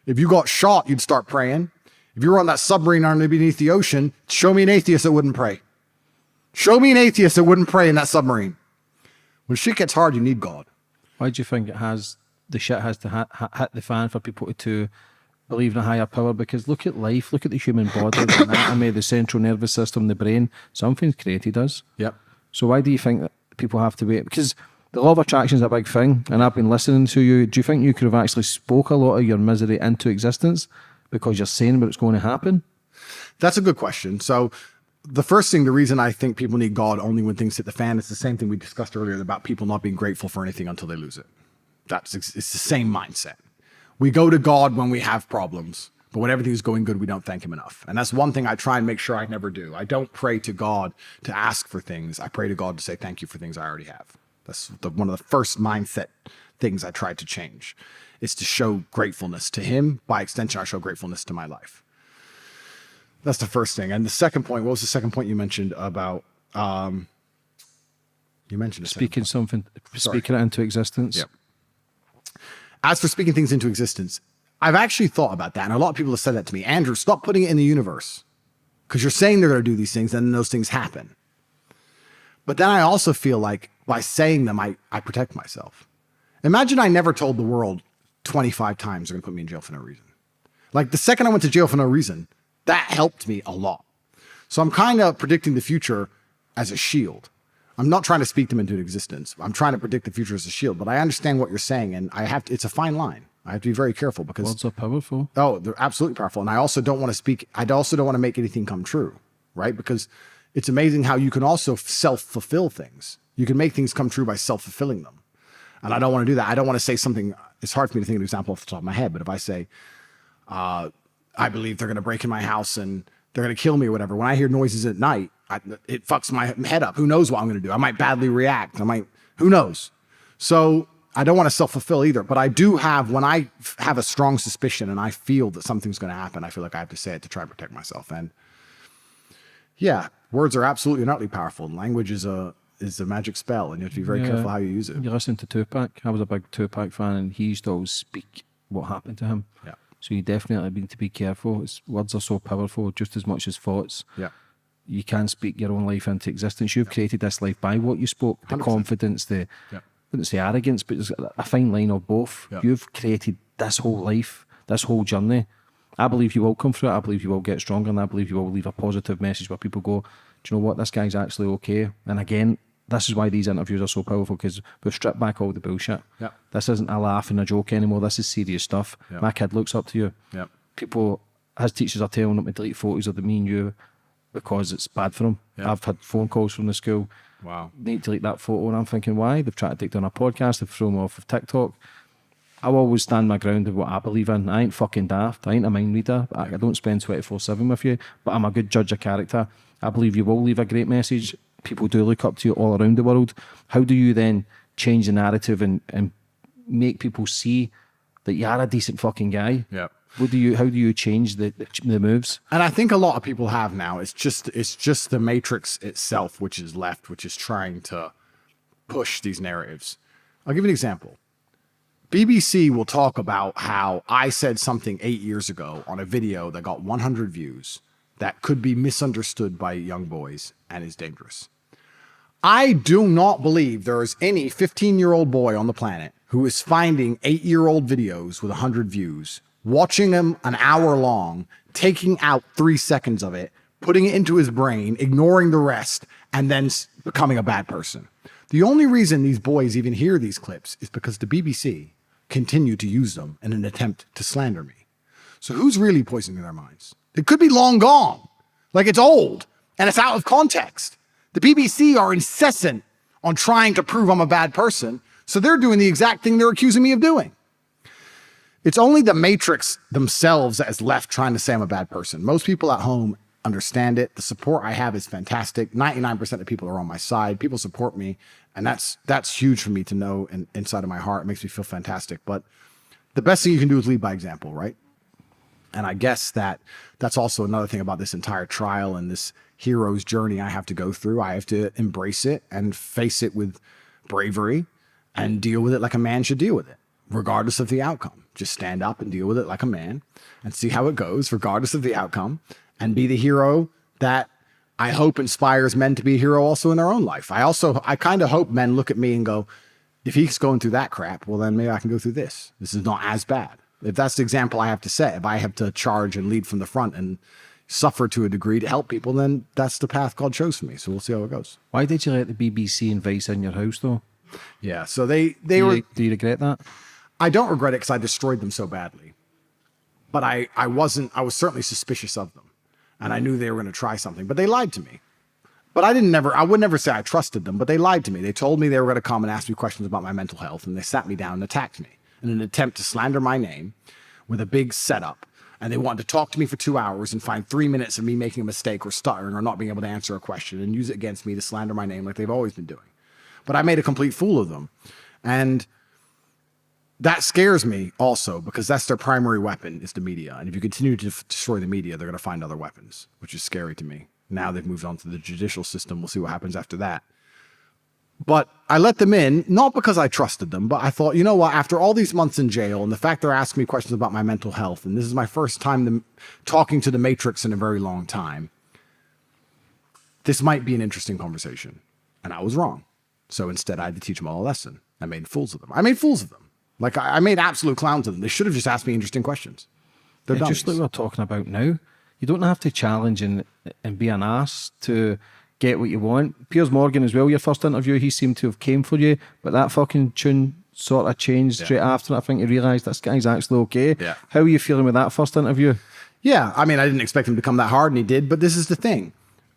Speaker 2: If you got shot, you'd start praying. If you were on that submarine underneath the ocean, show me an atheist that wouldn't pray. Show me an atheist that wouldn't pray in that submarine. When shit gets hard, you need God.
Speaker 3: Why do you think the shit has to hit the fan for people to believe in a higher power? Because look at life, look at the human body, the anatomy, the central nervous system, the brain. Something's created us.
Speaker 2: Yep.
Speaker 3: So why do you think that people have to wait? Because the law of attraction is a big thing, and I've been listening to you. Do you think you could have actually spoke a lot of your misery into existence because you're saying what's going to happen?
Speaker 2: That's a good question. So the first thing, the reason I think people need God only when things hit the fan, it's the same thing we discussed earlier about people not being grateful for anything until they lose it. It's the same mindset. We go to God when we have problems, but when everything's going good, we don't thank him enough. And that's one thing I try and make sure I never do. I don't pray to God to ask for things. I pray to God to say thank you for things I already have. That's one of the first mindset things I tried to change, is to show gratefulness to him. By extension, I show gratefulness to my life. That's the first thing. And the second point, what was the second point you mentioned about, you mentioned
Speaker 3: speaking it into existence.
Speaker 2: Yep. As for speaking things into existence, I've actually thought about that. And a lot of people have said that to me. Andrew, stop putting it in the universe, because you're saying they're going to do these things and then those things happen. But then I also feel like by saying them, I protect myself. Imagine I never told the world 25 times they're going to put me in jail for no reason. Like the second I went to jail for no reason, that helped me a lot. So I'm kind of predicting the future as a shield. I'm not trying to speak them into existence. I'm trying to predict the future as a shield, but I understand what you're saying, and it's a fine line. I have to be very careful because
Speaker 3: words are powerful.
Speaker 2: Oh, they're absolutely powerful. And I also don't want to make anything come true, right? Because it's amazing how you can also self-fulfill things. You can make things come true by self-fulfilling them. And I don't want to do that. I don't want to say something. It's hard for me to think of an example off the top of my head, but if I say, I believe they're going to break in my house and they're going to kill me or whatever, when I hear noises at night, it fucks my head up. Who knows what I'm going to do? I might badly react. Who knows? So I don't want to self-fulfill either, but I do have, when I have a strong suspicion and I feel that something's going to happen, I feel like I have to say it to try and protect myself. And yeah, words are absolutely and utterly powerful. Language is a magic spell, and you have to be very careful how you use it.
Speaker 3: You listen to Tupac. I was a big Tupac fan, and he used to always speak what happened to him.
Speaker 2: Yeah.
Speaker 3: So you definitely need to be careful. Words are so powerful, just as much as thoughts.
Speaker 2: Yeah.
Speaker 3: You can speak your own life into existence. You've created this life by what you spoke, the
Speaker 2: 100%.
Speaker 3: Confidence, I wouldn't say arrogance, but there's a fine line of both.
Speaker 2: Yeah.
Speaker 3: You've created this whole life, this whole journey. I believe you will come through it. I believe you will get stronger, and I believe you will leave a positive message where people go, do you know what, this guy's actually okay. And again, this is why these interviews are so powerful, because we've stripped back all the bullshit.
Speaker 2: Yeah.
Speaker 3: This isn't a laugh and a joke anymore. This is serious stuff.
Speaker 2: Yeah.
Speaker 3: My kid looks up to you.
Speaker 2: Yeah.
Speaker 3: People, his teachers are telling him to delete photos of me and you because it's bad for him.
Speaker 2: Yeah.
Speaker 3: I've had phone calls from the school.
Speaker 2: Wow.
Speaker 3: Need to delete that photo, and I'm thinking, why? They've tried to take down a podcast, they've thrown me off of TikTok. I'll always stand my ground of what I believe in. I ain't fucking daft. I ain't a mind reader. I don't spend 24/7 with you, but I'm a good judge of character. I believe you will leave a great message. People do look up to you all around the world. How do you then change the narrative and make people see that you are a decent fucking guy?
Speaker 2: Yeah.
Speaker 3: How do you change the moves?
Speaker 2: And I think a lot of people have now. It's just the matrix itself, which is left, which is trying to push these narratives. I'll give you an example. BBC will talk about how I said something 8 years ago on a video that got 100 views that could be misunderstood by young boys and is dangerous. I do not believe there is any 15-year-old boy on the planet who is finding 8-year-old videos with 100 views, watching them an hour long, taking out 3 seconds of it, putting it into his brain, ignoring the rest, and then becoming a bad person. The only reason these boys even hear these clips is because the BBC continue to use them in an attempt to slander me. So who's really poisoning their minds? It could be long gone. Like it's old and it's out of context. The BBC are incessant on trying to prove I'm a bad person. So they're doing the exact thing they're accusing me of doing. It's only the Matrix themselves that is left trying to say I'm a bad person. Most people at home understand it. The support I have is fantastic. 99% of people are on my side. People support me. And that's huge for me to know inside of my heart. It makes me feel fantastic. But the best thing you can do is lead by example, right? And I guess that's also another thing about this entire trial and this hero's journey I have to go through. I have to embrace it and face it with bravery and deal with it like a man should deal with it, regardless of the outcome. Just stand up and deal with it like a man and see how it goes, regardless of the outcome, and be the hero that I hope inspires men to be a hero also in their own life. I kind of hope men look at me and go, if he's going through that crap, well, then maybe I can go through this. This is not as bad. If that's the example I have to set, if I have to charge and lead from the front and suffer to a degree to help people, then that's the path God chose for me. So we'll see how it goes.
Speaker 3: Why did you let the BBC and Vice in your house, though?
Speaker 2: Yeah. So they
Speaker 3: Do
Speaker 2: were.
Speaker 3: you regret that?
Speaker 2: I don't regret it because I destroyed them so badly. But I was certainly suspicious of them. And I knew they were going to try something, but they lied to me. But I would never say I trusted them, but they lied to me. They told me they were going to come and ask me questions about my mental health, and they sat me down and attacked me in an attempt to slander my name with a big setup. And they wanted to talk to me for 2 hours and find 3 minutes of me making a mistake or stuttering or not being able to answer a question and use it against me to slander my name like they've always been doing. But I made a complete fool of them. And that scares me also because that's their primary weapon is the media. And if you continue to destroy the media, they're going to find other weapons, which is scary to me. Now they've moved on to the judicial system. We'll see what happens after that. But I let them in, not because I trusted them, but I thought, you know what, after all these months in jail and the fact they're asking me questions about my mental health, and this is my first time talking to the Matrix in a very long time, this might be an interesting conversation. And I was wrong. So instead I had to teach them all a lesson. I made fools of them. Like I made absolute clowns of them. They should have just asked me interesting questions. They're dummies.
Speaker 3: Just like we're talking about now. You don't have to challenge and be an ass to get what you want. Piers Morgan as well, your first interview, he seemed to have came for you, but that fucking tune sort of changed straight after. I think you realised this guy's actually okay.
Speaker 2: Yeah.
Speaker 3: How are you feeling with that first interview?
Speaker 2: Yeah, I mean, I didn't expect him to come that hard, and he did, but this is the thing.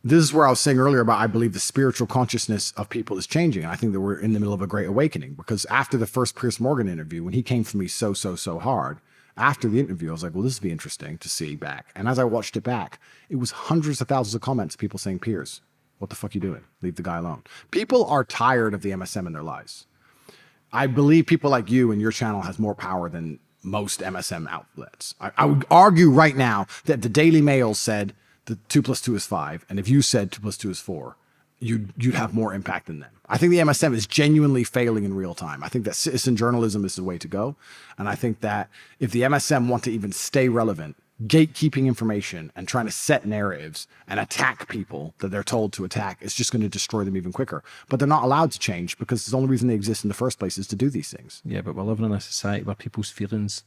Speaker 2: This is where I was saying earlier about I believe the spiritual consciousness of people is changing. And I think that we're in the middle of a great awakening because after the first Piers Morgan interview, when he came for me so hard, after the interview, I was like, well, this would be interesting to see back. And as I watched it back, it was hundreds of thousands of comments, people saying, Piers, what the fuck are you doing? Leave the guy alone. People are tired of the MSM in their lives. I believe people like you and your channel has more power than most MSM outlets. I would argue right now that the Daily Mail said that 2 + 2 is 5. And if you said 2 + 2 is 4, you'd have more impact than them. I think the MSM is genuinely failing in real time. I think that citizen journalism is the way to go. And I think that if the MSM want to even stay relevant, gatekeeping information and trying to set narratives and attack people that they're told to attack is just going to destroy them even quicker. But they're not allowed to change because the only reason they exist in the first place is to do these things.
Speaker 3: Yeah, but we're living in a society where people's feelings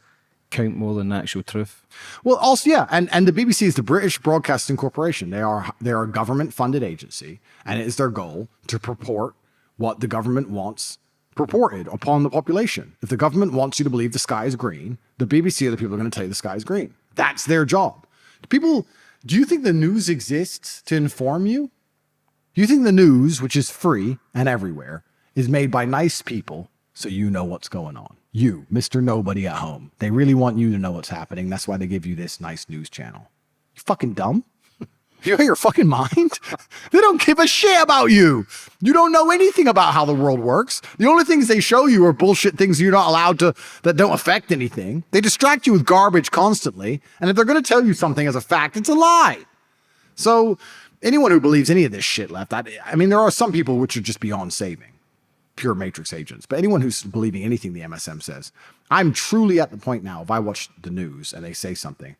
Speaker 3: count more than the actual truth.
Speaker 2: Well, also, yeah, and the BBC is the British Broadcasting Corporation. They're a government-funded agency, and it is their goal to purport what the government wants purported upon the population. If the government wants you to believe the sky is green, the BBC are the people who are going to tell you the sky is green. That's their job. Do you think the news exists to inform you? Do you think the news, which is free and everywhere, is made by nice people so you know what's going on? You, Mr. Nobody at home. They really want you to know what's happening. That's why they give you this nice news channel. You fucking dumb? You out of your fucking mind? They don't give a shit about you. You don't know anything about how the world works. The only things they show you are bullshit things you're not allowed to, that don't affect anything. They distract you with garbage constantly. And if they're going to tell you something as a fact, it's a lie. So anyone who believes any of this shit left, I mean, there are some people which are just beyond saving. Pure Matrix agents. But anyone who's believing anything the MSM says, I'm truly at the point now, if I watch the news and they say something,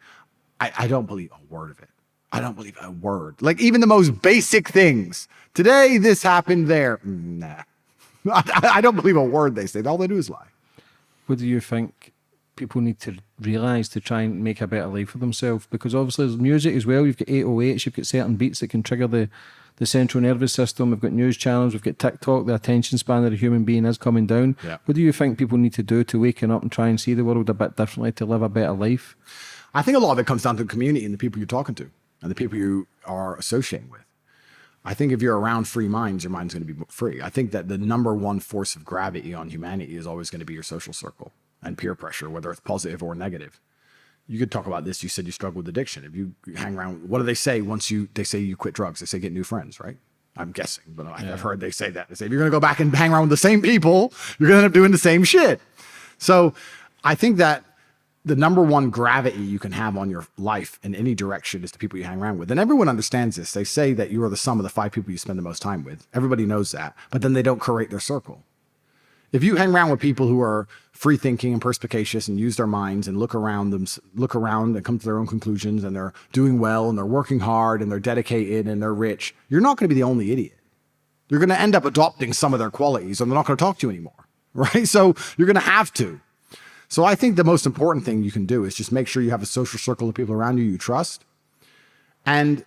Speaker 2: I don't believe a word of it. I don't believe a word. Like even the most basic things. Today, this happened there. Nah. I don't believe a word they say. All they do is lie.
Speaker 3: What do you think people need to realise to try and make a better life for themselves? Because obviously there's music as well. You've got 808s, you've got certain beats that can trigger the central nervous system. We've got news channels, we've got TikTok. The attention span of a human being is coming down.
Speaker 2: Yeah.
Speaker 3: What do you think people need to do to waken up and try and see the world a bit differently to live a better life?
Speaker 2: I think a lot of it comes down to the community and the people you're talking to and the people you are associating with. I think if you're around free minds, your mind's going to be free. I think that the number one force of gravity on humanity is always going to be your social circle and peer pressure, whether it's positive or negative. You could talk about this. You said you struggle with addiction. If you hang around, what do they say once they say you quit drugs? They say get new friends, right? I'm guessing, but I've heard they say that. They say if you're going to go back and hang around with the same people, you're going to end up doing the same shit. So I think that the number one gravity you can have on your life in any direction is the people you hang around with. And everyone understands this. They say that you are the sum of the 5 people you spend the most time with. Everybody knows that, but then they don't curate their circle. If you hang around with people who are free thinking and perspicacious and use their minds and look around and come to their own conclusions and they're doing well and they're working hard and they're dedicated and they're rich, you're not going to be the only idiot. You're going to end up adopting some of their qualities and they're not going to talk to you anymore, right? So you're going to have to. So I think the most important thing you can do is just make sure you have a social circle of people around you trust And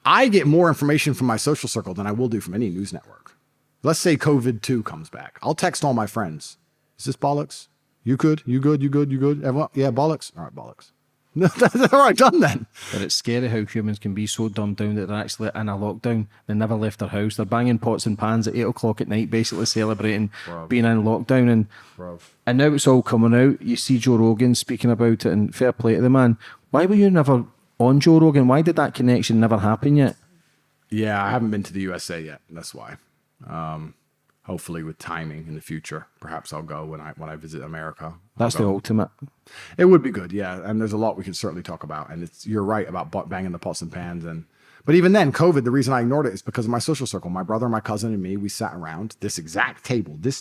Speaker 2: I get more information from my social circle than I will do from any news network. Let's say COVID-2 comes back. I'll text all my friends. Is this bollocks? You good? You good? You good? You good? Everyone? Yeah, bollocks. All right, bollocks. No, that's all right, done then.
Speaker 3: But it's scary how humans can be so dumbed down that they're actually in a lockdown. They never left their house. They're banging pots and pans at 8 o'clock at night, basically celebrating being in lockdown. And now it's all coming out. You see Joe Rogan speaking about it, and fair play to the man. Why were you never on Joe Rogan? Why did that connection never happen yet?
Speaker 2: Yeah, I haven't been to the USA yet. That's why. Hopefully with timing in the future, perhaps I'll go when I visit America.
Speaker 3: That's the ultimate.
Speaker 2: It would be good, yeah. And there's a lot we can certainly talk about. And you're right about banging the pots and pans. But even then, COVID, the reason I ignored it is because of my social circle. My brother, my cousin, and me, we sat around this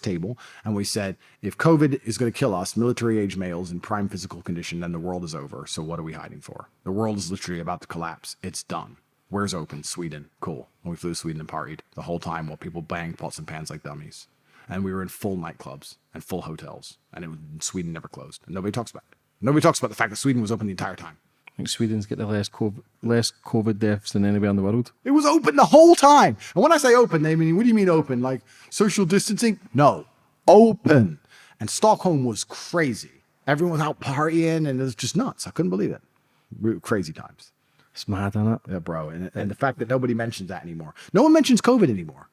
Speaker 2: table, and we said, if COVID is going to kill us, military-age males in prime physical condition, then the world is over. So what are we hiding for? The world is literally about to collapse. It's done. Where's open? Sweden. Cool. And we flew to Sweden and partied the whole time while people banged pots and pans like dummies. And we were in full nightclubs and full hotels. And Sweden never closed. And nobody talks about it. Nobody talks about the fact that Sweden was open the entire time.
Speaker 3: I think Sweden's got the less COVID deaths than anywhere in the world.
Speaker 2: It was open the whole time. And when I say open, they mean, what do you mean open? Like social distancing? No. Open. And Stockholm was crazy. Everyone was out partying and it was just nuts. I couldn't believe it. Crazy times.
Speaker 3: It's mad, isn't it?
Speaker 2: Yeah, bro. And the fact that nobody mentions that anymore. No one mentions COVID anymore.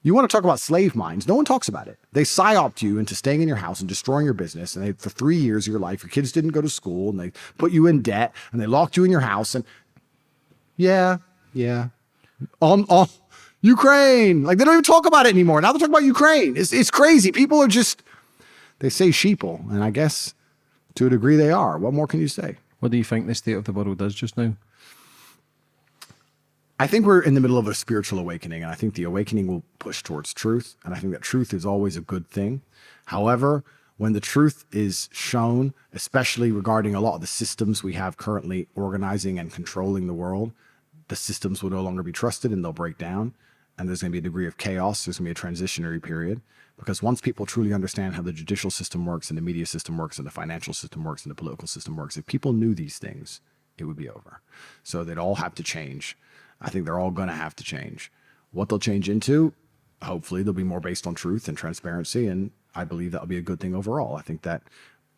Speaker 2: You want to talk about slave minds? No one talks about it. They psyoped you into staying in your house and destroying your business. And for 3 years of your life, your kids didn't go to school and they put you in debt and they locked you in your house. And yeah. On Ukraine. Like they don't even talk about it anymore. Now they're talking about Ukraine. It's crazy. People are just, they say sheeple. And I guess to a degree they are. What more can you say?
Speaker 3: What do you think the state of the world is just now?
Speaker 2: I think we're in the middle of a spiritual awakening, and I think the awakening will push towards truth, and I think that truth is always a good thing. However, when the truth is shown, especially regarding a lot of the systems we have currently organizing and controlling the world, the systems will no longer be trusted and they'll break down, and there's going to be a degree of chaos. There's going to be a transitionary period, because once people truly understand how the judicial system works and the media system works and the financial system works and the political system works, if people knew these things, it would be over. So they'd all have to change. I think they're all going to have to change. What they'll change into, hopefully they'll be more based on truth and transparency, and I believe that'll be a good thing overall. I think that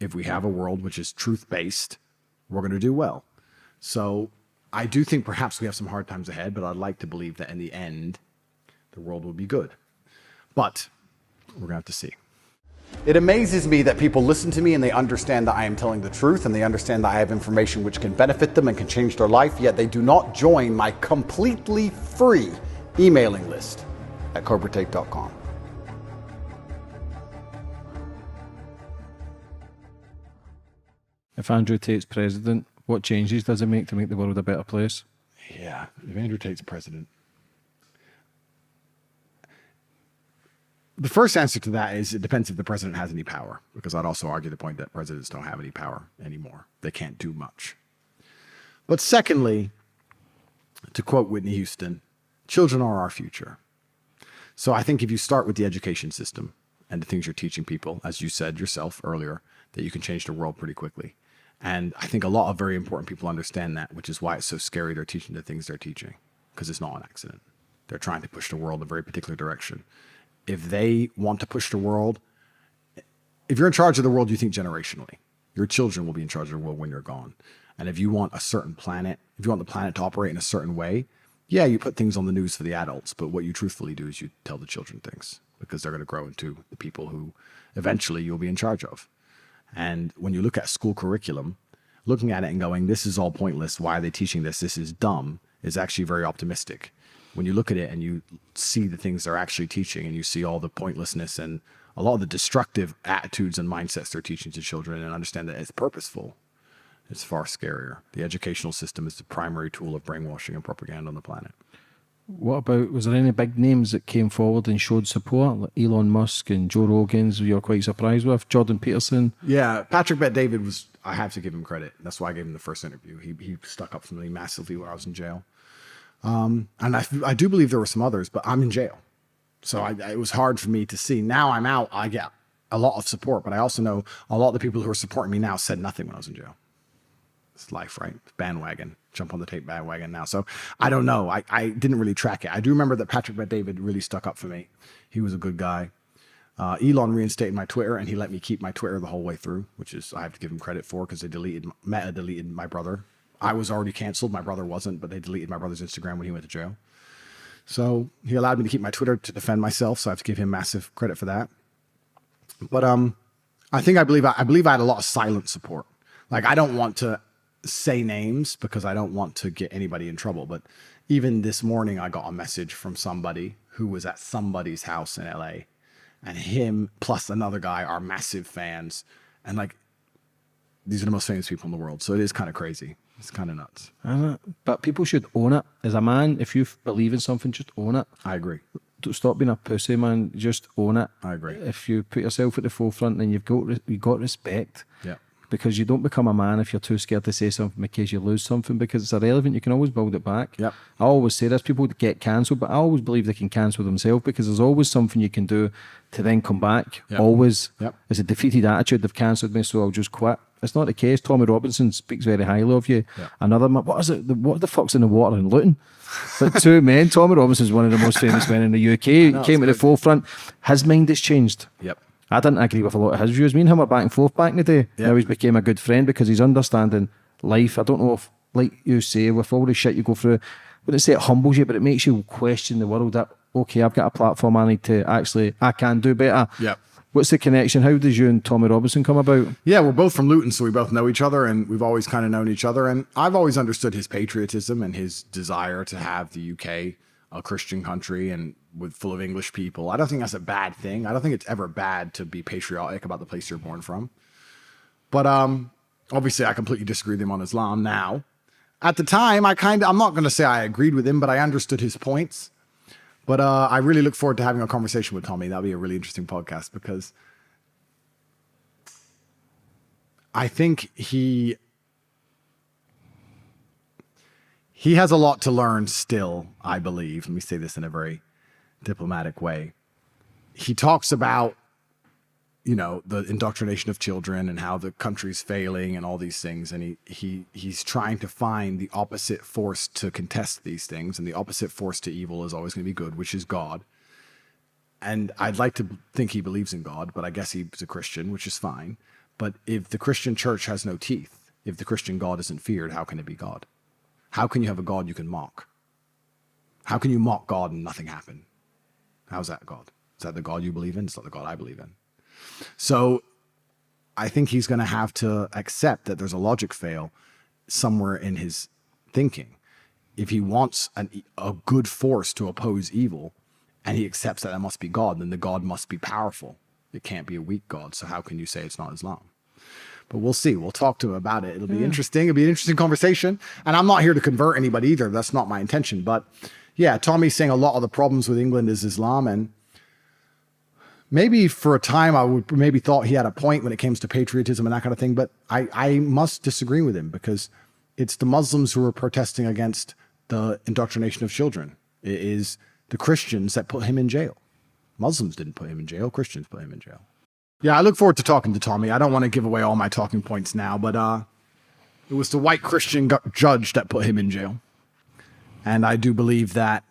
Speaker 2: if we have a world which is truth-based, we're going to do well. So I do think perhaps we have some hard times ahead, but I'd like to believe that in the end, the world will be good. But we're going to have to see. It amazes me that people listen to me and they understand that I am telling the truth and they understand that I have information which can benefit them and can change their life, yet they do not join my completely free emailing list at CobraTate.com.
Speaker 3: If Andrew Tate's president, what changes does it make to make the world a better place?
Speaker 2: Yeah, if Andrew Tate's president. The first answer to that is it depends if the president has any power, because I'd also argue the point that presidents don't have any power anymore. They can't do much. But secondly, to quote Whitney Houston, children are our future. So I think if you start with the education system and the things you're teaching people, as you said yourself earlier, that you can change the world pretty quickly. And I think a lot of very important people understand that, which is why it's so scary they're teaching the things they're teaching, because it's not an accident. They're trying to push the world in a very particular direction. If they want to push the world, if you're in charge of the world, you think generationally. Your children will be in charge of the world when you're gone. And if you want a certain planet, if you want the planet to operate in a certain way, yeah, you put things on the news for the adults, but what you truthfully do is you tell the children things, because they're going to grow into the people who eventually you'll be in charge of. And when you look at school curriculum, looking at it and going, this is all pointless, why are they teaching this? This is dumb, is actually very optimistic. When you look at it and you see the things they're actually teaching and you see all the pointlessness and a lot of the destructive attitudes and mindsets they're teaching to children and understand that it's purposeful, it's far scarier. The educational system is the primary tool of brainwashing and propaganda on the planet.
Speaker 3: What about, was there any big names that came forward and showed support, like Elon Musk and Joe Rogan's, you're quite surprised with, Jordan Peterson?
Speaker 2: Yeah, Patrick Bet-David was, I have to give him credit. That's why I gave him the first interview. He stuck up for me massively when I was in jail. And I do believe there were some others, but I'm in jail. So it was hard for me to see. Now I'm out, I get a lot of support, but I also know a lot of the people who are supporting me now said nothing when I was in jail. It's life, right? Bandwagon. jump on the Tate bandwagon now. So I don't know. I didn't really track it. I do remember that Patrick Bet-David really stuck up for me. He was a good guy. Elon reinstated my Twitter, and he let me keep my Twitter the whole way through, which is I have to give him credit for, because Meta deleted my brother. I was already canceled. My brother wasn't, but they deleted my brother's Instagram when he went to jail. So he allowed me to keep my Twitter to defend myself. So I have to give him massive credit for that. But I believe I had a lot of silent support. Like, I don't want to say names because I don't want to get anybody in trouble. But even this morning, I got a message from somebody who was at somebody's house in LA, and him plus another guy are massive fans. And like, these are the most famous people in the world. So it is kind of crazy. It's kind of nuts.
Speaker 3: But people should own it. As a man, if you believe in something, just own it.
Speaker 2: I agree.
Speaker 3: Don't stop being a pussy, man. Just own it.
Speaker 2: I agree.
Speaker 3: If you put yourself at the forefront, then you've got respect.
Speaker 2: Yeah.
Speaker 3: Because you don't become a man if you're too scared to say something because you lose something, because it's irrelevant. You can always build it back.
Speaker 2: Yep.
Speaker 3: I always say this, people get cancelled, but I always believe they can cancel themselves, because there's always something you can do to then come back.
Speaker 2: Yep.
Speaker 3: Always.
Speaker 2: Yep.
Speaker 3: It's a defeated attitude. They've cancelled me, so I'll just quit. It's not the case. Tommy Robinson speaks very highly of you.
Speaker 2: Yep.
Speaker 3: Another man, what the fuck's in the water in Luton? But two men, Tommy Robinson's one of the most famous men in the UK. He came to the forefront. His mind has changed.
Speaker 2: Yep.
Speaker 3: I didn't agree with a lot of his views. Me and him were back and forth back in the day.
Speaker 2: Yep.
Speaker 3: Now he's became a good friend because he's understanding life. I don't know if, like you say, with all the shit you go through, I wouldn't say it humbles you, but it makes you question the world that, okay, I've got a platform, I need to I can do better.
Speaker 2: Yep.
Speaker 3: What's the connection? How does you and Tommy Robinson come about?
Speaker 2: Yeah, we're both from Luton, so we both know each other, and we've always kind of known each other. And I've always understood his patriotism and his desire to have the UK a Christian country and full of English people. I don't think that's a bad thing. I don't think it's ever bad to be patriotic about the place you're born from. But obviously, I completely disagree with him on Islam now. At the time, I'm not going to say I agreed with him, but I understood his points. But I really look forward to having a conversation with Tommy. That'll be a really interesting podcast, because I think he has a lot to learn still, I believe. Let me say this in a very diplomatic way. He talks about, the indoctrination of children and how the country's failing and all these things. And he's trying to find the opposite force to contest these things. And the opposite force to evil is always going to be good, which is God. And I'd like to think he believes in God, but I guess he's a Christian, which is fine. But if the Christian church has no teeth, if the Christian God isn't feared, how can it be God? How can you have a God you can mock? How can you mock God and nothing happen? How's that God? Is that the God you believe in? It's not the God I believe in. So I think he's going to have to accept that there's a logic fail somewhere in his thinking. If he wants a good force to oppose evil, and he accepts that must be God, then the God must be powerful. It can't be a weak God. So how can you say it's not Islam? But we'll see. We'll talk to him about it. It'll be interesting. It'll be an interesting conversation. And I'm not here to convert anybody either. That's not my intention. But yeah, Tommy's saying a lot of the problems with England is Islam. And maybe for a time I would maybe thought he had a point when it comes to patriotism and that kind of thing. But I must disagree with him, because it's the Muslims who are protesting against the indoctrination of children. It is the Christians that put him in jail. Muslims didn't put him in jail. Christians put him in jail. Yeah, I look forward to talking to Tommy. I don't want to give away all my talking points now, but it was the white Christian judge that put him in jail. And I do believe that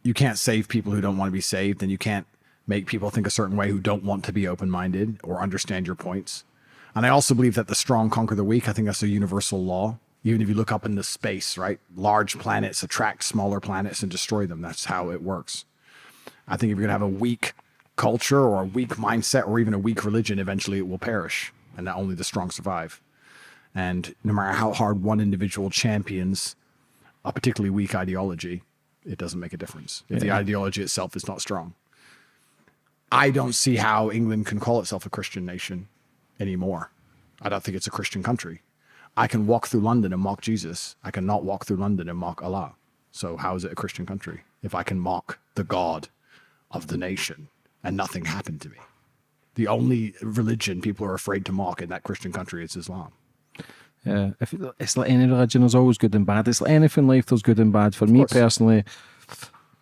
Speaker 2: you can't save people who don't want to be saved, and you can't make people think a certain way who don't want to be open-minded or understand your points. And I also believe that the strong conquer the weak. I think that's a universal law. Even if you look up into space, right? Large planets attract smaller planets and destroy them. That's how it works. I think if you're going to have a weak culture or a weak mindset or even a weak religion, eventually it will perish, and that only the strong survive. And no matter how hard one individual champions a particularly weak ideology, it doesn't make a difference if the ideology itself is not strong. I don't see how England can call itself a Christian nation anymore. I don't think it's a Christian country. I can walk through London and mock Jesus. I cannot walk through London and mock Allah. So how is it a Christian country if I can mock the God of the nation and nothing happened to me? The only religion people are afraid to mock in that Christian country is Islam.
Speaker 3: Yeah, it's like any religion, there's always good and bad. It's like anything in life, there's good and bad. For me personally,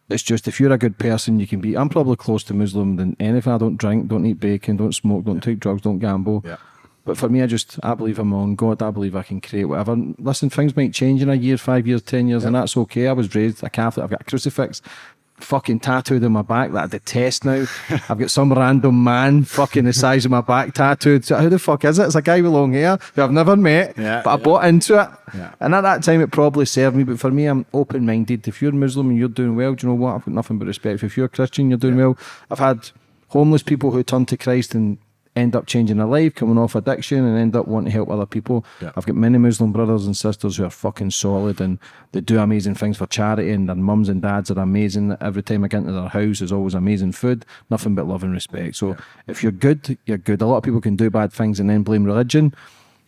Speaker 3: it's just if you're a good person, you can be. I'm probably close to Muslim than anything. I don't drink, don't eat bacon, don't smoke, don't take drugs, don't gamble.
Speaker 2: Yeah.
Speaker 3: But for me, I believe I'm on God. I believe I can create whatever. Listen, things might change in a year, 5 years, 10 years, and that's okay. I was raised a Catholic. I've got a crucifix fucking tattooed on my back that I detest now. I've got some random man fucking the size of my back tattooed. So who the fuck is it? It's a guy with long hair who I've never met, but I bought into it.
Speaker 2: Yeah.
Speaker 3: And at that time, it probably served me. But for me, I'm open-minded. If you're Muslim and you're doing well, do you know what? I've got nothing but respect. If you're Christian, you're doing well. I've had homeless people who turn to Christ and end up changing their life, coming off addiction and end up wanting to help other people.
Speaker 2: Yeah.
Speaker 3: I've got many Muslim brothers and sisters who are fucking solid and they do amazing things for charity, and their mums and dads are amazing. Every time I get into their house, there's always amazing food, nothing but love and respect. So if you're good, you're good. A lot of people can do bad things and then blame religion.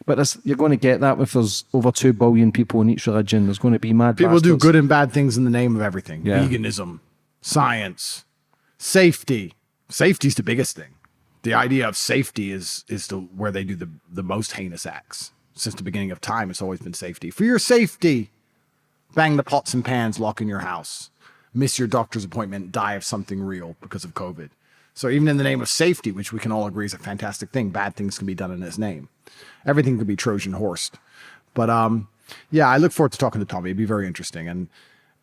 Speaker 3: But you're going to get that if there's over 2 billion people in each religion. There's going to be mad
Speaker 2: People
Speaker 3: bastards.
Speaker 2: do good and bad things in the name of everything.
Speaker 3: Yeah.
Speaker 2: Veganism, science, safety. Safety's the biggest thing. The idea of safety is where they do the most heinous acts. Since the beginning of time, it's always been safety. For your safety, bang the pots and pans, lock in your house, miss your doctor's appointment, die of something real because of COVID. So even in the name of safety, which we can all agree is a fantastic thing, bad things can be done in his name. Everything could be Trojan horsed. But yeah, I look forward to talking to Tommy. It'd be very interesting. And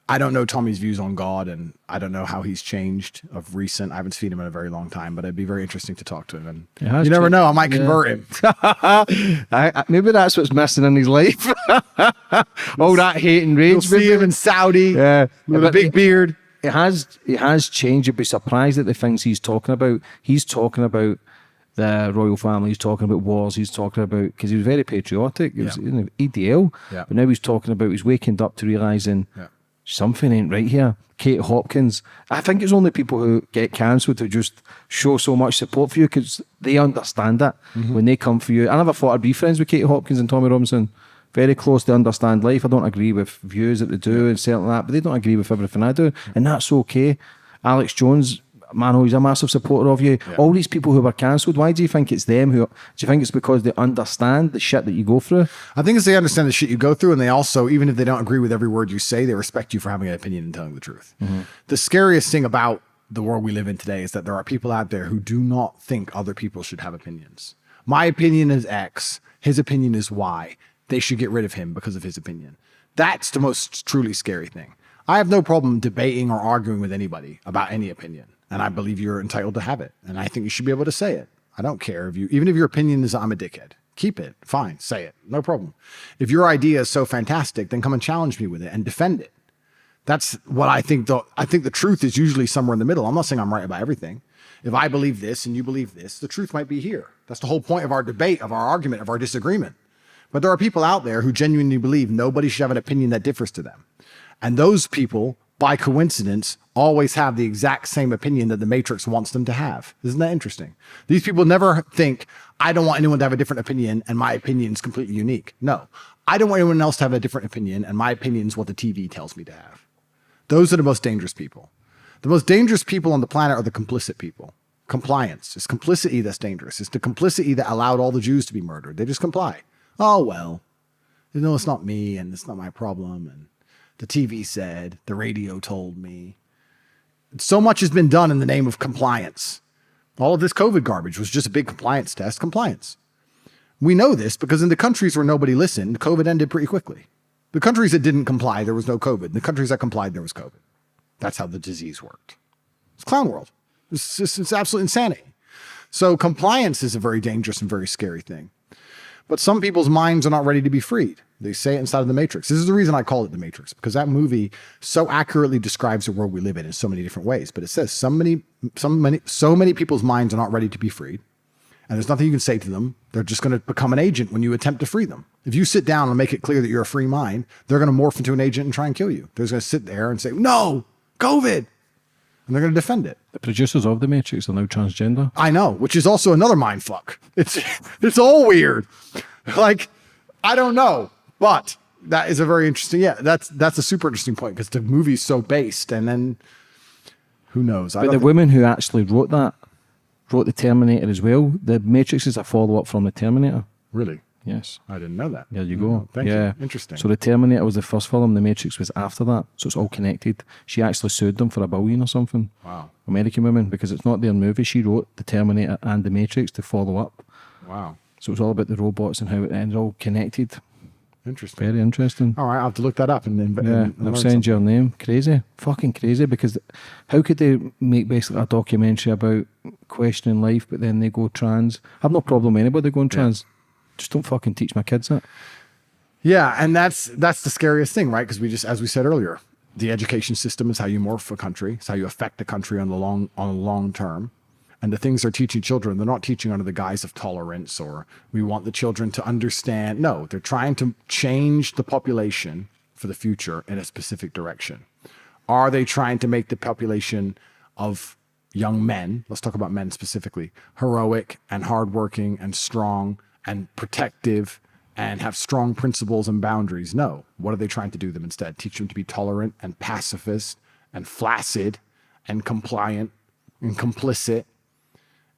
Speaker 2: I don't know Tommy's views on God, and I don't know how he's changed of recent. I haven't seen him in a very long time, but it'd be very interesting to talk to him. And you never know, I might convert him.
Speaker 3: Maybe that's what's missing in his life. All that hate and rage.
Speaker 2: You'll see him in Saudi with a big beard.
Speaker 3: It has changed. You'd be surprised at the things he's talking about. He's talking about the royal family. He's talking about wars. He's talking about, because he was very patriotic. He was EDL.
Speaker 2: Yeah.
Speaker 3: But now he's talking about, he's waking up to realising something ain't right here. Kate Hopkins. I think it's only people who get cancelled who just show so much support for you because they understand that when they come for you. I never thought I'd be friends with Kate Hopkins and Tommy Robinson. Very close, they understand life. I don't agree with views that they do and something like that, but they don't agree with everything I do, and that's okay. Alex Jones, man, he's a massive supporter of you. All these people who were cancelled, why do you think it's them? Do you think it's because they understand the shit that you go through?
Speaker 2: I think it's they understand the shit you go through, and they also, even if they don't agree with every word you say, they respect you for having an opinion and telling the truth. The scariest thing about the world we live in today is that there are people out there who do not think other people should have opinions. My opinion is X, his opinion is Y. They should get rid of him because of his opinion. That's the most truly scary thing. I have no problem debating or arguing with anybody about any opinion. And I believe you're entitled to have it. And I think you should be able to say it. I don't care even if your opinion is I'm a dickhead. Keep it. Fine. Say it. No problem. If your idea is so fantastic, then come and challenge me with it and defend it. That's what I think. I think the truth is usually somewhere in the middle. I'm not saying I'm right about everything. If I believe this and you believe this, the truth might be here. That's the whole point of our debate, of our argument, of our disagreement. But there are people out there who genuinely believe nobody should have an opinion that differs to them. And those people, by coincidence, always have the exact same opinion that the Matrix wants them to have. Isn't that interesting? These people never think, I don't want anyone to have a different opinion and my opinion is completely unique. No, I don't want anyone else to have a different opinion and my opinion is what the TV tells me to have. Those are the most dangerous people. The most dangerous people on the planet are the complicit people. Compliance. It's complicity that's dangerous. It's the complicity that allowed all the Jews to be murdered. They just comply. Oh, well, no, it's not me and it's not my problem. And the TV said, the radio told me. So much has been done in the name of compliance. All of this COVID garbage was just a big compliance test. Compliance. We know this because in the countries where nobody listened, COVID ended pretty quickly. The countries that didn't comply, there was no COVID. The countries that complied, there was COVID. That's how the disease worked. It's clown world. It's absolute insanity. So compliance is a very dangerous and very scary thing. But some people's minds are not ready to be freed. They say it inside of the Matrix. This is the reason I call it the Matrix, because that movie so accurately describes the world we live in so many different ways. But it says so many people's minds are not ready to be freed. And there's nothing you can say to them. They're just going to become an agent when you attempt to free them. If you sit down and make it clear that you're a free mind, they're going to morph into an agent and try and kill you. They're just going to sit there and say, no, COVID. And they're going to defend it.
Speaker 3: The producers of The Matrix are now transgender.
Speaker 2: I know, which is also another mind fuck. It's all weird. Like, I don't know, but that is a very interesting. Yeah, that's a super interesting point because the movie's so based, and then who knows?
Speaker 3: But the women who actually wrote the Terminator as well. The Matrix is a follow-up from the Terminator.
Speaker 2: Really?
Speaker 3: Yes.
Speaker 2: I didn't know that.
Speaker 3: There you go.
Speaker 2: Thank you. Interesting.
Speaker 3: So the Terminator was the first film, the Matrix was after that. So it's all connected. She actually sued them for $1 billion or something.
Speaker 2: Wow.
Speaker 3: American women, because it's not their movie. She wrote the Terminator and the Matrix to follow up.
Speaker 2: Wow.
Speaker 3: So it's all about the robots and how it's all connected.
Speaker 2: Interesting.
Speaker 3: Very interesting.
Speaker 2: All right, I'll have to look that up and
Speaker 3: I'll send you her name. Crazy. Fucking crazy, because how could they make basically a documentary about questioning life, but then they go trans? I have no problem with anybody going trans. Just don't fucking teach my kids that.
Speaker 2: Yeah, and that's the scariest thing, right? Because as we said earlier, the education system is how you morph a country. It's how you affect the country on the long term. And the things they're teaching children, they're not teaching under the guise of tolerance or we want the children to understand. No, they're trying to change the population for the future in a specific direction. Are they trying to make the population of young men, let's talk about men specifically, heroic and hardworking and strong and protective and have strong principles and boundaries? No. What are they trying to do them instead? Teach them to be tolerant and pacifist and flaccid and compliant and complicit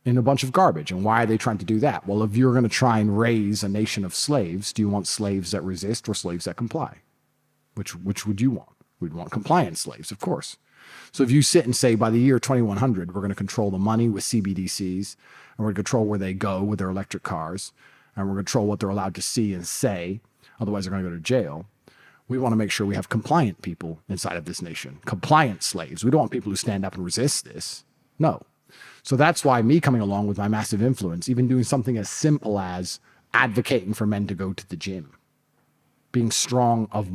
Speaker 2: in a bunch of garbage. And why are they trying to do that? Well, if you're going to try and raise a nation of slaves, do you want slaves that resist or slaves that comply? Which would you want? We'd want compliant slaves, of course. So if you sit and say, by the year 2100, we're going to control the money with CBDCs, and we're going to control where they go with their electric cars, and we're going to control what they're allowed to see and say, otherwise they're going to go to jail. We want to make sure we have compliant people inside of this nation, compliant slaves. We don't want people who stand up and resist this. No. So that's why me coming along with my massive influence, even doing something as simple as advocating for men to go to the gym, being strong of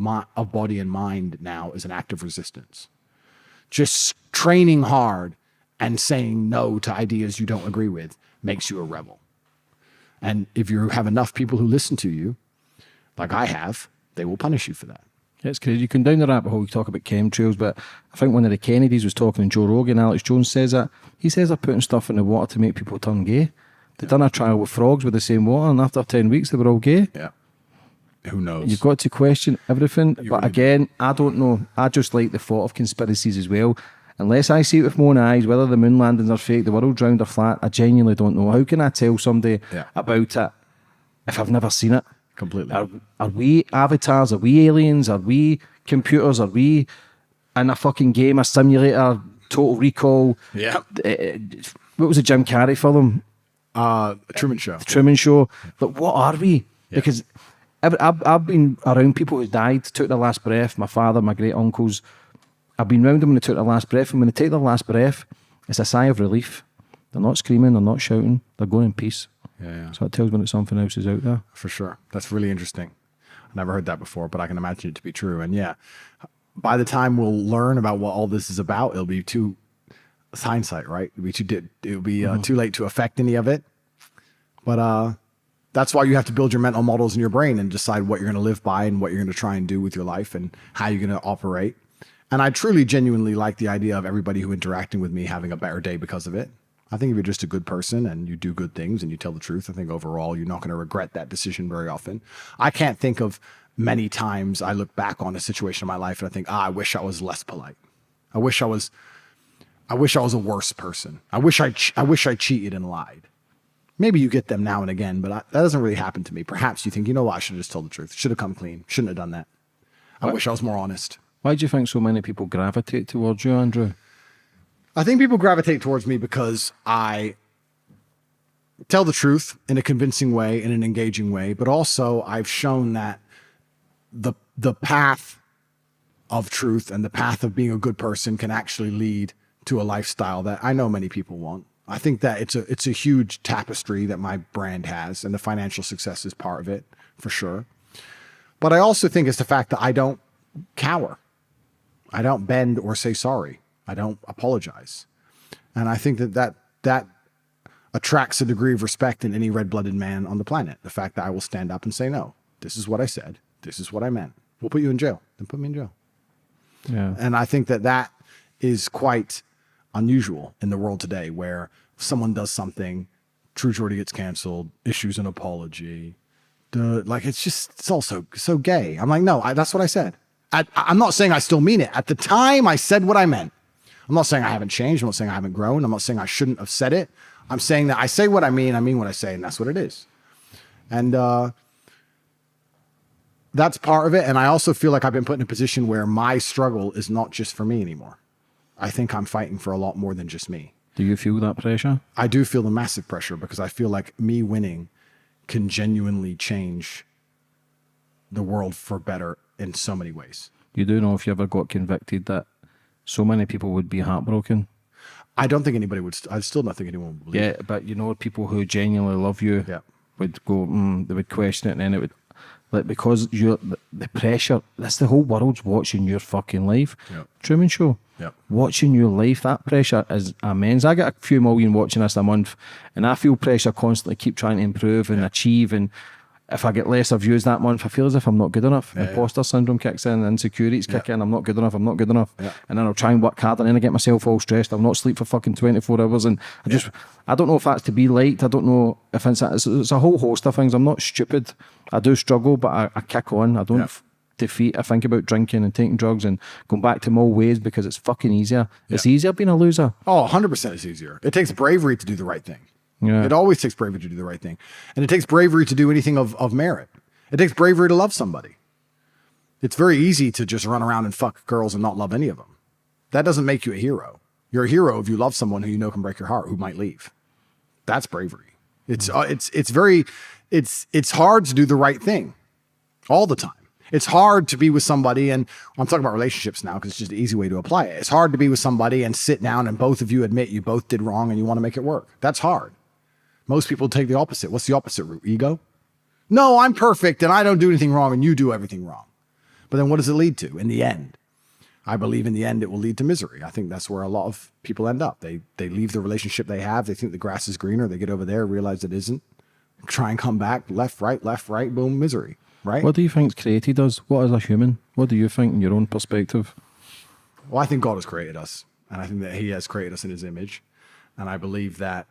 Speaker 2: body and mind now is an act of resistance. Just training hard and saying no to ideas you don't agree with makes you a rebel. And if you have enough people who listen to you, like I have, they will punish you for that.
Speaker 3: Yeah, it's crazy. You can down the rabbit hole, you talk about chemtrails, but I think one of the Kennedys was talking and Joe Rogan, Alex Jones says that. He says they're putting stuff in the water to make people turn gay. They've done a trial with frogs with the same water, and after 10 weeks they were all gay.
Speaker 2: Yeah. Who knows?
Speaker 3: You've got to question everything. But again, I don't know. I just like the thought of conspiracies as well. Unless I see it with my own eyes, whether the moon landings are fake, the world's round or flat, I genuinely don't know. How can I tell somebody about it if I've never seen it?
Speaker 2: Completely.
Speaker 3: Are we avatars? Are we aliens? Are we computers? Are we in a fucking game, a simulator, Total Recall?
Speaker 2: Yeah.
Speaker 3: What was the Jim Carrey film?
Speaker 2: Truman Show.
Speaker 3: The Truman Show. But what are we? Yeah. Because I've been around people who died, took their last breath. My father, my great uncles. I've been around them when they took their last breath. And when they take their last breath, it's a sigh of relief. They're not screaming. They're not shouting. They're going in peace.
Speaker 2: Yeah.
Speaker 3: So it tells me that something else is out there.
Speaker 2: For sure. That's really interesting. I've never heard that before, but I can imagine it to be true. And yeah, by the time we'll learn about what all this is about, it'll be too hindsight, right? It'll be too late to affect any of it. But that's why you have to build your mental models in your brain and decide what you're going to live by and what you're going to try and do with your life and how you're going to operate. And I truly, genuinely like the idea of everybody who interacting with me having a better day because of it. I think if you're just a good person and you do good things and you tell the truth, I think overall you're not going to regret that decision very often. I can't think of many times I look back on a situation in my life and I think, I wish I was less polite. I wish I was a worse person. I wish I cheated and lied. Maybe you get them now and again, but that doesn't really happen to me. Perhaps you think, you know what, I should have just told the truth. Should have come clean. Shouldn't have done that. I wish I was more honest.
Speaker 3: Why do you think so many people gravitate towards you, Andrew?
Speaker 2: I think people gravitate towards me because I tell the truth in a convincing way, in an engaging way, but also I've shown that the path of truth and the path of being a good person can actually lead to a lifestyle that I know many people want. I think that it's a huge tapestry that my brand has, and the financial success is part of it, for sure. But I also think it's the fact that I don't cower. I don't bend or say sorry. I don't apologize. And I think that attracts a degree of respect in any red-blooded man on the planet. The fact that I will stand up and say, no, this is what I said. This is what I meant. We'll put you in jail. Then put me in jail.
Speaker 3: Yeah.
Speaker 2: And I think that is quite unusual in the world today, where someone does something, True Jordy gets canceled, issues an apology. It's all so gay. I'm like, no, that's what I said. I'm not saying I still mean it. At the time, I said what I meant. I'm not saying I haven't changed. I'm not saying I haven't grown. I'm not saying I shouldn't have said it. I'm saying that I say what I mean what I say, and that's what it is. And that's part of it. And I also feel like I've been put in a position where my struggle is not just for me anymore. I think I'm fighting for a lot more than just me.
Speaker 3: Do you feel that pressure?
Speaker 2: I do feel the massive pressure, because I feel like me winning can genuinely change the world for better in so many ways.
Speaker 3: You do know if you ever got convicted that so many people would be heartbroken.
Speaker 2: I don't think anybody would. I still don't think anyone would believe.
Speaker 3: Yeah, but you know, people who genuinely love you
Speaker 2: Yeah.
Speaker 3: would go, they would question it, and then it would, like, because the pressure, that's the whole world's watching your fucking life.
Speaker 2: Yeah.
Speaker 3: Truman Show.
Speaker 2: Yeah.
Speaker 3: Watching your life, that pressure is immense. I get a few million watching this a month, and I feel pressure constantly, keep trying to improve and achieve, and if I get lesser views that month, I feel as if I'm not good enough. Imposter syndrome kicks in, insecurities kick in, I'm not good enough. And then I'll try and work hard, and then I get myself all stressed. I'll not sleep for fucking 24 hours. And I don't know if that's to be liked. I don't know if it's a whole host of things. I'm not stupid. I do struggle, but I kick on. I don't defeat. I think about drinking and taking drugs and going back to my old ways because it's fucking easier. It's easier being a loser.
Speaker 2: Oh, 100% it's easier. It takes bravery to do the right thing.
Speaker 3: Yeah.
Speaker 2: It always takes bravery to do the right thing. And it takes bravery to do anything of merit. It takes bravery to love somebody. It's very easy to just run around and fuck girls and not love any of them. That doesn't make you a hero. You're a hero if you love someone who you know can break your heart, who might leave. That's bravery. It's hard to do the right thing all the time. It's hard to be with somebody, and I'm talking about relationships now because it's just an easy way to apply it. It's hard to be with somebody and sit down and both of you admit you both did wrong and you want to make it work. That's hard. Most people take the opposite. What's the opposite route? Ego? No, I'm perfect and I don't do anything wrong and you do everything wrong. But then what does it lead to in the end? I believe in the end it will lead to misery. I think that's where a lot of people end up. They leave the relationship they have. They think the grass is greener. They get over there, realize it isn't. Try and come back, left, right, boom, misery. Right?
Speaker 3: What do you think's created us? What is a human? What do you think in your own perspective?
Speaker 2: Well, I think God has created us. And I think that he has created us in his image. And I believe that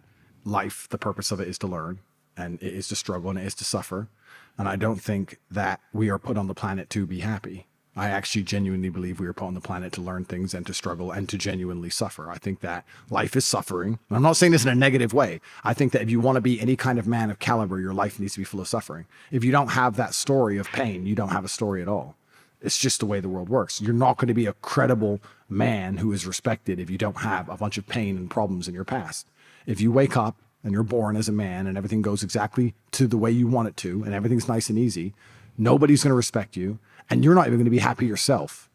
Speaker 2: life, the purpose of it is to learn, and it is to struggle, and it is to suffer. And I don't think that we are put on the planet to be happy. I actually genuinely believe we are put on the planet to learn things and to struggle and to genuinely suffer. I think that life is suffering. And I'm not saying this in a negative way. I think that if you want to be any kind of man of caliber, your life needs to be full of suffering. If you don't have that story of pain, you don't have a story at all. It's just the way the world works. You're not going to be a credible man who is respected if you don't have a bunch of pain and problems in your past. If you wake up and you're born as a man and everything goes exactly to the way you want it to, and everything's nice and easy, nobody's going to respect you, and you're not even going to be happy yourself.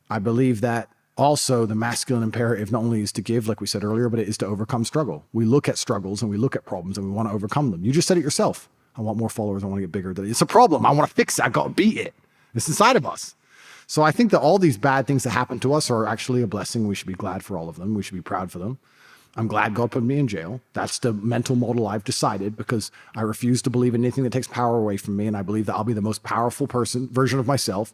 Speaker 2: I believe that also the masculine imperative not only is to give, like we said earlier, but it is to overcome struggle. We look at struggles and we look at problems and we want to overcome them. You just said it yourself. I want more followers. I want to get bigger. It's a problem. I want to fix it. I got to beat it. It's inside of us. So I think that all these bad things that happen to us are actually a blessing. We should be glad for all of them. We should be proud for them. I'm glad God put me in jail. That's the mental model I've decided, because I refuse to believe in anything that takes power away from me. And I believe that I'll be the most powerful version of myself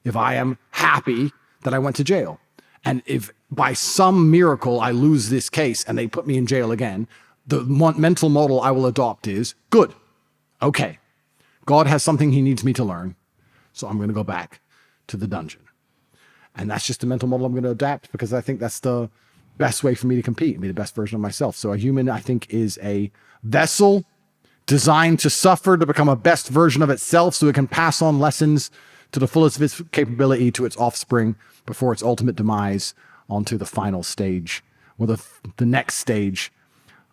Speaker 2: if I am happy that I went to jail. And if by some miracle I lose this case and they put me in jail again, the mental model I will adopt is, good, okay, God has something he needs me to learn, so I'm going to go back to the dungeon. And that's just the mental model I'm going to adapt, because I think that's the best way for me to compete and be the best version of myself. So a human, I think, is a vessel designed to suffer, to become a best version of itself so it can pass on lessons to the fullest of its capability to its offspring before its ultimate demise onto the final stage, or the next stage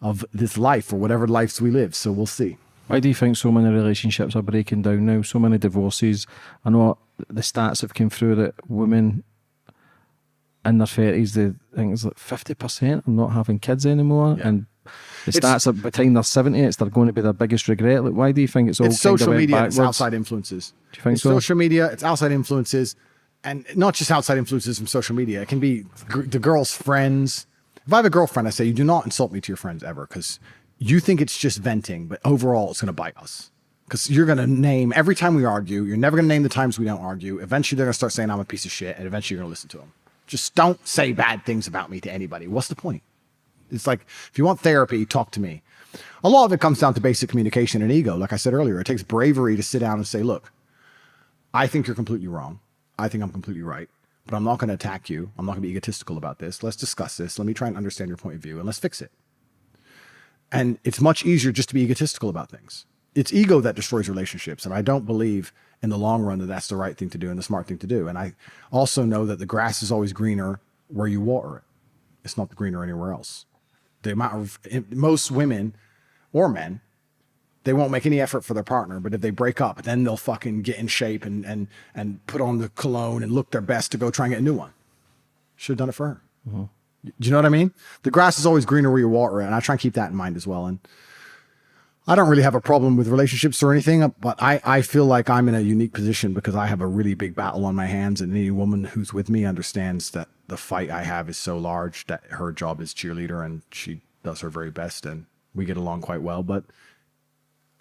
Speaker 2: of this life, or whatever lives we live. So we'll see.
Speaker 3: Why do you think so many relationships are breaking down now? So many divorces. I know the stats have come through that women in their 30s, I think it's like 50% are not having kids anymore. Yeah. And the stats are by the time they're 70, it's they're going to be their biggest regret. Like, why do you think it's all
Speaker 2: it's
Speaker 3: kind
Speaker 2: social
Speaker 3: of
Speaker 2: media,
Speaker 3: backwards?
Speaker 2: it's outside influences.
Speaker 3: Do you think
Speaker 2: it's
Speaker 3: so?
Speaker 2: Social media, it's outside influences, and not just outside influences from social media. It can be the girl's friends. If I have a girlfriend, I say, you do not insult me to your friends ever, because you think it's just venting, but overall it's going to bite us. Because you're going to name, every time we argue, you're never going to name the times we don't argue. Eventually they're going to start saying I'm a piece of shit, and eventually you're going to listen to them. Just don't say bad things about me to anybody. What's the point? It's like, if you want therapy, talk to me. A lot of it comes down to basic communication and ego. Like I said earlier, it takes bravery to sit down and say, look, I think you're completely wrong. I think I'm completely right, but I'm not going to attack you. I'm not going to be egotistical about this. Let's discuss this. Let me try and understand your point of view, and let's fix it. And it's much easier just to be egotistical about things. It's ego that destroys relationships. And I don't believe in the long run that that's the right thing to do and the smart thing to do. And I also know that the grass is always greener where you water it. It's not greener anywhere else. The amount of, most women or men They won't make any effort for their partner, but if they break up, then they'll fucking get in shape and put on the cologne and look their best to go try and get a new one. Should have done it for her. Do you know what I mean? The grass is always greener where you water it, and I try and keep that in mind as well. And I don't really have a problem with relationships or anything, but I feel like I'm in a unique position because I have a really big battle on my hands, and any woman who's with me understands that the fight I have is so large that her job is cheerleader, and she does her very best, and we get along quite well. But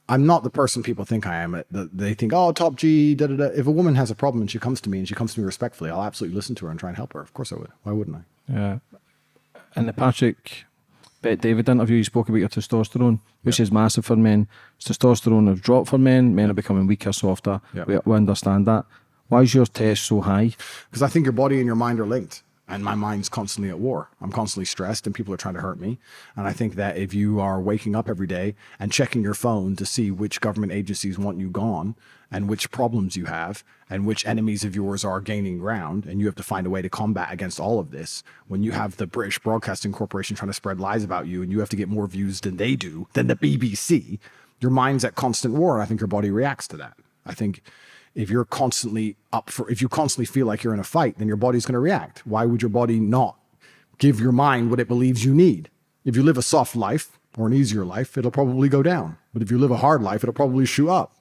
Speaker 2: I'm not the person people think I am. They think, oh, top G, da da da. If a woman has a problem and she comes to me respectfully, I'll absolutely listen to her and try and help her. Of course I would. Why wouldn't I?
Speaker 3: Yeah. In the Patrick Bet-David interview, you spoke about your testosterone, which is massive for men. Testosterone has dropped for men. Men are becoming weaker, softer. We understand that. Why is your test so high?
Speaker 2: Because I think your body and your mind are linked. And my mind's constantly at war. I'm constantly stressed and people are trying to hurt me. And I think that if you are waking up every day and checking your phone to see which government agencies want you gone and which problems you have and which enemies of yours are gaining ground, and you have to find a way to combat against all of this, when you have the British Broadcasting Corporation trying to spread lies about you and you have to get more views than they do, than the BBC, your mind's at constant war. And I think your body reacts to that. I think if you constantly feel like you're in a fight, then your body's going to react. Why would your body not give your mind what it believes you need? If you live a soft life or an easier life, it'll probably go down. But if you live a hard life, it'll probably shoot up.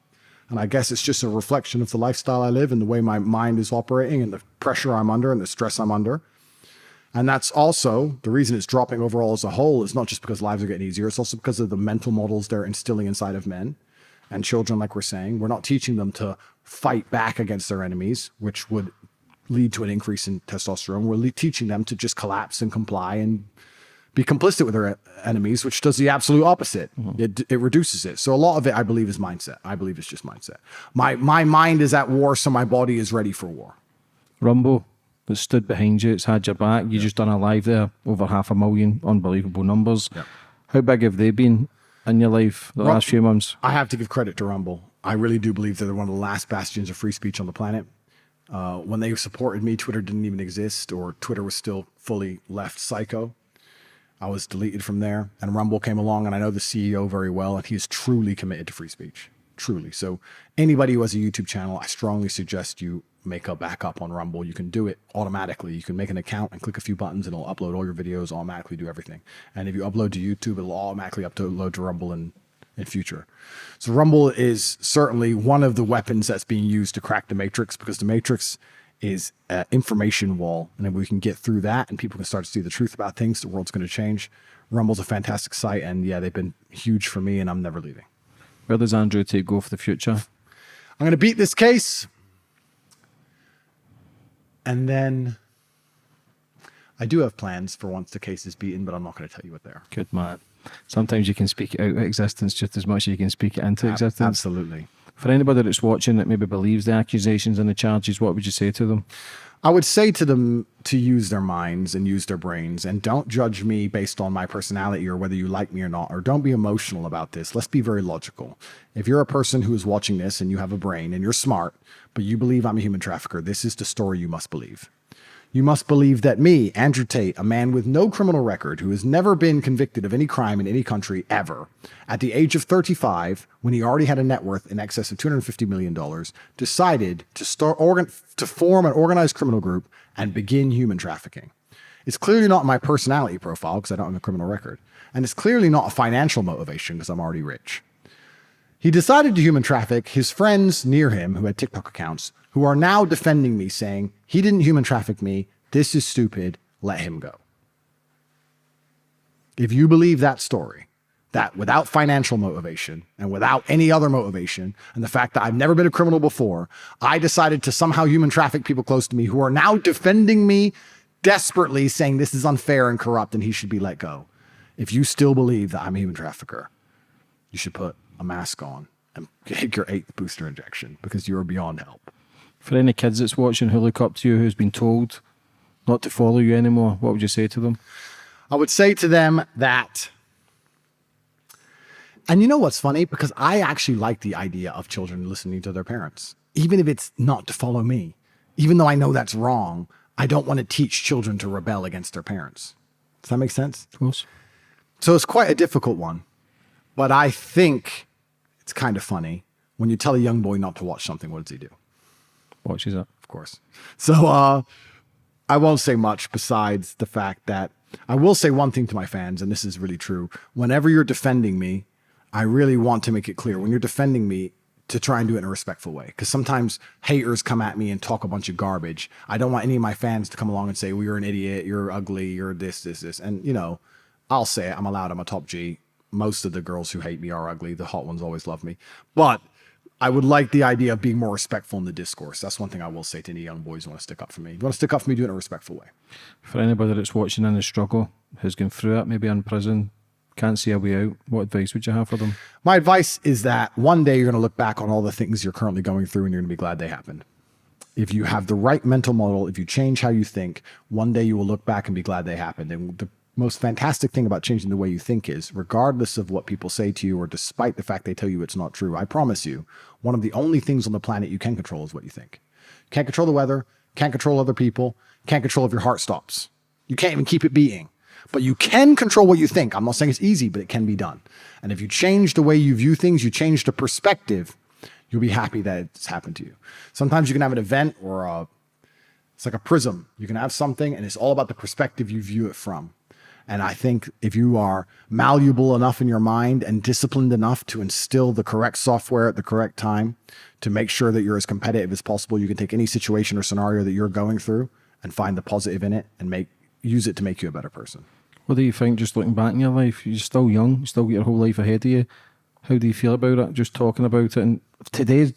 Speaker 2: And I guess it's just a reflection of the lifestyle I live and the way my mind is operating and the pressure I'm under and the stress I'm under. And that's also the reason it's dropping overall as a whole is not just because lives are getting easier. It's also because of the mental models they're instilling inside of men and children, like we're saying. We're not teaching them to fight back against their enemies, which would lead to an increase in testosterone. We're teaching them to just collapse and comply and be complicit with their enemies, which does the absolute opposite. It reduces it. So a lot of it, I believe, is mindset. I believe it's just mindset. My mind is at war, so my body is ready for war.
Speaker 3: Rumble, that stood behind you, it's had your back. You just done a live there, over 500,000, unbelievable numbers. How big have they been in your life the last few months?
Speaker 2: I have to give credit to Rumble. I really do believe that they're one of the last bastions of free speech on the planet. When they supported me, Twitter didn't even exist, or Twitter was still fully left psycho. I was deleted from there, and Rumble came along, and I know the CEO very well, and he is truly committed to free speech. Truly. So anybody who has a YouTube channel, I strongly suggest you make a backup on Rumble. You can do it automatically. You can make an account and click a few buttons, and it'll upload all your videos, automatically do everything. And if you upload to YouTube, it'll automatically upload to Rumble in future. So Rumble is certainly one of the weapons that's being used to crack the Matrix, because the Matrix is an information wall. And if we can get through that and people can start to see the truth about things, the world's going to change. Rumble's a fantastic site. And yeah, they've been huge for me, and I'm never leaving.
Speaker 3: Where does Andrew Tate go for the future?
Speaker 2: I'm going to beat this case. And then I do have plans for once the case is beaten, but I'm not going to tell you what they are.
Speaker 3: Good man. Sometimes you can speak it out of existence just as much as you can speak it into existence.
Speaker 2: Absolutely.
Speaker 3: For anybody that's watching that maybe believes the accusations and the charges, what would you say to them?
Speaker 2: I would say to them to use their minds and use their brains, and don't judge me based on my personality or whether you like me or not, or don't be emotional about this. Let's be very logical. If you're a person who is watching this and you have a brain and you're smart, but you believe I'm a human trafficker, this is the story you must believe. You must believe that me, Andrew Tate, a man with no criminal record, who has never been convicted of any crime in any country ever, at the age of 35, when he already had a net worth in excess of $250 million, decided to form an organized criminal group and begin human trafficking. It's clearly not my personality profile, because I don't have a criminal record. And it's clearly not a financial motivation, because I'm already rich. He decided to human traffic his friends near him who had TikTok accounts, who are now defending me, saying, he didn't human traffic me, this is stupid, let him go. If you believe that story, that without financial motivation and without any other motivation, and the fact that I've never been a criminal before, I decided to somehow human traffic people close to me who are now defending me desperately, saying this is unfair and corrupt and he should be let go. If you still believe that I'm a human trafficker, you should put a mask on and take your 8th booster injection, because you are beyond help.
Speaker 3: For any kids that's watching who look up to you, who's been told not to follow you anymore, what would you say to them?
Speaker 2: I would say to them that, and you know what's funny? Because I actually like the idea of children listening to their parents, even if it's not to follow me. Even though I know that's wrong, I don't want to teach children to rebel against their parents. Does that make sense?
Speaker 3: Of course.
Speaker 2: So it's quite a difficult one. But I think It's kind of funny. When you tell a young boy not to watch something, what does he do?
Speaker 3: Watches it.
Speaker 2: Of course. So I won't say much besides the fact that I will say one thing to my fans, and this is really true. Whenever you're defending me, I really want to make it clear when you're defending me to try and do it in a respectful way. Because sometimes haters come at me and talk a bunch of garbage. I don't want any of my fans to come along and say, well, you're an idiot, you're ugly, you're this. And, you know, I'll say it. I'm allowed. I'm a top G. Most of the girls who hate me are ugly. The hot ones always love me. But I would like the idea of being more respectful in the discourse. That's one thing I will say to any young boys who want to stick up for me. If you want to stick up for me, do it in a respectful way.
Speaker 3: For anybody that's watching in the struggle, who's gone through it, maybe in prison, can't see a way out, what advice would you have for them?
Speaker 2: My advice is that one day you're going to look back on all the things you're currently going through and you're going to be glad they happened. If you have the right mental model, if you change how you think, one day you will look back and be glad they happened. And the most fantastic thing about changing the way you think is, regardless of what people say to you or despite the fact they tell you it's not true, I promise you, one of the only things on the planet you can control is what you think. You can't control the weather, can't control other people, can't control if your heart stops. You can't even keep it beating. But you can control what you think. I'm not saying it's easy, but it can be done. And if you change the way you view things, you change the perspective, you'll be happy that it's happened to you. Sometimes you can have an event or it's like a prism. You can have something and it's all about the perspective you view it from. And I think if you are malleable enough in your mind and disciplined enough to instill the correct software at the correct time to make sure that you're as competitive as possible, you can take any situation or scenario that you're going through and find the positive in it and use it to make you a better person.
Speaker 3: What do you think, just looking back in your life? You're still young, you still got your whole life ahead of you. How do you feel about it, just talking about it? And today's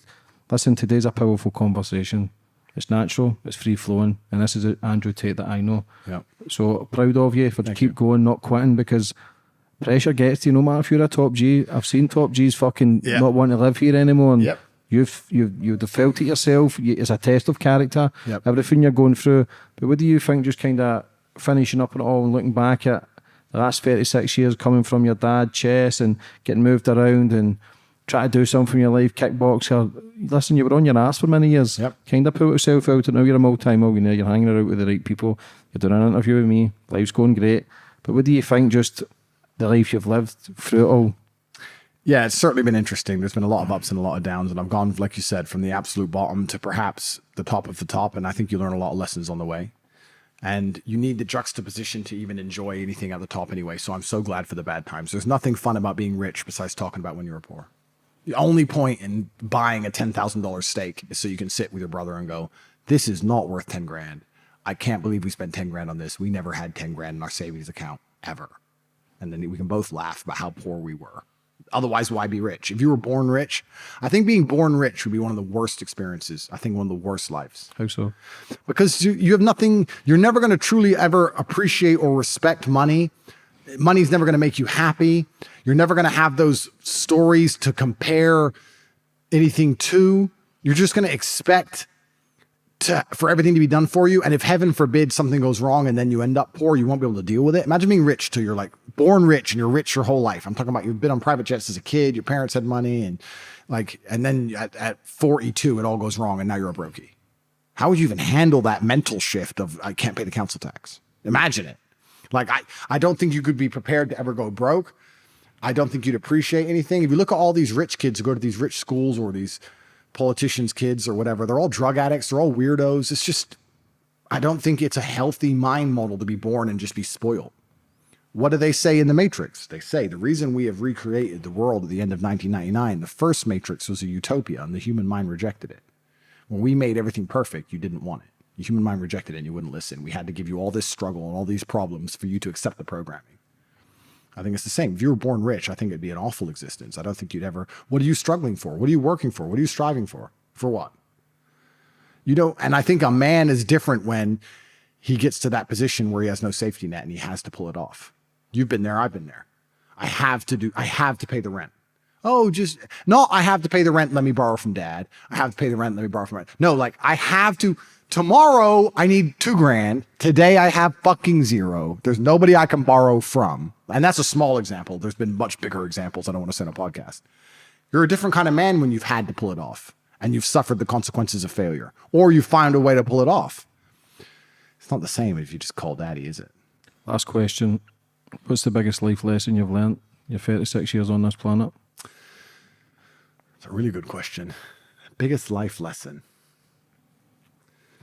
Speaker 3: a powerful conversation. It's natural, it's free-flowing, and this is Andrew Tate that I know.
Speaker 2: Yeah.
Speaker 3: So proud of you for keep going, not quitting, because pressure gets to you, no matter if you're a top G. I've seen top Gs fucking not want to live here anymore, and you've felt it yourself. It's a test of character, everything you're going through. But what do you think, just kind of finishing up on it all and looking back at the last 36 years coming from your dad, chess, and getting moved around and try to do something in your life, kickboxer. Listen, you were on your ass for many years. Kind of pulled yourself out, and now you're a multi-millionaire. You're hanging out with the right people. You're doing an interview with me. Life's going great. But what do you think, just the life you've lived through it all?
Speaker 2: Yeah, it's certainly been interesting. There's been a lot of ups and a lot of downs, and I've gone, like you said, from the absolute bottom to perhaps the top of the top, and I think you learn a lot of lessons on the way. And you need the juxtaposition to even enjoy anything at the top anyway, so I'm so glad for the bad times. There's nothing fun about being rich besides talking about when you were poor. The only point in buying a $10,000 steak is so you can sit with your brother and go, this is not worth 10 grand. I can't believe we spent 10 grand on this. We never had 10 grand in our savings account ever. And then we can both laugh about how poor we were. Otherwise, why be rich? If you were born rich, I think being born rich would be one of the worst experiences. I think one of the worst lives.
Speaker 3: How so?
Speaker 2: Because you have nothing, you're never going to truly ever appreciate or respect money. Money's never going to make you happy. You're never going to have those stories to compare anything to. You're just going to expect for everything to be done for you. And if heaven forbid something goes wrong and then you end up poor, you won't be able to deal with it. Imagine being rich till you're like born rich and you're rich your whole life. I'm talking about you've been on private jets as a kid, your parents had money, and then at 42, it all goes wrong and now you're a brokey. How would you even handle that mental shift of I can't pay the council tax? Imagine it. Like, I don't think you could be prepared to ever go broke. I don't think you'd appreciate anything. If you look at all these rich kids who go to these rich schools or these politicians' kids or whatever, they're all drug addicts. They're all weirdos. It's just, I don't think it's a healthy mind model to be born and just be spoiled. What do they say in the Matrix? They say the reason we have recreated the world at the end of 1999, the first Matrix was a utopia and the human mind rejected it. When we made everything perfect, you didn't want it. The human mind rejected it and you wouldn't listen. We had to give you all this struggle and all these problems for you to accept the programming. I think it's the same. If you were born rich, I think it'd be an awful existence. I don't think you'd ever, what are you struggling for? What are you working for? What are you striving for? For what? You don't, and I think a man is different when he gets to that position where he has no safety net and he has to pull it off. You've been there, I've been there. I have to pay the rent. I have to pay the rent, let me borrow from dad. I have to pay the rent, let me borrow from dad. No, like I have to, tomorrow I need $2,000. Today I have fucking zero. There's nobody I can borrow from. And that's a small example. There's been much bigger examples. I don't want to send a podcast. You're a different kind of man when you've had to pull it off and you've suffered the consequences of failure, or you find a way to pull it off. It's not the same if you just call daddy, is it?
Speaker 3: Last question. What's the biggest life lesson you've learned? You're 36 years on this planet.
Speaker 2: It's a really good question. Biggest life lesson.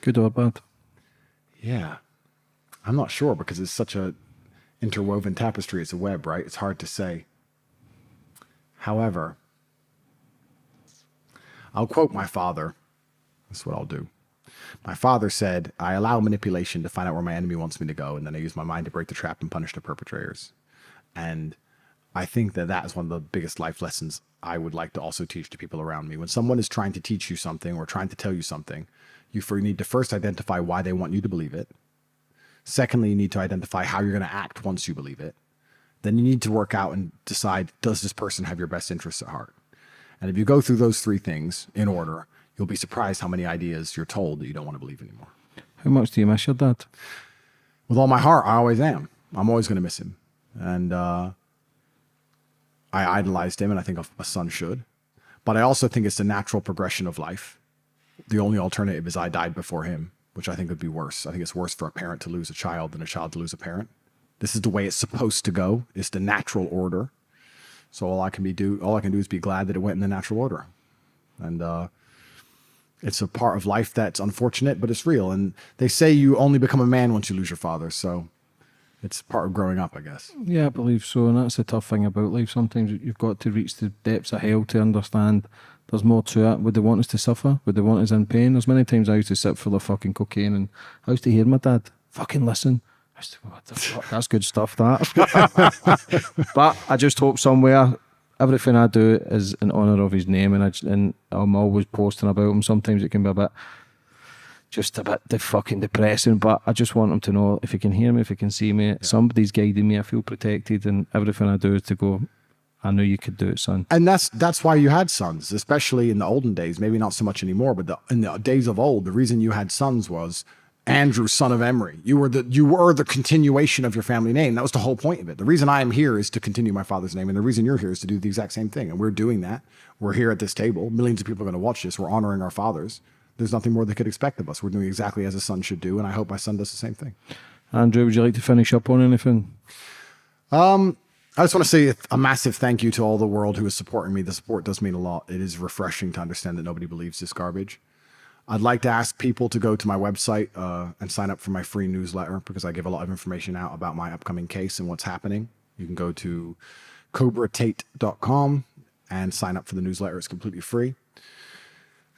Speaker 3: Good or bad?
Speaker 2: Yeah. I'm not sure because it's such a interwoven tapestry. It's a web, right? It's hard to say. However, I'll quote my father. That's what I'll do. My father said, I allow manipulation to find out where my enemy wants me to go, and then I use my mind to break the trap and punish the perpetrators. And I think that that is one of the biggest life lessons I would like to also teach to people around me. When someone is trying to teach you something or trying to tell you something, you need to first identify why they want you to believe it. Secondly, you need to identify how you're going to act once you believe it. Then you need to work out and decide, does this person have your best interests at heart? And if you go through those three things in order, you'll be surprised how many ideas you're told that you don't want to believe anymore.
Speaker 3: How much do you miss your dad?
Speaker 2: With all my heart, I always am. I'm always going to miss him. And I idolized him, and I think a son should. But I also think it's the natural progression of life. The only alternative is I died before him, which I think would be worse. I think it's worse for a parent to lose a child than a child to lose a parent. This is the way it's supposed to go. It's the natural order. So all I can do is be glad that it went in the natural order. And it's a part of life that's unfortunate, but it's real. And they say you only become a man once you lose your father. So it's part of growing up, I guess.
Speaker 3: Yeah, I believe so. And that's the tough thing about life. Sometimes you've got to reach the depths of hell to understand there's more to it. Would they want us to suffer? Would they want us in pain? There's many times I used to sit full of fucking cocaine and I used to hear my dad fucking listen. I used to go, what the fuck? That's good stuff, that. But I just hope somewhere everything I do is in honour of his name, and I'm always posting about him. Sometimes it can be a bit fucking depressing, but I just want him to know if he can hear me, if he can see me, somebody's guiding me, I feel protected, and everything I do is to go, I knew you could do it, son.
Speaker 2: And that's why you had sons, especially in the olden days, maybe not so much anymore, but in the days of old, the reason you had sons was Andrew, son of Emery. You were the continuation of your family name. That was the whole point of it. The reason I am here is to continue my father's name, and the reason you're here is to do the exact same thing. And we're doing that. We're here at this table. Millions of people are going to watch this. We're honoring our fathers. There's nothing more they could expect of us. We're doing exactly as a son should do, and I hope my son does the same thing.
Speaker 3: Andrew, would you like to finish up on anything?
Speaker 2: I just want to say a massive thank you to all the world who is supporting me. The support does mean a lot. It is refreshing to understand that nobody believes this garbage. I'd like to ask people to go to my website and sign up for my free newsletter because I give a lot of information out about my upcoming case and what's happening. You can go to cobratate.com and sign up for the newsletter. It's completely free.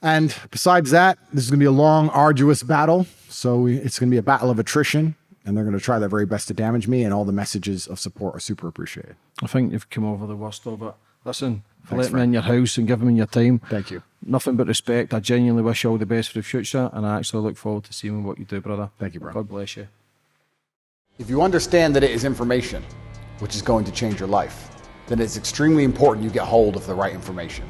Speaker 2: And besides that, this is going to be a long, arduous battle. So it's going to be a battle of attrition, and they're going to try their very best to damage me, and all the messages of support are super appreciated.
Speaker 3: I think you've come over the worst of it. Listen, for letting me in your house and giving me your time.
Speaker 2: Thank you.
Speaker 3: Nothing but respect. I genuinely wish you all the best for the future, and I actually look forward to seeing what you do, brother.
Speaker 2: Thank you, bro.
Speaker 3: God bless you.
Speaker 2: If you understand that it is information which is going to change your life, then it's extremely important you get hold of the right information.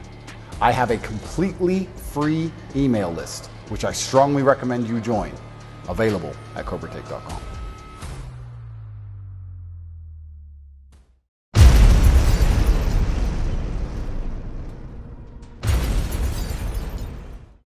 Speaker 2: I have a completely free email list, which I strongly recommend you join, available at cobratate.com.